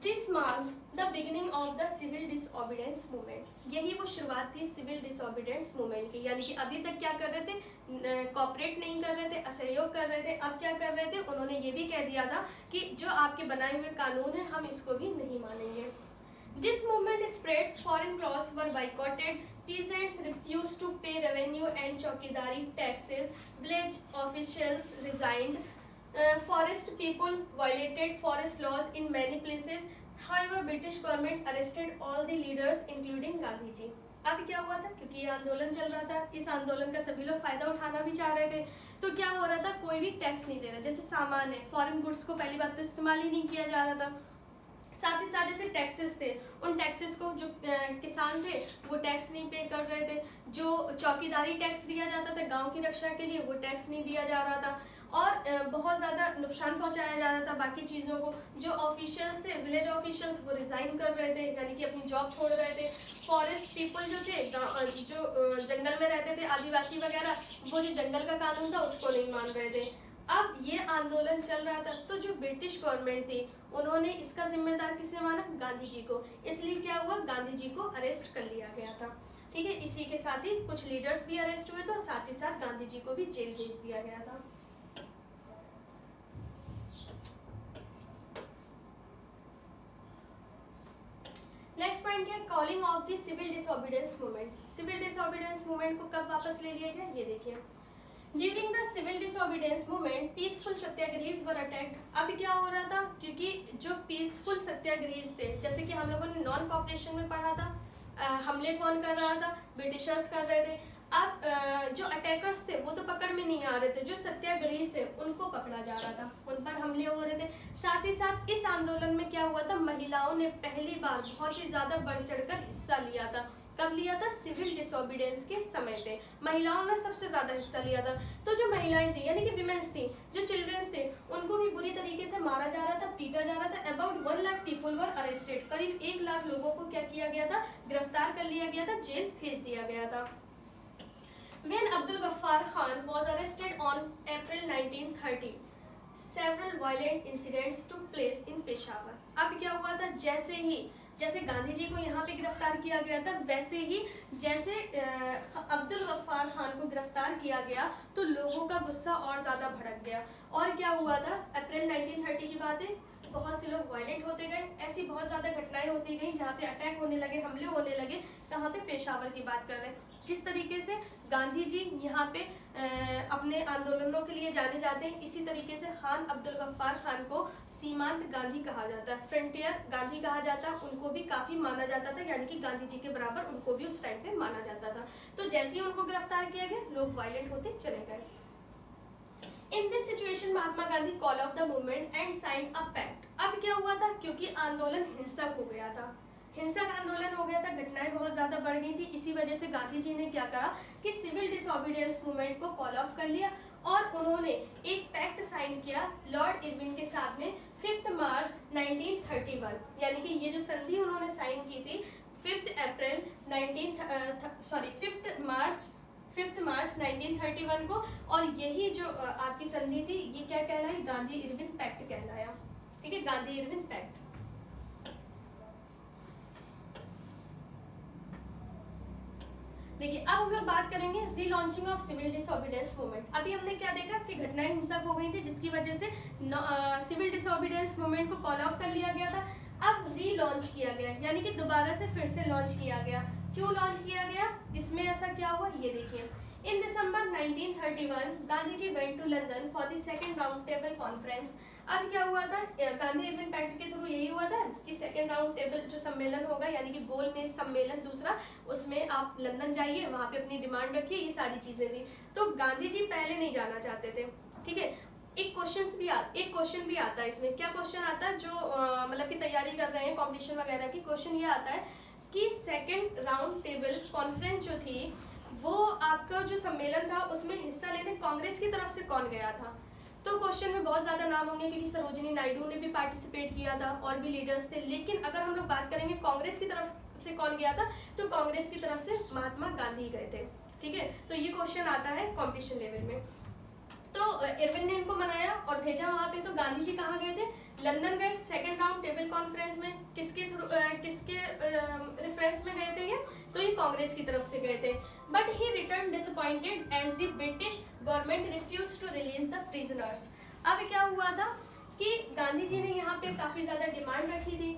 This marked the beginning of the civil disobedience movement, यही वो शुरुआत थी सिविल डिसओबीडियंस मूवमेंट की, यानी कि अभी तक क्या कर रहे थे, कॉपरेट नहीं कर रहे थे, असहयोग कर रहे थे, अब क्या कर रहे थे, उन्होंने ये भी कह दिया था कि जो आपके बनाए हुए कानून है हम इसको भी नहीं मानेंगे। This movement spread, foreign cross were boycotted, peasants refused to pay revenue and चौकीदारी taxes, village officials resigned, forest people violated forest laws in many places. However, British government arrested all the leaders including Gandhi ji. अब क्या हुआ था, क्योंकि ये आंदोलन चल रहा था, इस आंदोलन का सभी लोग फायदा उठाना भी चाह रहे थे, तो क्या हो रहा था, कोई भी टैक्स नहीं दे रहा। जैसे सामान है, फॉरेन गुड्स को पहली बात तो इस्तेमाल ही नहीं किया जा रहा था, साथ ही साथ जैसे टैक्सेस थे, उन टैक्सेस को जो किसान थे वो टैक्स नहीं पे कर रहे थे, जो चौकीदारी टैक्स दिया जाता था गांव की रक्षा के लिए वो टैक्स नहीं दिया जा रहा था, और बहुत ज़्यादा नुकसान पहुंचाया जा रहा था बाकी चीज़ों को। जो ऑफिशियल्स थे, विलेज ऑफिशियल्स, वो रिज़ाइन कर रहे थे, यानी कि अपनी जॉब छोड़ रहे थे। फॉरेस्ट पीपल जो थे, जो जंगल में रहते थे, आदिवासी वगैरह, वो जो जंगल का कानून था उसको नहीं मान रहे थे। अब ये आंदोलन चल रहा था, तो जो ब्रिटिश गवर्नमेंट थी उन्होंने इसका जिम्मेदार किसे माना, गांधी जी को। इसलिए क्या हुआ, गांधी जी को अरेस्ट कर लिया गया था। ठीक है, इसी के साथ ही कुछ लीडर्स भी अरेस्ट हुए थे, साथ ही साथ गांधी जी को भी जेल भेज दिया गया था। नेक्स्ट पॉइंट क्या है, calling off the civil disobedience movement. Civil disobedience movement को कब वापस ले लिया गया, ये देखिए। During the civil disobedience movement peaceful satyagrahis were attacked. अब क्या हो रहा था, क्योंकि जो पीसफुल सत्याग्रहीज थे, जैसे कि हम लोगों ने नॉन कॉपरेशन में पढ़ा था, हमले कौन कर रहा था, ब्रिटिशर्स कर रहे थे। अब जो अटैकर्स थे वो तो पकड़ में नहीं आ रहे थे, जो सत्याग्रहीज थे उनको पकड़ा जा रहा था, उन पर हमले हो रहे थे। साथ ही साथ इस आंदोलन में क्या हुआ था, महिलाओं ने पहली बार बहुत ही ज्यादा बढ़ चढ़कर हिस्सा लिया था। कब लिया था, सिविल डिसओबीडियंस के समय पे महिलाओं ने सबसे ज्यादा हिस्सा लिया था। तो जो महिलाएं थी यानी कि विमेंस थी, जो चिल्ड्रंस थे, उनको भी बुरी तरीके से मारा जा रहा था, पीटा जा रहा था। About 1 lakh people were arrested, करीब 1 लाख लोगों को क्या किया गया था, गिरफ्तार कर लिया गया था, जेल भेज दिया गया था। When Abdul Ghaffar Khan was arrested on April 1930, several violent incidents took place in Peshawar. अब क्या हुआ था, जैसे गांधी जी को यहाँ पे गिरफ्तार किया गया था, वैसे ही जैसे अब्दुल गफ्फार खान को गिरफ्तार किया गया तो लोगों का गुस्सा और ज़्यादा भड़क गया। और क्या हुआ था, अप्रैल 1930 की बात है, बहुत से लोग वायलेंट होते गए, ऐसी बहुत ज़्यादा घटनाएं होती गई जहाँ पे अटैक होने लगे, हमले होने लगे। कहाँ पे, पेशावर की बात कर रहे हैं। जिस तरीके से गांधी जी यहाँ पे अपने आंदोलनों के लिए जाने जाते हैं, इसी तरीके से खान अब्दुल गफ्फार खान को सीमांत गांधी कहा जाता है, फ्रंटियर गांधी कहा जाता है। उनको भी काफी माना जाता था, यानी कि गांधी जी के बराबर उनको भी उस टाइम पे माना जाता था। तो जैसे ही उनको गिरफ्तार किया गया, लोग वायलेंट होते चले गए। In this situation Mahatma Gandhi call off the movement and signed a pact. अब क्या हुआ था, क्योंकि आंदोलन हिंसक हो गया था, हिंसक आंदोलन हो गया था, घटनाएं बहुत ज्यादा बढ़ गई थी। इसी वजह से गांधी जी ने क्या कहा कि सिविल डिसओबीडियंस मूवमेंट को कॉल ऑफ कर लिया और उन्होंने एक पैक्ट साइन किया लॉर्ड इरविन के साथ में 5 मार्च 1931, यानी कि ये जो संधि उन्होंने साइन की थी 5 मार्च 1931 को, और यही जो आपकी संधि थी ये क्या कहलाई, गांधी इरविन पैक्ट कहलाया। ठीक है, गांधी इरविन पैक्ट। देखिए, अब हम लोग बात करेंगे relaunching of civil disobedience movement. अभी हमने क्या देखा कि घटनाएं हिंसक हो गई थी, जिसकी वजह से सिविल डिसओबीडियंस मूवमेंट को कॉल ऑफ कर लिया गया था। अब रीलॉन्च किया गया, यानी कि दोबारा से फिर से लॉन्च किया गया। क्यों लॉन्च किया गया, इसमें ऐसा क्या हुआ, ये देखिए। In December 1931 Gandhi ji went to London for the second round table conference. अब क्या हुआ था, गांधी इरविन पैक्ट के थ्रू यही हुआ था कि सेकंड राउंड टेबल जो सम्मेलन होगा, यानी कि गोल मेज सम्मेलन दूसरा, उसमें आप लंदन जाइए, वहां पे अपनी डिमांड रखिए, ये सारी चीजें थी। तो गांधी जी पहले नहीं जाना चाहते थे। ठीक है, एक क्वेश्चन भी आता है इसमें। क्या क्वेश्चन आता है, जो मतलब की तैयारी कर रहे हैं कंपटीशन वगैरह की, क्वेश्चन ये आता है कि सेकंड राउंड टेबल कॉन्फ्रेंस जो थी वो आपका जो सम्मेलन था उसमें हिस्सा लेने कांग्रेस की तरफ से कौन गया था? तो क्वेश्चन में बहुत ज़्यादा नाम होंगे क्योंकि सरोजिनी नायडू ने भी पार्टिसिपेट किया था और भी लीडर्स थे, लेकिन अगर हम लोग बात करेंगे कांग्रेस की तरफ से कौन गया था, तो कांग्रेस की तरफ से महात्मा गांधी गए थे। ठीक है, तो ये क्वेश्चन आता है कॉम्पिटिशन लेवल में। तो इरविन ने इनको मनाया और भेजा वहाँ पे। तो गांधी जी कहाँ गए थे? लंदन गए सेकेंड राउंड टेबल कॉन्फ्रेंस में। किसके रेफरेंस में गए थे ये? तो ये कांग्रेस की तरफ से गए थे। But he return disappointed as the British government refuse to release the prisoners. अब क्या हुआ था कि गांधी जी ने यहाँ पे काफी ज्यादा डिमांड रखी थी।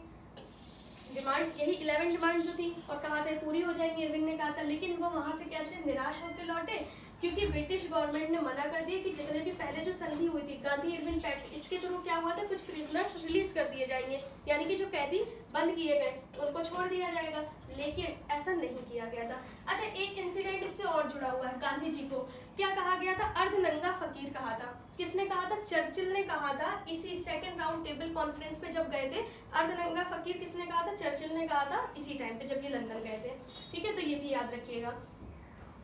डिमांड यही 11 डिमांड जो थी और कहा था पूरी हो जाएंगी, इरविन ने कहा था, लेकिन वो वहां से कैसे निराश होकर लौटे, क्योंकि ब्रिटिश गवर्नमेंट ने मना कर दिया कि जितने भी पहले जो संधि हुई थी गांधी इरविन पैक्ट, इसके थ्रू क्या हुआ था, कुछ प्रिजनर्स रिलीज कर दिए जाएंगे, यानी कि जो कैदी बंद किए गए उनको छोड़ दिया जाएगा, लेकिन ऐसा नहीं किया गया था। अच्छा, एक इंसिडेंट इससे और जुड़ा हुआ है। गांधी जी को क्या कहा गया था? अर्धनंगा फकीर कहा था। किसने कहा था? चर्चिल ने कहा था। इसी सेकंड राउंड टेबल कॉन्फ्रेंस पे जब गए थे, अर्धनंगा फकीर किसने कहा था? चर्चिल ने कहा था, इसी टाइम पे जब ये लंदन गए थे। ठीक है, तो ये भी याद रखिएगा।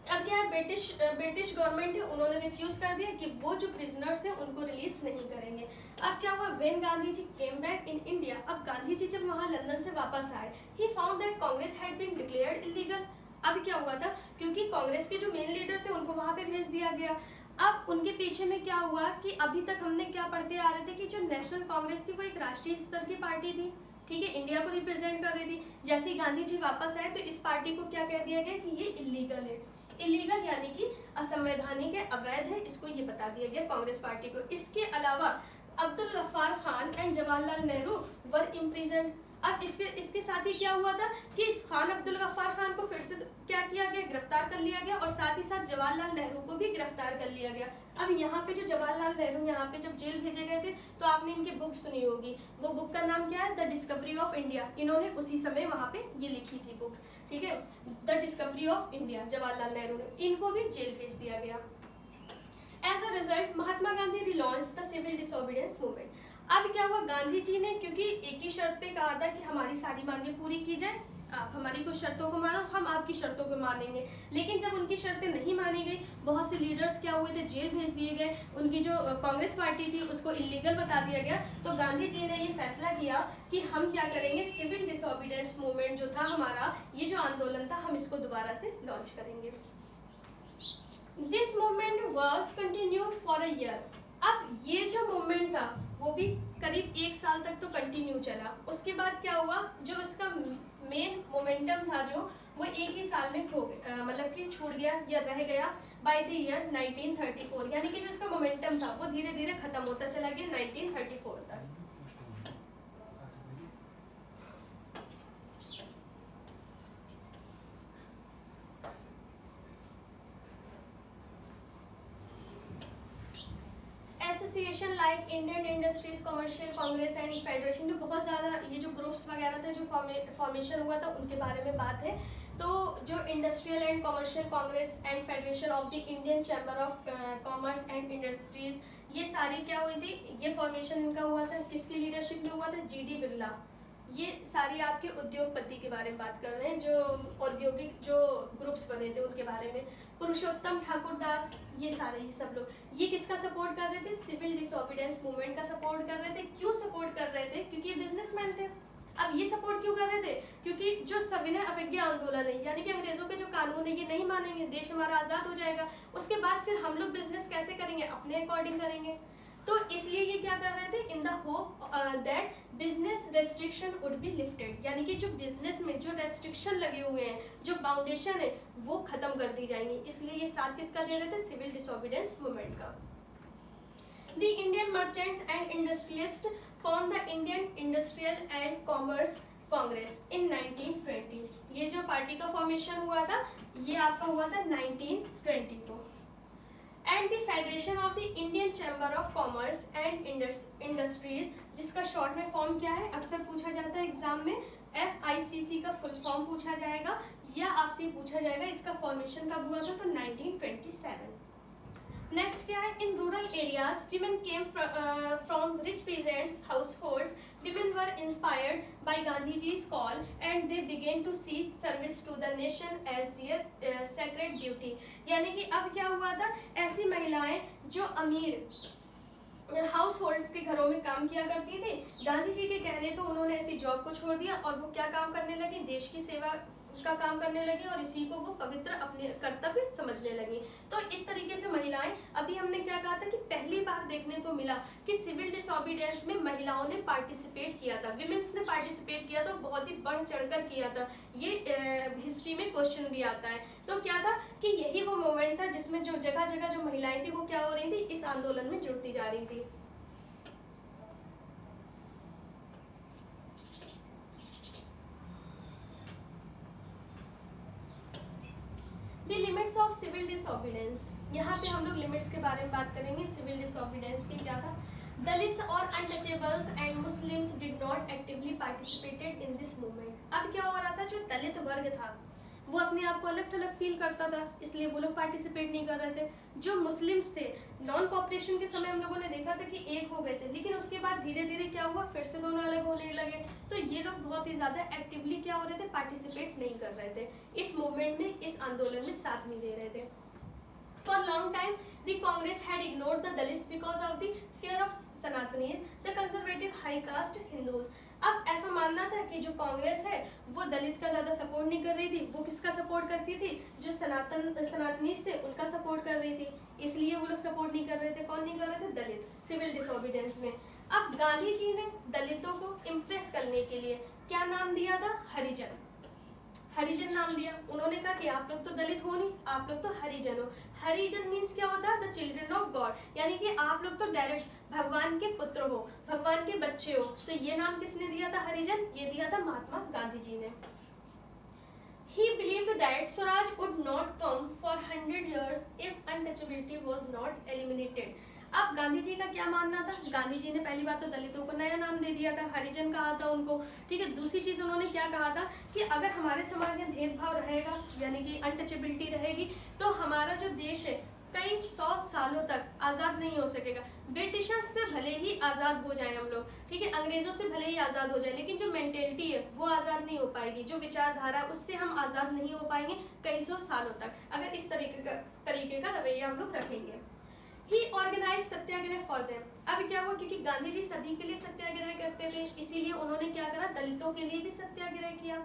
अब क्या है, ब्रिटिश गवर्नमेंट है, उन्होंने रिफ्यूज कर दिया कि वो जो प्रिजनर्स हैं उनको रिलीज नहीं करेंगे। अब क्या हुआ? When Gandhi ji came back in India, अब गांधी जी जब वहां लंदन से वापस आए, he found that Congress had been declared illegal. अब क्या हुआ था, क्योंकि कांग्रेस के जो मेन लीडर थे उनको वहां पे भेज दिया गया। अब उनके पीछे में क्या हुआ कि अभी तक हमने क्या पढ़ते आ रहे थे कि जो नेशनल कांग्रेस थी वो एक राष्ट्रीय स्तर की पार्टी थी। ठीक है, इंडिया को रिप्रेजेंट कर रही थी। जैसे ही गांधी जी वापस आए तो इस पार्टी को क्या कह दिया गया कि ये इलीगल है। इलीगल यानी कि असंवैधानिक है, अवैध है, इसको ये बता दिया गया कांग्रेस पार्टी को। इसके अलावा Abdul Gaffar Khan and Jawaharlal Nehru were imprisoned. अब इसके साथ ही क्या हुआ था कि खान अब्दुल गफ्फार खान को फिर से क्या किया गया? गिरफ्तार कर लिया गया, और साथ ही साथ जवाहरलाल नेहरू को भी गिरफ्तार कर लिया गया। अब यहाँ पे जो जवाहरलाल नेहरू यहाँ पे जब जेल भेजे गए थे तो आपने इनकी बुक सुनी होगी, वो बुक का नाम क्या है? The discovery of India. इन्होंने उसी समय वहाँ पे ये लिखी थी बुक। ठीक है, the discovery of India, Jawaharlal Nehru ने, इनको भी जेल भेज दिया गया। As a result Mahatma Gandhi relaunch the civil disobedience movement. अब क्या हुआ, गांधी जी ने क्योंकि एक ही शर्त पे कहा था कि हमारी सारी मांगे पूरी की जाए, आप हमारी कुछ शर्तों को मानो, हम आपकी शर्तों को मानेंगे, लेकिन जब उनकी शर्तें नहीं मानी गई, बहुत से लीडर्स क्या हुए थे? जेल भेज दिए गए, उनकी जो कांग्रेस पार्टी थी उसको इलीगल बता दिया गया। तो गांधी जी ने ये फैसला किया कि हम क्या करेंगे, सिविल डिसोबीडियंस मूवमेंट जो था हमारा, ये जो आंदोलन था, हम इसको दोबारा से लॉन्च करेंगे। This movement was continued for a year. अब ये जो मूवमेंट था वो भी करीब 1 साल तक तो कंटिन्यू चला। उसके बाद क्या हुआ, जो इसका मेन मोमेंटम था जो वो एक ही साल में खो गया, मतलब कि छूट गया या रह गया बाय द ईयर 1934, यानी कि जो इसका मोमेंटम था वो धीरे धीरे खत्म होता चला गया 1934 तक। Association like Indian industries commercial Congress and federation, जो बहुत ज़्यादा ये जो ग्रुप्स वगैरह थे जो फॉर्मेशन हुआ था उनके बारे में बात है। तो जो industrial and commercial Congress and federation of the Indian chamber of commerce and industries, ये सारी क्या हुई थी, ये फॉर्मेशन इनका हुआ था, किसकी लीडरशिप में हुआ था? जीडी बिरला। ये सारी आपके उद्योगपति के बारे में बात कर रहे हैं, जो औद्योगिक जो ग्रुप्स बने थे उनके बारे में। पुरुषोत्तम ठाकुर दास, ये सारे ही सब लोग, ये किसका सपोर्ट कर रहे थे? सिविल डिसोबीडियंस मूवमेंट का सपोर्ट कर रहे थे। क्यों सपोर्ट कर रहे थे? क्योंकि ये बिजनेसमैन थे। अब ये सपोर्ट क्यों कर रहे थे? क्योंकि जो सविनय अवज्ञा आंदोलन है, यानी कि अंग्रेजों के जो कानून है ये नहीं मानेंगे, देश हमारा आजाद हो जाएगा, उसके बाद फिर हम लोग बिजनेस कैसे करेंगे? अपने अकॉर्डिंग करेंगे। तो इसलिए ये क्या कर रहे थे? In the hope that business restriction would be lifted, यानी कि जो बिजनेस में जो रेस्ट्रिक्शन लगे हुए हैं, जो बाउंडेशन है वो खत्म कर दी जाएंगी। इसलिए ये साथ किसका ले रहे थे? सिविल डिसोबीडियंस मूवमेंट का। The Indian merchants and industrialist form the Indian industrial and commerce Congress in 1920। ये जो पार्टी का फॉर्मेशन हुआ था ये आपका हुआ था 1920 को। And the federation of the Indian chamber of commerce and industries, जिसका शॉर्ट में फॉर्म क्या है, अक्सर पूछा जाता है एग्जाम में, FICC का फुल फॉर्म पूछा जाएगा या आपसे पूछा जाएगा इसका फॉर्मेशन कब हुआ था, तो 1927। नेक्स्ट क्या है, in rural areas women came from rich peasants house holds Women were inspired by Gandhiji's call and they began to see service to the nation as their sacred duty. यानी कि अब क्या हुआ था, ऐसी महिलाएं जो अमीर हाउस होल्ड्स के घरों में काम किया करती थी, गांधी जी के कहने पे उन्होंने ऐसी जॉब को छोड़ दिया और वो क्या काम करने लगी, देश की सेवा का काम करने लगी और इसी को वो पवित्र अपने कर्तव्य समझने लगी। तो इस तरीके से महिलाएं, अभी हमने क्या कहा था कि पहली बार देखने को मिला कि सिविल डिसोबीडियंस में महिलाओं ने पार्टिसिपेट किया था, विमेंस ने पार्टिसिपेट किया था, बहुत ही बढ़ चढ़कर किया था। ये हिस्ट्री में क्वेश्चन भी आता है। तो क्या था कि यही वो मोमेंट था जिसमें जो जगह जगह जो महिलाएं थी वो क्या हो रही थी, इस आंदोलन में जुड़ती जा रही थी। The limits of civil disobedience, यहाँ पे हम लोग लिमिट्स के बारे में बात करेंगे। सिविल डिसोबीडियंस की क्या था, दलित्स और untouchables and Muslims did not actively participated in this movement. अब क्या हो रहा था, जो दलित वर्ग था वो अपने आप को अलग थलग फील करता था, इसलिए वो लोग पार्टिसिपेट नहीं कर रहे थे। जो मुस्लिम्स थे, नॉन कॉपरेशन के समय हम लोगों ने देखा था कि एक हो गए थे, लेकिन उसके बाद धीरे धीरे क्या हुआ, फिर से दोनों अलग होने लगे। तो ये लोग बहुत ही ज्यादा एक्टिवली क्या हो रहे थे, पार्टिसिपेट नहीं कर रहे थे इस मूवमेंट में, इस आंदोलन में साथ नहीं दे रहे थे। For long time, the Congress had ignored the Dalits because of the fear of Sanatanis, the conservative high caste Hindus. अब ऐसा मानना था कि जो कांग्रेस है वो दलित का ज्यादा सपोर्ट नहीं कर रही थी, वो किसका सपोर्ट करती थी, जो सनातनीस थे उनका सपोर्ट कर रही थी, इसलिए वो लोग सपोर्ट नहीं कर रहे थे। कौन नहीं कर रहे थे, दलित, सिविल डिसोबीडियंस में। अब गांधी जी ने दलितों को इम्प्रेस करने के लिए क्या नाम दिया था, हरिजन। हरिजन नाम दिया। उन्होंने कहा कि आप लोग तो दलित हो नहीं, आप लोग तो हरिजन हो। हरिजन मीन्स क्या होता है, द चिल्ड्रन ऑफ गॉड, यानी कि आप लोग तो डायरेक्ट भगवान के पुत्र हो, भगवान के बच्चे हो। तो ये नाम किसने दिया था, हरिजन, ये दिया था महात्मा गांधी जी ने। He believed that Swaraj would not come for 100 years if untouchability was not eliminated. अब गांधी जी का क्या मानना था, गांधी जी ने पहली बात तो दलितों को नया नाम दे दिया था, हरिजन कहा था उनको, ठीक है। दूसरी चीज उन्होंने क्या कहा था कि अगर हमारे समाज में भेदभाव रहेगा, यानी कि अनटचेबिलिटी रहेगी, तो हमारा जो देश है कई 100 सालों तक आज़ाद नहीं हो सकेगा। ब्रिटिशर्स से भले ही आज़ाद हो जाए हम लोग, ठीक है, अंग्रेजों से भले ही आज़ाद हो जाए, लेकिन जो मेंटेलिटी है वो आज़ाद नहीं हो पाएगी, जो विचारधारा उससे हम आज़ाद नहीं हो पाएंगे कई 100 सालों तक, अगर इस तरीके का रवैया हम लोग रखेंगे। He organized Satyagraha for them. अब क्या हुआ, क्योंकि गांधी जी सभी के लिए सत्याग्रह करते थे, इसीलिए उन्होंने क्या करा, दलितों के लिए भी सत्याग्रह किया।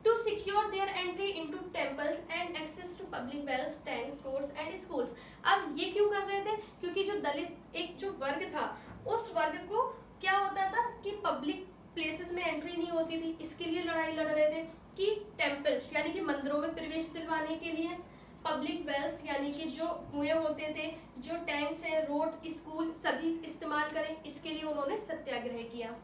To secure their entry into temples and access to public wells, tanks, roads and schools. अब ये क्यों कर रहे थे, क्योंकि जो दलित एक जो वर्ग था, उस वर्ग को क्या होता था कि पब्लिक प्लेसेस में एंट्री नहीं होती थी, इसके लिए लड़ाई लड़ रहे थे कि टेम्पल्स यानी कि मंदिरों में प्रवेश दिलवाने के लिए, पब्लिक वेल्स यानी कि जो कुएं होते थे, जो टैंक्स हैं, रोड, स्कूल सभी इस्तेमाल करें, इसके लिए उन्होंने सत्याग्रह किया।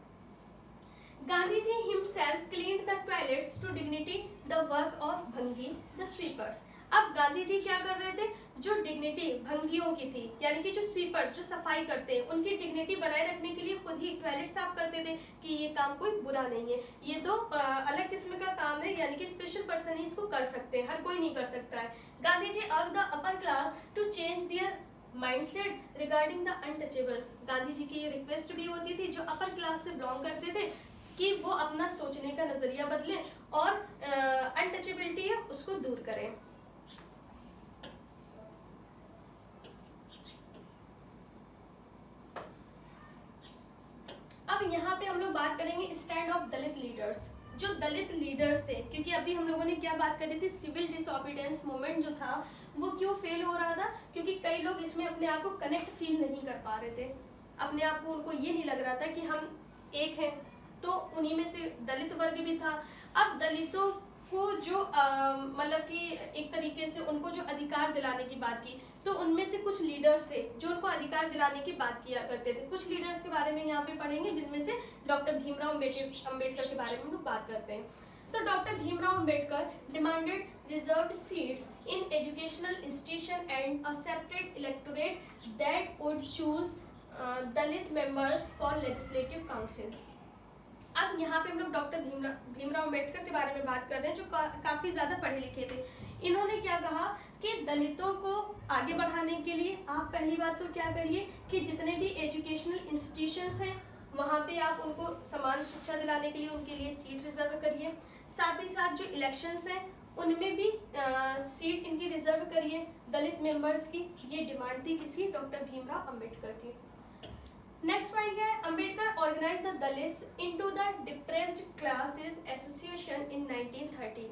Gandhi ji himself cleaned the toilets to dignity the work of bhangi the sweepers. अब गांधी जी क्या कर रहे थे, जो डिग्निटी भंगियों की थी, यानी कि जो स्वीपर्स जो सफाई करते हैं, उनकी डिग्निटी बनाए रखने के लिए खुद ही टॉयलेट साफ करते थे कि ये काम कोई बुरा नहीं है, ये तो अलग किस्म का काम है, यानी कि स्पेशल पर्सन ही इसको कर सकते हैं, हर कोई नहीं कर सकता है। Gandhi ji urge the upper class to change their mindset regarding the untouchables. Gandhi ji की ये रिक्वेस्ट भी होती थी जो अपर क्लास से बिलोंग करते थे कि वो अपना सोचने का नजरिया बदलें और अनटचेबिलिटी है उसको दूर करें। अब यहाँ पे हम लोग बात करेंगे स्टैंड ऑफ दलित लीडर्स। जो दलित लीडर्स थे, क्योंकि अभी हम लोगों ने क्या बात करी थी, सिविल डिसोबीडियंस मूवमेंट जो था वो क्यों फेल हो रहा था, क्योंकि कई लोग इसमें अपने आप को कनेक्ट फील नहीं कर पा रहे थे, अपने आप को उनको ये नहीं लग रहा था कि हम एक हैं। तो उन्हीं में से दलित वर्ग भी था। अब दलितों को जो मतलब कि एक तरीके से उनको जो अधिकार दिलाने की बात की, तो उनमें से कुछ लीडर्स थे जो उनको अधिकार दिलाने की बात किया करते थे। कुछ लीडर्स के बारे में यहाँ पे पढ़ेंगे, जिनमें से डॉक्टर भीमराव अम्बेडकर के बारे में हम लोग बात करते हैं। तो doctor Bhimrao Ambedkar demanded reserved seats in educational institution and a separate electorate that would choose Dalit members for legislative council. अब यहाँ पे हम लोग डॉक्टर भीमराव अम्बेडकर के बारे में बात कर रहे हैं, जो काफी ज्यादा पढ़े लिखे थे। इन्होंने क्या कहा कि दलितों को आगे बढ़ाने के लिए आप पहली बात तो क्या करिए कि जितने भी एजुकेशनल इंस्टीट्यूशंस हैं वहाँ पे आप उनको समान शिक्षा दिलाने के लिए उनके लिए सीट रिजर्व करिए। साथ ही साथ जो इलेक्शंस हैं उनमें भी सीट इनकी रिजर्व करिए दलित मेंबर्स की। ये डिमांड थी किसकी? डॉक्टर भीमराव अंबेडकर की। नेक्स्ट पॉइंट क्या है? Ambedkar organise the Dalits into the depressed classes association in 1930।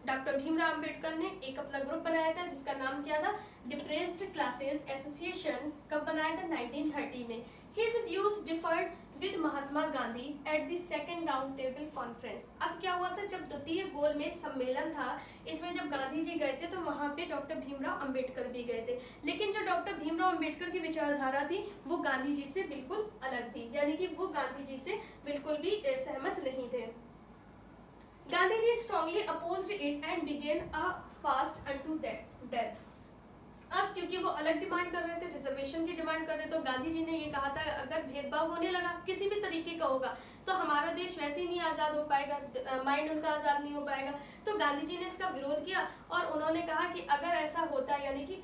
Doctor Bhimrao Ambedkar ने एक अपना ग्रुप बनाया था जिसका नाम क्या था? Depressed classes association. कब बनाया था? 1930 में। His views differed with Mahatma Gandhi at the second round table conference. अब क्या हुआ था? जब द्वितीय गोलमेज सम्मेलन था, इसमें जब गांधी जी गए थे तो वहां पे डॉक्टर भीमराव अंबेडकर भी गए थे, लेकिन जो डॉक्टर भीमराव अंबेडकर की विचारधारा थी वो गांधी जी से बिल्कुल अलग थी, यानी कि वो गांधी जी से बिल्कुल भी सहमत नहीं थे। Gandhi ji strongly opposed it and began a fast unto death. अब क्योंकि वो अलग डिमांड कर रहे थे, रिजर्वेशन की डिमांड कर रहे थे, तो गांधी जी ने ये कहा था अगर भेदभाव होने लगा किसी भी तरीके का होगा तो हमारा देश वैसे ही नहीं आज़ाद हो पाएगा, माइंड उनका आज़ाद नहीं हो पाएगा। तो गांधी जी ने इसका विरोध किया और उन्होंने कहा कि अगर ऐसा होता है, यानी कि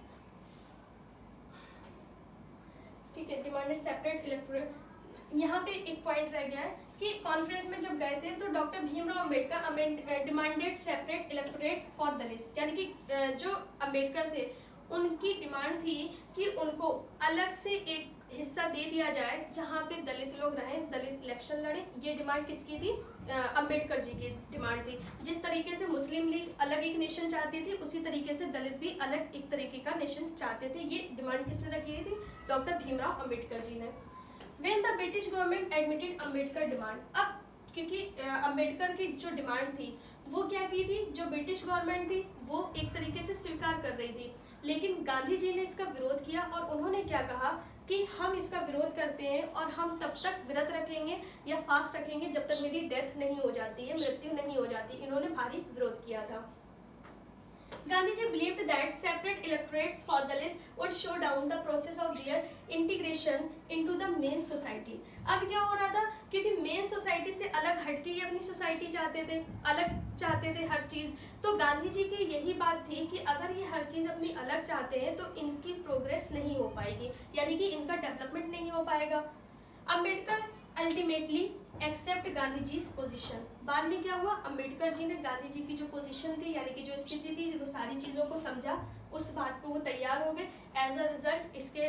ठीक है, डिमांडेड सेपरेट इलेक्टोरेट। यहाँ पे एक पॉइंट रह गया है कि कॉन्फ्रेंस में जब गए थे तो doctor Bhimrao Ambedkar demanded separate electorate for Dalits, यानी कि जो अंबेडकर थे उनकी डिमांड थी कि उनको अलग से एक हिस्सा दे दिया जाए जहाँ पे दलित लोग रहें, दलित इलेक्शन लड़े। ये डिमांड किसकी थी? अंबेडकर जी की डिमांड थी। जिस तरीके से मुस्लिम लीग अलग एक नेशन चाहती थी उसी तरीके से दलित भी अलग एक तरीके का नेशन चाहते थे। ये डिमांड किसने रखी थी? डॉक्टर भीमराव अंबेडकर जी ने। When the British government admitted Ambedkar demand, अब क्योंकि अंबेडकर की जो डिमांड थी वो क्या की थी? जो ब्रिटिश गवर्नमेंट थी वो एक तरीके से स्वीकार कर रही थी, लेकिन गांधी जी ने इसका विरोध किया और उन्होंने क्या कहा कि हम इसका विरोध करते हैं और हम तब तक व्रत रखेंगे या फास्ट रखेंगे जब तक मेरी डेथ नहीं हो जाती है, मृत्यु नहीं हो जाती। इन्होंने भारी विरोध किया था। Gandhi ji believed that separate electorates for Dalits would slow down the process of their integration into the main society। अब क्या हो रहा था? क्योंकि मेन सोसाइटी से अलग हटके ये अपनी सोसाइटी चाहते थे, अलग चाहते थे हर चीज। तो गांधी जी की यही बात थी कि अगर ये हर चीज अपनी अलग चाहते हैं तो इनकी प्रोग्रेस नहीं हो पाएगी, यानी कि इनका डेवलपमेंट नहीं हो पाएगा। Ambedkar ultimately accept Gandhi ji position. बाद में क्या हुआ? अंबेडकर जी ने गांधी जी की जो पोजीशन थी, यानी कि जो स्थिति थी, वो सारी चीज़ों को समझा, उस बात को वो तैयार हो गए। एज अ रिजल्ट इसके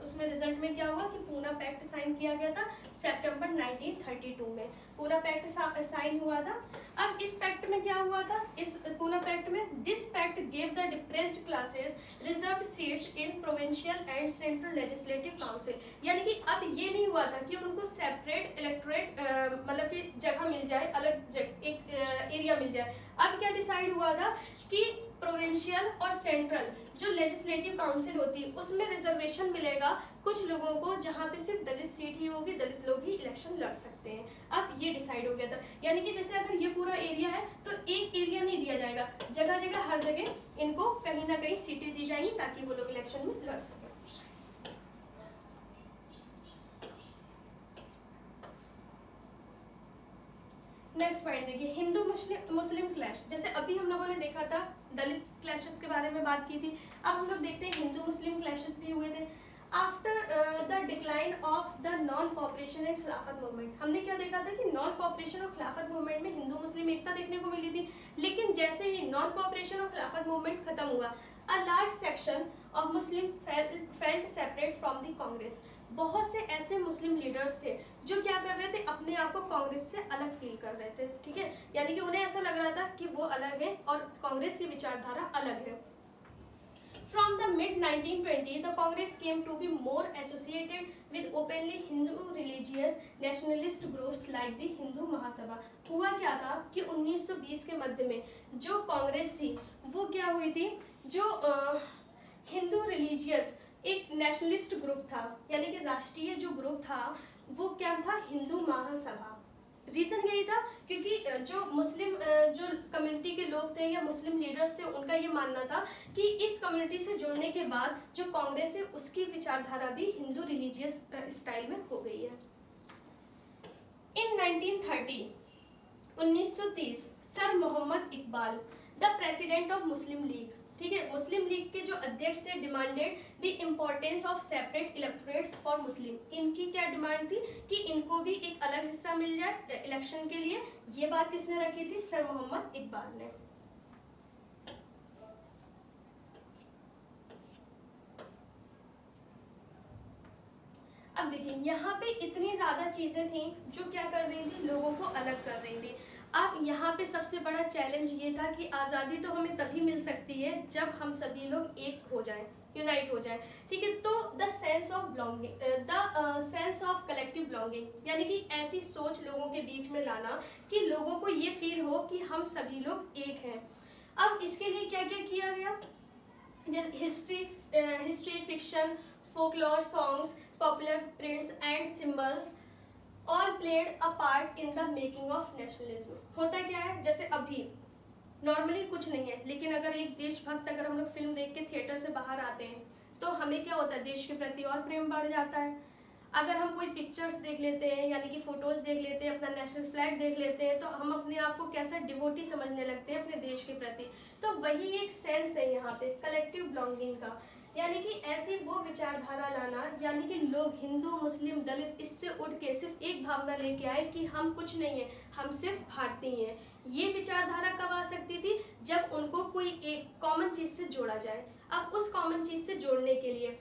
उसमें रिजल्ट में क्या हुआ कि पूना पैक्ट साइन किया गया था सितंबर 1932 में। पूना पैक्ट साइन हुआ था। अब इस पैक्ट में क्या हुआ था? इस पूना पैक्ट में this pact gave the depressed classes reserved seats in provincial and central legislative council. यानी कि अब ये नहीं हुआ था कि उनको सेपरेट इलेक्टोरेट मतलब कि जगह मिल जाए, अलग एक एरिया मिल जाए। अब क्या डिसाइड हुआ था कि प्रोविंशियल और सेंट्रल जो लेजिस्लेटिव काउंसिल होती है उसमें रिजर्वेशन मिलेगा कुछ लोगों को, जहाँ पे सिर्फ दलित सीट ही होगी, दलित लोग ही इलेक्शन लड़ सकते हैं। अब ये डिसाइड हो गया था, यानी कि जैसे अगर ये पूरा एरिया है तो एक एरिया नहीं दिया जाएगा, जगह जगह हर जगह इनको कहीं ना कहीं सीटें दी जाएंगी ताकि वो लोग इलेक्शन में लड़ सकें। नेक्स्ट पॉइंट देखिए, हिंदू मुस्लिम क्लैश। जैसे अभी हम लोगों ने देखा था दलित क्लैशेस के बारे में बात की थी, अब हम लोग देखते हैं हिंदू मुस्लिम क्लैशेस भी हुए थे after the decline of the non cooperation and खिलाफत मूवमेंट। हमने क्या देखा था कि नॉन कॉपरेशन और खिलाफत मूवमेंट में हिंदू मुस्लिम एकता देखने को मिली थी, लेकिन जैसे ही नॉन कॉपरेशन और खिलाफत मूवमेंट खत्म हुआ, a large section of Muslim felt separate from the Congress. बहुत से ऐसे मुस्लिम लीडर्स थे जो क्या कर रहे थे, अपने आप को कांग्रेस से अलग फील कर रहे थे, ठीक है, यानी कि उन्हें ऐसा लग रहा था कि वो अलग है और कांग्रेस की विचारधारा अलग है। From the mid 1920, the Congress came to be more associated with openly Hindu religious nationalist groups like the Hindu Mahasabha। हुआ क्या था कि 1920 के मध्य में जो कांग्रेस थी वो क्या हुई थी, जो हिंदू रिलीजियस एक नेशनलिस्ट ग्रुप था, यानी कि राष्ट्रीय जो ग्रुप था वो क्या था, हिंदू महासभा। रीजन यही था क्योंकि जो मुस्लिम जो कम्युनिटी के लोग थे या मुस्लिम लीडर्स थे उनका ये मानना था कि इस कम्युनिटी से जुड़ने के बाद जो कांग्रेस है उसकी विचारधारा भी हिंदू रिलीजियस स्टाइल में हो गई है। In 1930 Sir Mohammad Iqbal the president of Muslim League, ठीक है, मुस्लिम लीग के जो अध्यक्ष थे demanded the importance of separate electorates for Muslim. इनकी क्या डिमांड थी कि इनको भी एक अलग हिस्सा मिल जाए इलेक्शन के लिए। ये बात किसने रखी थी? सर मोहम्मद इकबाल ने। अब देखिए यहाँ पे इतनी ज्यादा चीजें थी जो क्या कर रही थी, लोगों को अलग कर रही थी। अब यहाँ पे सबसे बड़ा चैलेंज ये था कि आज़ादी तो हमें तभी मिल सकती है जब हम सभी लोग एक हो जाएं, यूनाइट हो जाएं, ठीक है। तो the sense of belonging, the sense of collective belonging, यानी कि ऐसी सोच लोगों के बीच में लाना कि लोगों को ये फील हो कि हम सभी लोग एक हैं। अब इसके लिए क्या क्या किया गया? History, fiction, folklore songs, popular prints and symbols all played a part in the making of nationalism. होता क्या है, जैसे अभी नॉर्मली कुछ नहीं है, लेकिन अगर एक देशभक्त, अगर हम लोग फिल्म देख के थिएटर से बाहर आते हैं तो हमें क्या होता है, देश के प्रति और प्रेम बढ़ जाता है। अगर हम कोई पिक्चर्स देख लेते हैं, यानी कि फोटोज देख लेते हैं, अपना नेशनल फ्लैग देख लेते हैं, तो हम अपने आप को कैसा डिवोटी समझने लगते हैं अपने देश के प्रति। तो वही एक सेंस है यहाँ पे कलेक्टिव बिलोंगिंग का, यानी कि ऐसी वो विचारधारा लाना, यानी कि लोग हिंदू, मुस्लिम, दलित इससे उठ के सिर्फ एक भावना लेके आए कि हम कुछ नहीं है, हम सिर्फ भारतीय हैं। ये विचारधारा कब आ सकती थी? जब उनको कोई एक कॉमन चीज से जोड़ा जाए। अब उस कॉमन चीज से जोड़ने के लिए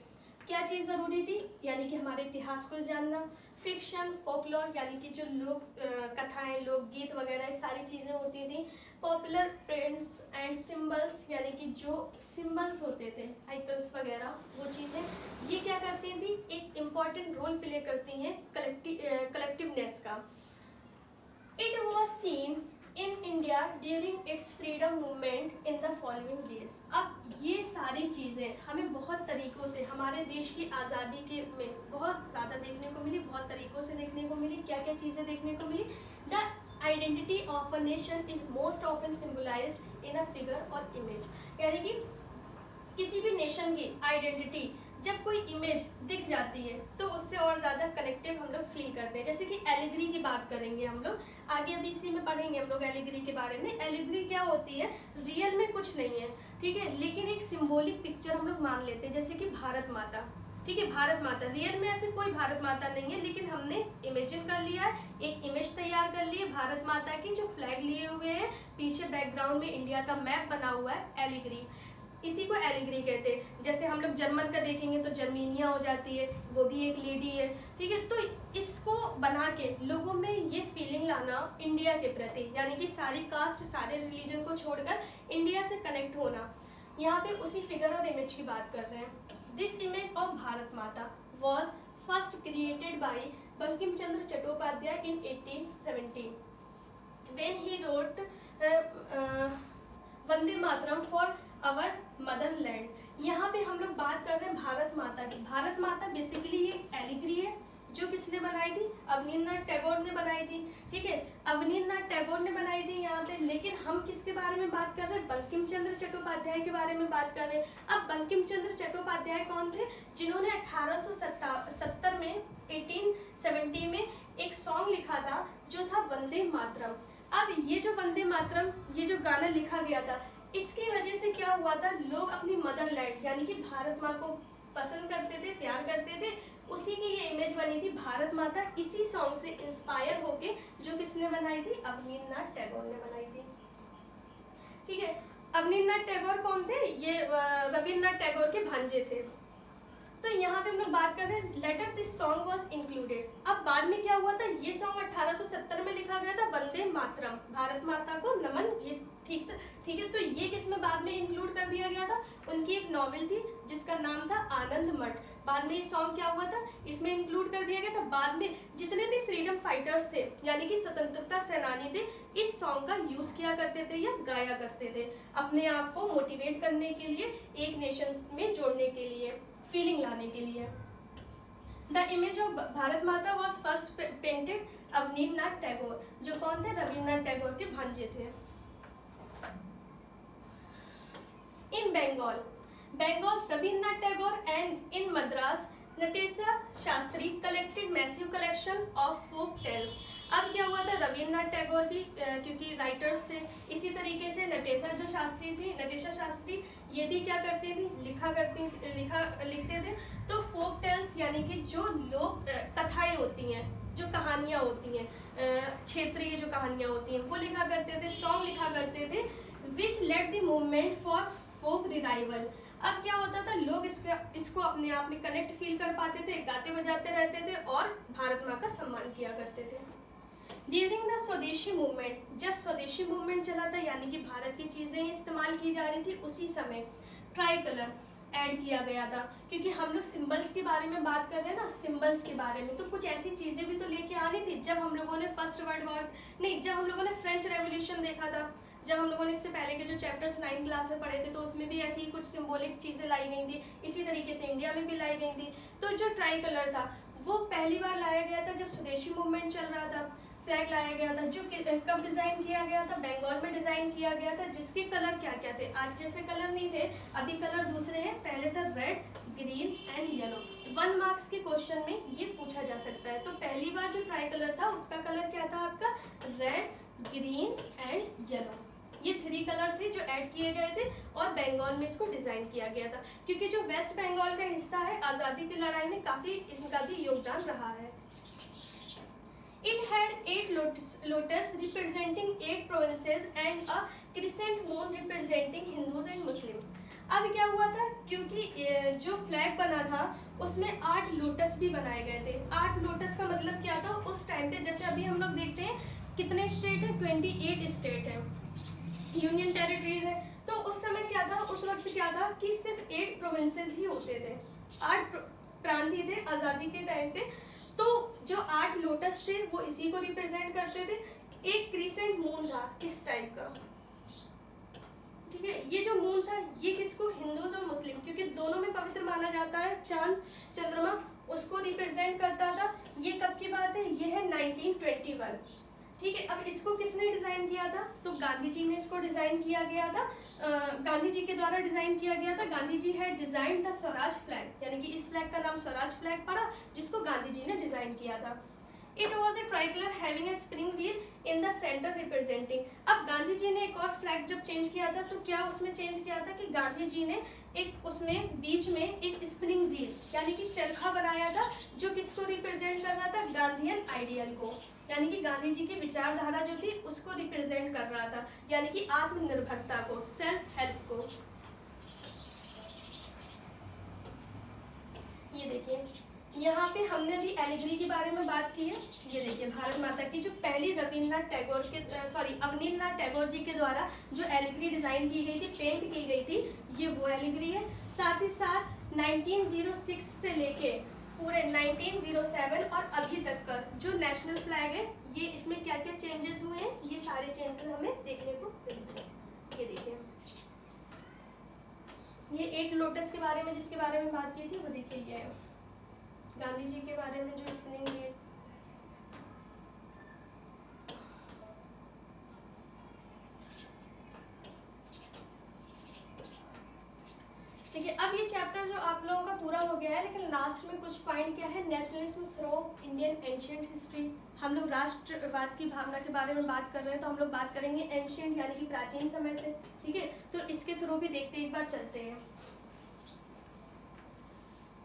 क्या चीज जरूरी थी? यानी कि हमारे इतिहास को जानना, फिक्शन, फोकलोर, यानी कि जो लोक कथाएं, लोकगीत वगैरह सारी चीजें होती थी, पॉपुलर प्रिंट्स एंड सिंबल्स, यानी कि जो सिंबल्स होते थे, आइकन्स वगैरह, वो चीजें, ये क्या करती थी, एक इम्पॉर्टेंट रोल प्ले करती हैं कलेक्टिवनेस का। It was seen in India during its freedom movement in the following days. अब ये सारी चीज़ें हमें बहुत तरीक़ों से हमारे देश की आज़ादी के में बहुत ज़्यादा देखने को मिली, बहुत तरीक़ों से देखने को मिली। क्या क्या चीज़ें देखने को मिली? The identity of a nation is most often symbolised in a figure और इमेज, यानी कि किसी भी नेशन की आइडेंटिटी जब कोई इमेज दिख जाती है तो उससे और ज़्यादा कनेक्टिव हम लोग फील करते हैं। जैसे कि एलिग्री की बात करेंगे हम लोग आगे, अभी इसी में पढ़ेंगे हम लोग एलिग्री के बारे में। एलिग्री क्या होती है? रियल में कुछ नहीं है, ठीक है, लेकिन एक सिंबॉलिक पिक्चर हम लोग मान लेते हैं, जैसे कि भारत माता, ठीक है, भारत माता, रियल में ऐसी कोई भारत माता नहीं है, लेकिन हमने इमेजिन कर लिया है, एक इमेज तैयार कर ली है भारत माता की, जो फ्लैग लिए हुए है, पीछे बैकग्राउंड में इंडिया का मैप बना हुआ है, एलिग्री, इसी को एलिग्री कहते हैं। जैसे हम लोग जर्मन का देखेंगे तो जर्मीनिया हो जाती है, वो भी एक लेडी है, ठीक है। तो इसको बना के लोगों में ये फीलिंग लाना इंडिया के प्रति, यानी कि सारी कास्ट, सारे रिलीजन को छोड़कर इंडिया से कनेक्ट होना, यहाँ पे उसी फिगर और इमेज की बात कर रहे हैं। This image of Bharat Mata was first created by Bankim Chandra Chattopadhyay in 1817 when he wrote Vande Mataram for our Motherland. यहाँ पे हम लोग बात कर रहे हैं भारत माता की। भारत माता बेसिकली ये एलिग्री है, जो किसने बनाई थी? अवनींद्रनाथ टैगोर ने बनाई थी, ठीक है, अवनींद्रनाथ टैगोर ने बनाई थी यहाँ पे। लेकिन हम किसके बारे में बात कर रहे हैं? बंकिम चंद्र चट्टोपाध्याय के बारे में बात कर रहे हैं। अब बंकिम चंद्र चट्टोपाध्याय कौन थे? जिन्होंने 1870 में 1870 में एक सॉन्ग लिखा था जो था वंदे मातरम। अब ये जो वंदे मातरम, ये जो गाना लिखा गया था, इसकी वजह से क्या हुआ था, लोग अपनी मदरलैंड यानी कि भारत माँ को पसंद करते थे, प्यार करते थे, उसी की ये इमेज बनी थी भारत माता। इसी सॉन्ग से इंस्पायर होके जो किसने बनाई थी? अवनींद्रनाथ टैगोर ने बनाई थी, ठीक है। अवनींद्रनाथ टैगोर कौन थे? ये रविन्द्रनाथ टैगोर के भांजे थे। तो यहाँ पे हम लोग बात कर रहे हैं later this song was included. अब बाद में क्या हुआ था, ये सॉन्ग 1870 में लिखा गया था, वंदे मातरम, भारत माता को नमन, ये ठीक है। तो ये किसमें बाद में इंक्लूड कर दिया गया था? उनकी एक नॉवेल थी जिसका नाम था आनंद मठ। बाद में ये सॉन्ग क्या हुआ था, इसमें इंक्लूड कर दिया गया था। बाद में जितने भी फ्रीडम फाइटर्स थे, यानी कि स्वतंत्रता सेनानी थे, इस सॉन्ग का यूज किया करते थे या गाया करते थे, अपने आप को मोटिवेट करने के लिए, एक नेशन में जोड़ने के लिए, फीलिंग लाने के लिए। The image of Bharat Mata was first painted Abanindranath Tagore, जो कौन थे? रविन्द्रनाथ टैगोर के भांजे थे। In Bengal Rabindranath Tagore and in Madras Natesa Sastri collected massive collection of folk tales. अब क्या हुआ था, रविन्द्रनाथ टैगोर भी क्योंकि राइटर्स थे, इसी तरीके से नटेशा शास्त्री ये भी क्या करती थी, लिखते थे। तो फोक टेल्स यानी कि जो लोक कथाएं होती हैं, जो कहानियाँ होती हैं, क्षेत्रीय जो कहानियाँ होती हैं वो लिखा करते थे, सॉन्ग लिखा करते थे, which led the movement for folk revival. अब क्या होता था, लोग इसको अपने आप में कनेक्ट फील कर पाते थे, गाते बजाते रहते थे और भारत माँ का सम्मान किया करते थे। ड्यूरिंग द स्वदेशी मूवमेंट, जब स्वदेशी मूवमेंट चला था यानी कि भारत की चीज़ें इस्तेमाल की जा रही थी, उसी समय ट्राई कलर ऐड किया गया था। क्योंकि हम लोग सिंबल्स के बारे में बात कर रहे हैं ना, सिंबल्स के बारे में, तो कुछ ऐसी चीज़ें भी तो लेके आनी थी। जब हम लोगों ने जब हम लोगों ने फ्रेंच रेवोल्यूशन देखा था, जब हम लोगों ने इससे पहले के जो चैप्टर्स 9th क्लास में पढ़े थे, तो उसमें भी ऐसी कुछ सिंबॉलिक चीज़ें लाई गई थी, इसी तरीके से इंडिया में भी लाई गई थी। तो जो ट्राई कलर था वो पहली बार लाया गया था जब स्वदेशी मूवमेंट चल रहा था, फ्लैग लाया गया था, जो कब डिज़ाइन किया गया था, बंगाल में डिज़ाइन किया गया था, जिसके कलर क्या क्या थे, आज जैसे कलर नहीं थे, अभी कलर दूसरे हैं, पहले था red, green and yellow. 1 marks के क्वेश्चन में ये पूछा जा सकता है। तो पहली बार जो ट्राई कलर था उसका कलर क्या था आपका, रेड, ग्रीन एंड येलो। ये 3 कलर थे जो ऐड किए गए थे और बंगाल में इसको डिज़ाइन किया गया था, क्योंकि जो वेस्ट बंगाल का हिस्सा है आज़ादी की लड़ाई में काफ़ी इनका भी योगदान रहा है। It had 8 lotus representing 8 provinces and a crescent moon representing Hindus and Muslims. अब क्या हुआ था, क्योंकि जो फ्लैग बना था उसमें 8 लोटस भी बनाए गए थे। 8 लोटस का मतलब क्या था, उस टाइम पे जैसे अभी हम लोग देखते हैं कितने स्टेट है, 28 स्टेट है, यूनियन टेरिटरीज है। तो उस समय क्या था, उस वक्त क्या था कि सिर्फ 8 प्रोविंसेस ही होते थे, 8 प्रांत ही थे आज़ादी के टाइम पे। तो जो 8 लोटस थे वो इसी को रिप्रेजेंट करते थे। एक क्रिसेंट मून था इस टाइप का, ठीक है। ये जो मून था ये किसको, हिंदूज और मुस्लिम, क्योंकि दोनों में पवित्र माना जाता है, चांद चंद्रमा, उसको रिप्रेजेंट करता था। ये कब की बात है, ये है 1921, ठीक है। अब इसको किसने डिजाइन किया था, तो गांधी जी ने इसको डिजाइन किया गया था, गांधी जी के द्वारा डिजाइन किया गया था। गांधी जी है डिजाइन द स्वराज फ्लैग, यानी कि इस फ्लैग का नाम स्वराज फ्लैग पड़ा, जिसको गांधी जी ने डिजाइन किया था। It was a tricolour having a spring wheel in the centre representing. अब गांधी जी ने एक और फ्लैग जब चेंज किया था तो क्या उसमें चेंज किया था कि गांधी जी ने एक उसमें बीच में एक स्प्रिंग व्हील यानी कि चरखा बनाया था, जो किसको रिप्रेजेंट कर रहा था, गांधीयन आइडियल को, यानी कि गांधी जी की विचारधारा जो थी उसको रिप्रेजेंट कर रहा था, यानी कि आत्मनिर्भरता को, सेल्फ हेल्प को। ये देखिए यहाँ पे हमने भी एलिग्री के बारे में बात की है। ये देखिए भारत माता की जो पहली अवनींद्रनाथ टैगोर जी के द्वारा जो एलिग्री डिजाइन की गई थी, पेंट की गई थी, ये वो एलिग्री है। साथ ही साथ 1906 से लेके पूरे 1907 और अभी तक का जो नेशनल फ्लैग है, ये इसमें क्या क्या चेंजेस हुए हैं, ये सारे चेंजेस हमें देखने को मिलते हैं। ये देखिए ये 8 लोटस के बारे में जिसके बारे में बात की थी वो देखिए, ये है गांधी जी के बारे में जो स्पिनिंग है। देखिए अब ये चैप्टर जो आप लोगों का पूरा हो गया है, लेकिन लास्ट में कुछ पॉइंट क्या है, nationalism through Indian ancient history. हम लोग राष्ट्रवाद की भावना के बारे में बात कर रहे हैं, तो हम लोग बात करेंगे एंशिएंट यानी कि प्राचीन समय से, ठीक है। तो इसके थ्रू भी देखते एक बार चलते हैं।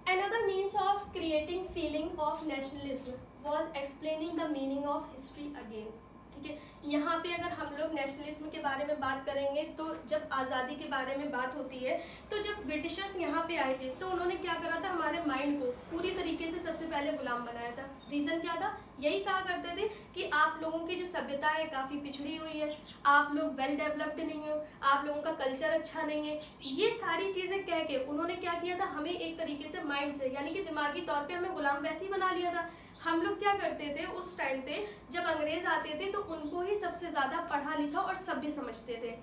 Another means of creating feeling of nationalism was explaining the meaning of history again, ठीक है। यहाँ पे अगर हम लोग नेशनलिज्म के बारे में बात करेंगे तो जब आज़ादी के बारे में बात होती है, तो जब ब्रिटिशर्स यहाँ पे आए थे तो उन्होंने क्या करा था, हमारे माइंड को पूरी तरीके से सबसे पहले गुलाम बनाया था। रीज़न क्या था, यही कहा करते थे कि आप लोगों की जो सभ्यता है काफ़ी पिछड़ी हुई है, आप लोग वेल डेवलप्ड नहीं हो, आप लोगों का कल्चर अच्छा नहीं है। ये सारी चीज़ें कह के उन्होंने क्या किया था, हमें एक तरीके से माइंड से यानी कि दिमागी तौर पे हमें गुलाम वैसे ही बना लिया था। हम लोग क्या करते थे उस टाइम पे, जब अंग्रेज आते थे तो उनको ही सबसे ज़्यादा पढ़ा लिखा और सभ्य समझते थे,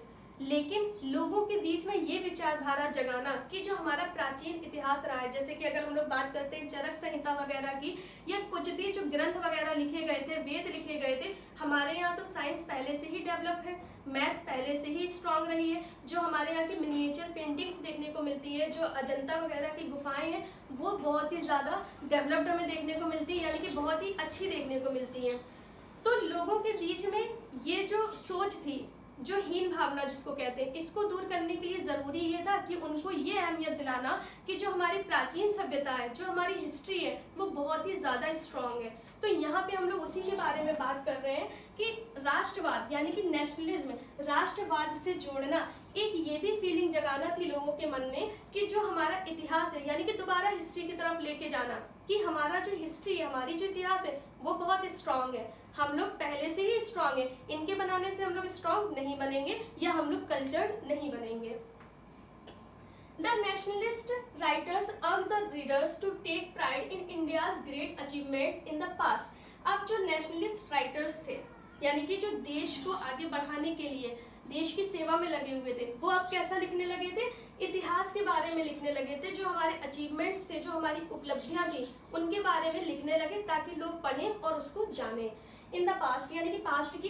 लेकिन लोगों के बीच में ये विचारधारा जगाना कि जो हमारा प्राचीन इतिहास रहा है, जैसे कि अगर हम लोग बात करते हैं चरक संहिता वगैरह की, या कुछ भी जो ग्रंथ वगैरह लिखे गए थे, वेद लिखे गए थे, हमारे यहाँ तो साइंस पहले से ही डेवलप है, मैथ पहले से ही स्ट्रांग रही है। जो हमारे यहाँ की मिनिएचर पेंटिंग्स देखने को मिलती है, जो अजंता वगैरह की गुफाएं हैं, वो बहुत ही ज़्यादा डेवलप्ड हमें देखने को मिलती है, यानी कि बहुत ही अच्छी देखने को मिलती हैं। तो लोगों के बीच में ये जो सोच थी, जो हीन भावना जिसको कहते हैं, इसको दूर करने के लिए ज़रूरी ये था कि उनको ये अहमियत दिलाना कि जो हमारी प्राचीन सभ्यता है, जो हमारी हिस्ट्री है, वो बहुत ही ज़्यादा स्ट्रांग है। तो यहाँ पे हम लोग उसी के बारे में बात कर रहे हैं कि राष्ट्रवाद यानी कि नेशनलिज्म, राष्ट्रवाद से जोड़ना, एक ये भी फीलिंग जगाना थी लोगों के मन में कि जो हमारा इतिहास है, यानी कि दोबारा हिस्ट्री की तरफ लेके जाना कि हमारा जो हिस्ट्री है, हमारी जो इतिहास है, वो बहुत स्ट्रांग है। हम लोग पहले से ही स्ट्रांग है, इनके बनाने से हम लोग स्ट्रांग नहीं बनेंगे या हम लोग कल्चर्ड नहीं बनेंगे। The nationalist writers urge the readers to take pride in India's great achievements in the past. अब जो नेशनलिस्ट राइटर्स थे, यानी कि जो देश को आगे बढ़ाने के लिए देश की सेवा में लगे हुए थे, वो अब कैसा लिखने लगे थे? इतिहास के बारे में लिखने लगे थे। जो हमारे अचीवमेंट्स थे, जो हमारी उपलब्धियां थी, उनके बारे में लिखने लगे ताकि लोग पढ़ें और उसको जानें। इन द पास्ट यानी कि पास्ट की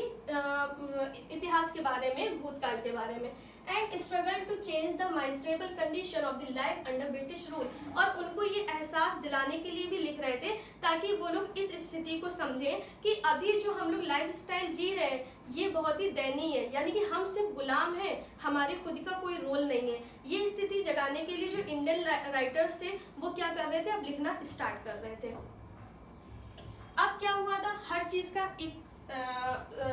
इतिहास के बारे में, भूतकाल के बारे में। And struggle to change the miserable condition of the life under British rule, और उनको ये एहसास दिलाने के लिए भी लिख रहे थे ताकि वो लोग इस स्थिति को समझें कि अभी जो हम लोग लाइफ स्टाइल जी रहे हैं ये बहुत ही दयनीय है, यानी कि हम सिर्फ गुलाम हैं, हमारे खुद का कोई रोल नहीं है। ये स्थिति जगाने के लिए जो इंडियन राइटर्स थे वो क्या कर रहे थे? अब लिखना स्टार्ट कर रहे थे। अब क्या हुआ था? हर चीज का एक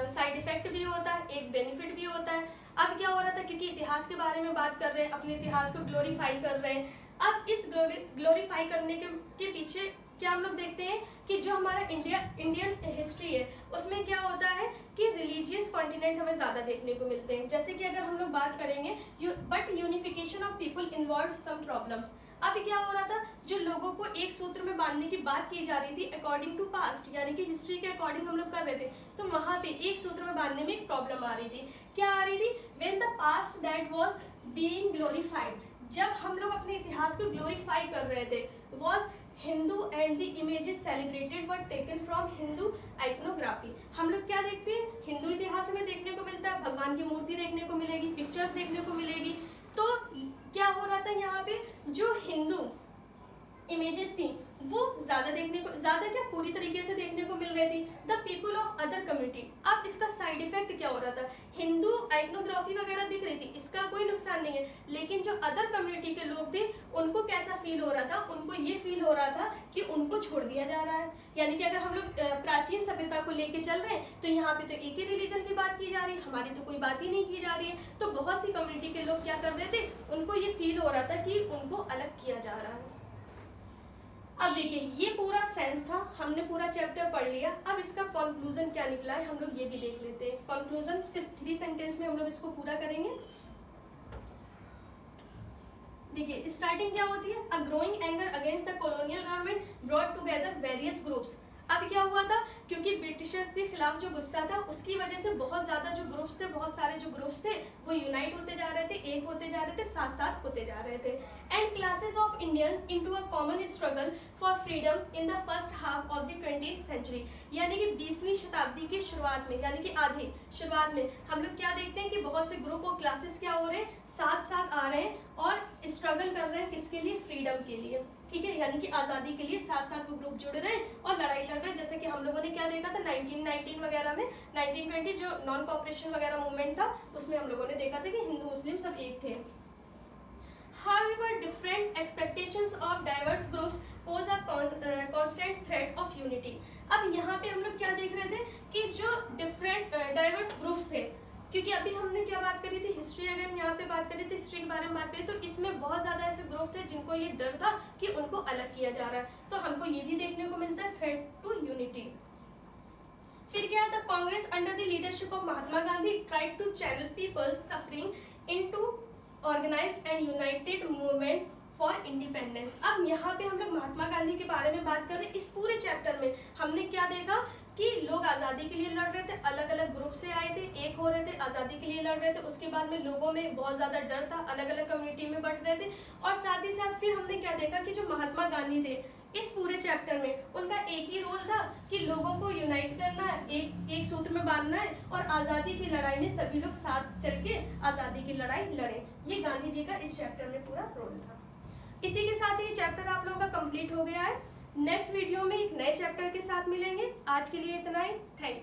साइड इफेक्ट भी होता है, एक बेनिफिट भी होता है। अब क्या हो रहा था? क्योंकि इतिहास के बारे में बात कर रहे हैं, अपने इतिहास को ग्लोरीफाई कर रहे हैं। अब इस ग्लोरीफाई करने के पीछे क्या हम लोग देखते हैं कि जो हमारा इंडियन हिस्ट्री है उसमें क्या होता है कि रिलीजियस कॉन्टिनेंट हमें ज़्यादा देखने को मिलते हैं। जैसे कि अगर हम लोग बात करेंगे but unification of people involve some problems. अब क्या हो रहा था? जो लोगों को एक सूत्र में बांधने की बात की जा रही थी अकॉर्डिंग टू पास्ट, यानी कि हिस्ट्री के अकॉर्डिंग हम लोग कर रहे थे, तो वहाँ पे एक सूत्र में बांधने में एक प्रॉब्लम आ रही थी। क्या आ रही थी? When the past that was being glorified, जब हम लोग अपने इतिहास को ग्लोरीफाई कर रहे थे, was Hindu and the images celebrated were taken from Hindu iconography. हम लोग क्या देखते हैं? हिंदू इतिहास में देखने को मिलता है, भगवान की मूर्ति देखने को मिलेगी, पिक्चर्स देखने को मिलेगी। तो क्या हो रहा था यहाँ पे? जो हिंदू इमेजेस थी वो ज्यादा क्या पूरी तरीके से देखने को मिल रही थी। The people of other community, अब इसका साइड इफेक्ट क्या हो रहा था? हिंदू आइकोनोग्राफी वगैरह दिख रही थी, इसका कोई नुकसान नहीं है, लेकिन जो अदर कम्युनिटी के लोग थे उनको कैसा फील हो रहा था? उनको ये फील हो रहा था कि उनको छोड़ दिया जा रहा है। यानी कि अगर हम लोग प्राचीन सभ्यता को लेके चल रहे हैं तो यहाँ पे तो एक ही रिलीजन की बात की जा रही है, हमारी तो कोई बात ही नहीं की जा रही है। तो बहुत सी कम्युनिटी के लोग क्या कर रहे थे? उनको ये फील हो रहा था कि उनको अलग किया जा रहा है। अब देखिए, ये पूरा सेंस था, हमने पूरा चैप्टर पढ़ लिया। अब इसका कंक्लूजन क्या निकला है हम लोग ये भी देख लेते हैं। कंक्लूजन सिर्फ 3 सेंटेंस में हम लोग इसको पूरा करेंगे। देखिए, स्टार्टिंग क्या होती है? A growing anger against the colonial government brought together various groups. अब क्या हुआ था? क्योंकि ब्रिटिशर्स के खिलाफ जो गुस्सा था उसकी वजह से बहुत ज्यादा जो ग्रुप्स थे, बहुत सारे जो ग्रुप्स थे वो यूनाइट होते जा रहे थे, एक होते जा रहे थे, साथ साथ होते जा रहे थे। And classes of Indians into a common struggle for freedom in the first half of the 20th century, यानी कि 20वीं शताब्दी की शुरुआत में, यानी कि आधी शुरुआत में हम लोग क्या देखते हैं कि बहुत से ग्रुप और क्लासेस क्या हो रहे हैं? साथ साथ आ रहे हैं और स्ट्रगल कर रहे हैं। किसके लिए? फ्रीडम के लिए, ठीक है, यानी कि आज़ादी के लिए साथ साथ वो ग्रुप जुड़ रहे हैं और लड़ाई लड़ रहे हैं। जैसे कि हम लोगों ने क्या देखा था 1919 वगैरह में, 1920 जो नॉन कॉपरेशन वगैरह मूवमेंट था उसमें हम लोगों ने देखा था कि हिंदू मुस्लिम सब एक थे। However, different expectations of diverse groups pose a constant threat of unity. अब यहाँ पे हम लोग क्या देख रहे थे कि जो डिफरेंट डाइवर्स ग्रुप्स थे, क्योंकि अभी हमने क्या बात करी थी? हिस्ट्री, अगर यहाँ पे बात करी थी हिस्ट्री के बारे में बात करी तो इसमें बहुत ज्यादा ऐसे ग्रुप थे जिनको ये डर था कि उनको अलग किया जा रहा है। तो हमको ये भी देखने को मिलता है थ्रेट टू यूनिटी। फिर क्या था? Congress under the leadership of Mahatma Gandhi tried to channel people's suffering into organised and united movement for independence. अब यहाँ पे हम लोग महात्मा गांधी के बारे में बात कर रहे हैं। इस पूरे चैप्टर में हमने क्या देखा कि लोग आज़ादी के लिए लड़ रहे थे, अलग अलग ग्रुप से आए थे, एक हो रहे थे, आज़ादी के लिए लड़ रहे थे। उसके बाद में लोगों में बहुत ज़्यादा डर था, अलग अलग कम्युनिटी में बंट रहे थे। और साथ ही साथ फिर हमने क्या देखा कि जो महात्मा गांधी थे इस पूरे चैप्टर में उनका एक ही रोल था कि लोगों को यूनाइट करना है, एक सूत्र में बांधना है और आज़ादी की लड़ाई में सभी लोग साथ चल के आज़ादी की लड़ाई लड़े। ये गांधी जी का इस चैप्टर में पूरा रोल था। इसी के साथ ये चैप्टर आप लोगों का कंप्लीट हो गया है। नेक्स्ट वीडियो में एक नए चैप्टर के साथ मिलेंगे। आज के लिए इतना ही। Thank you.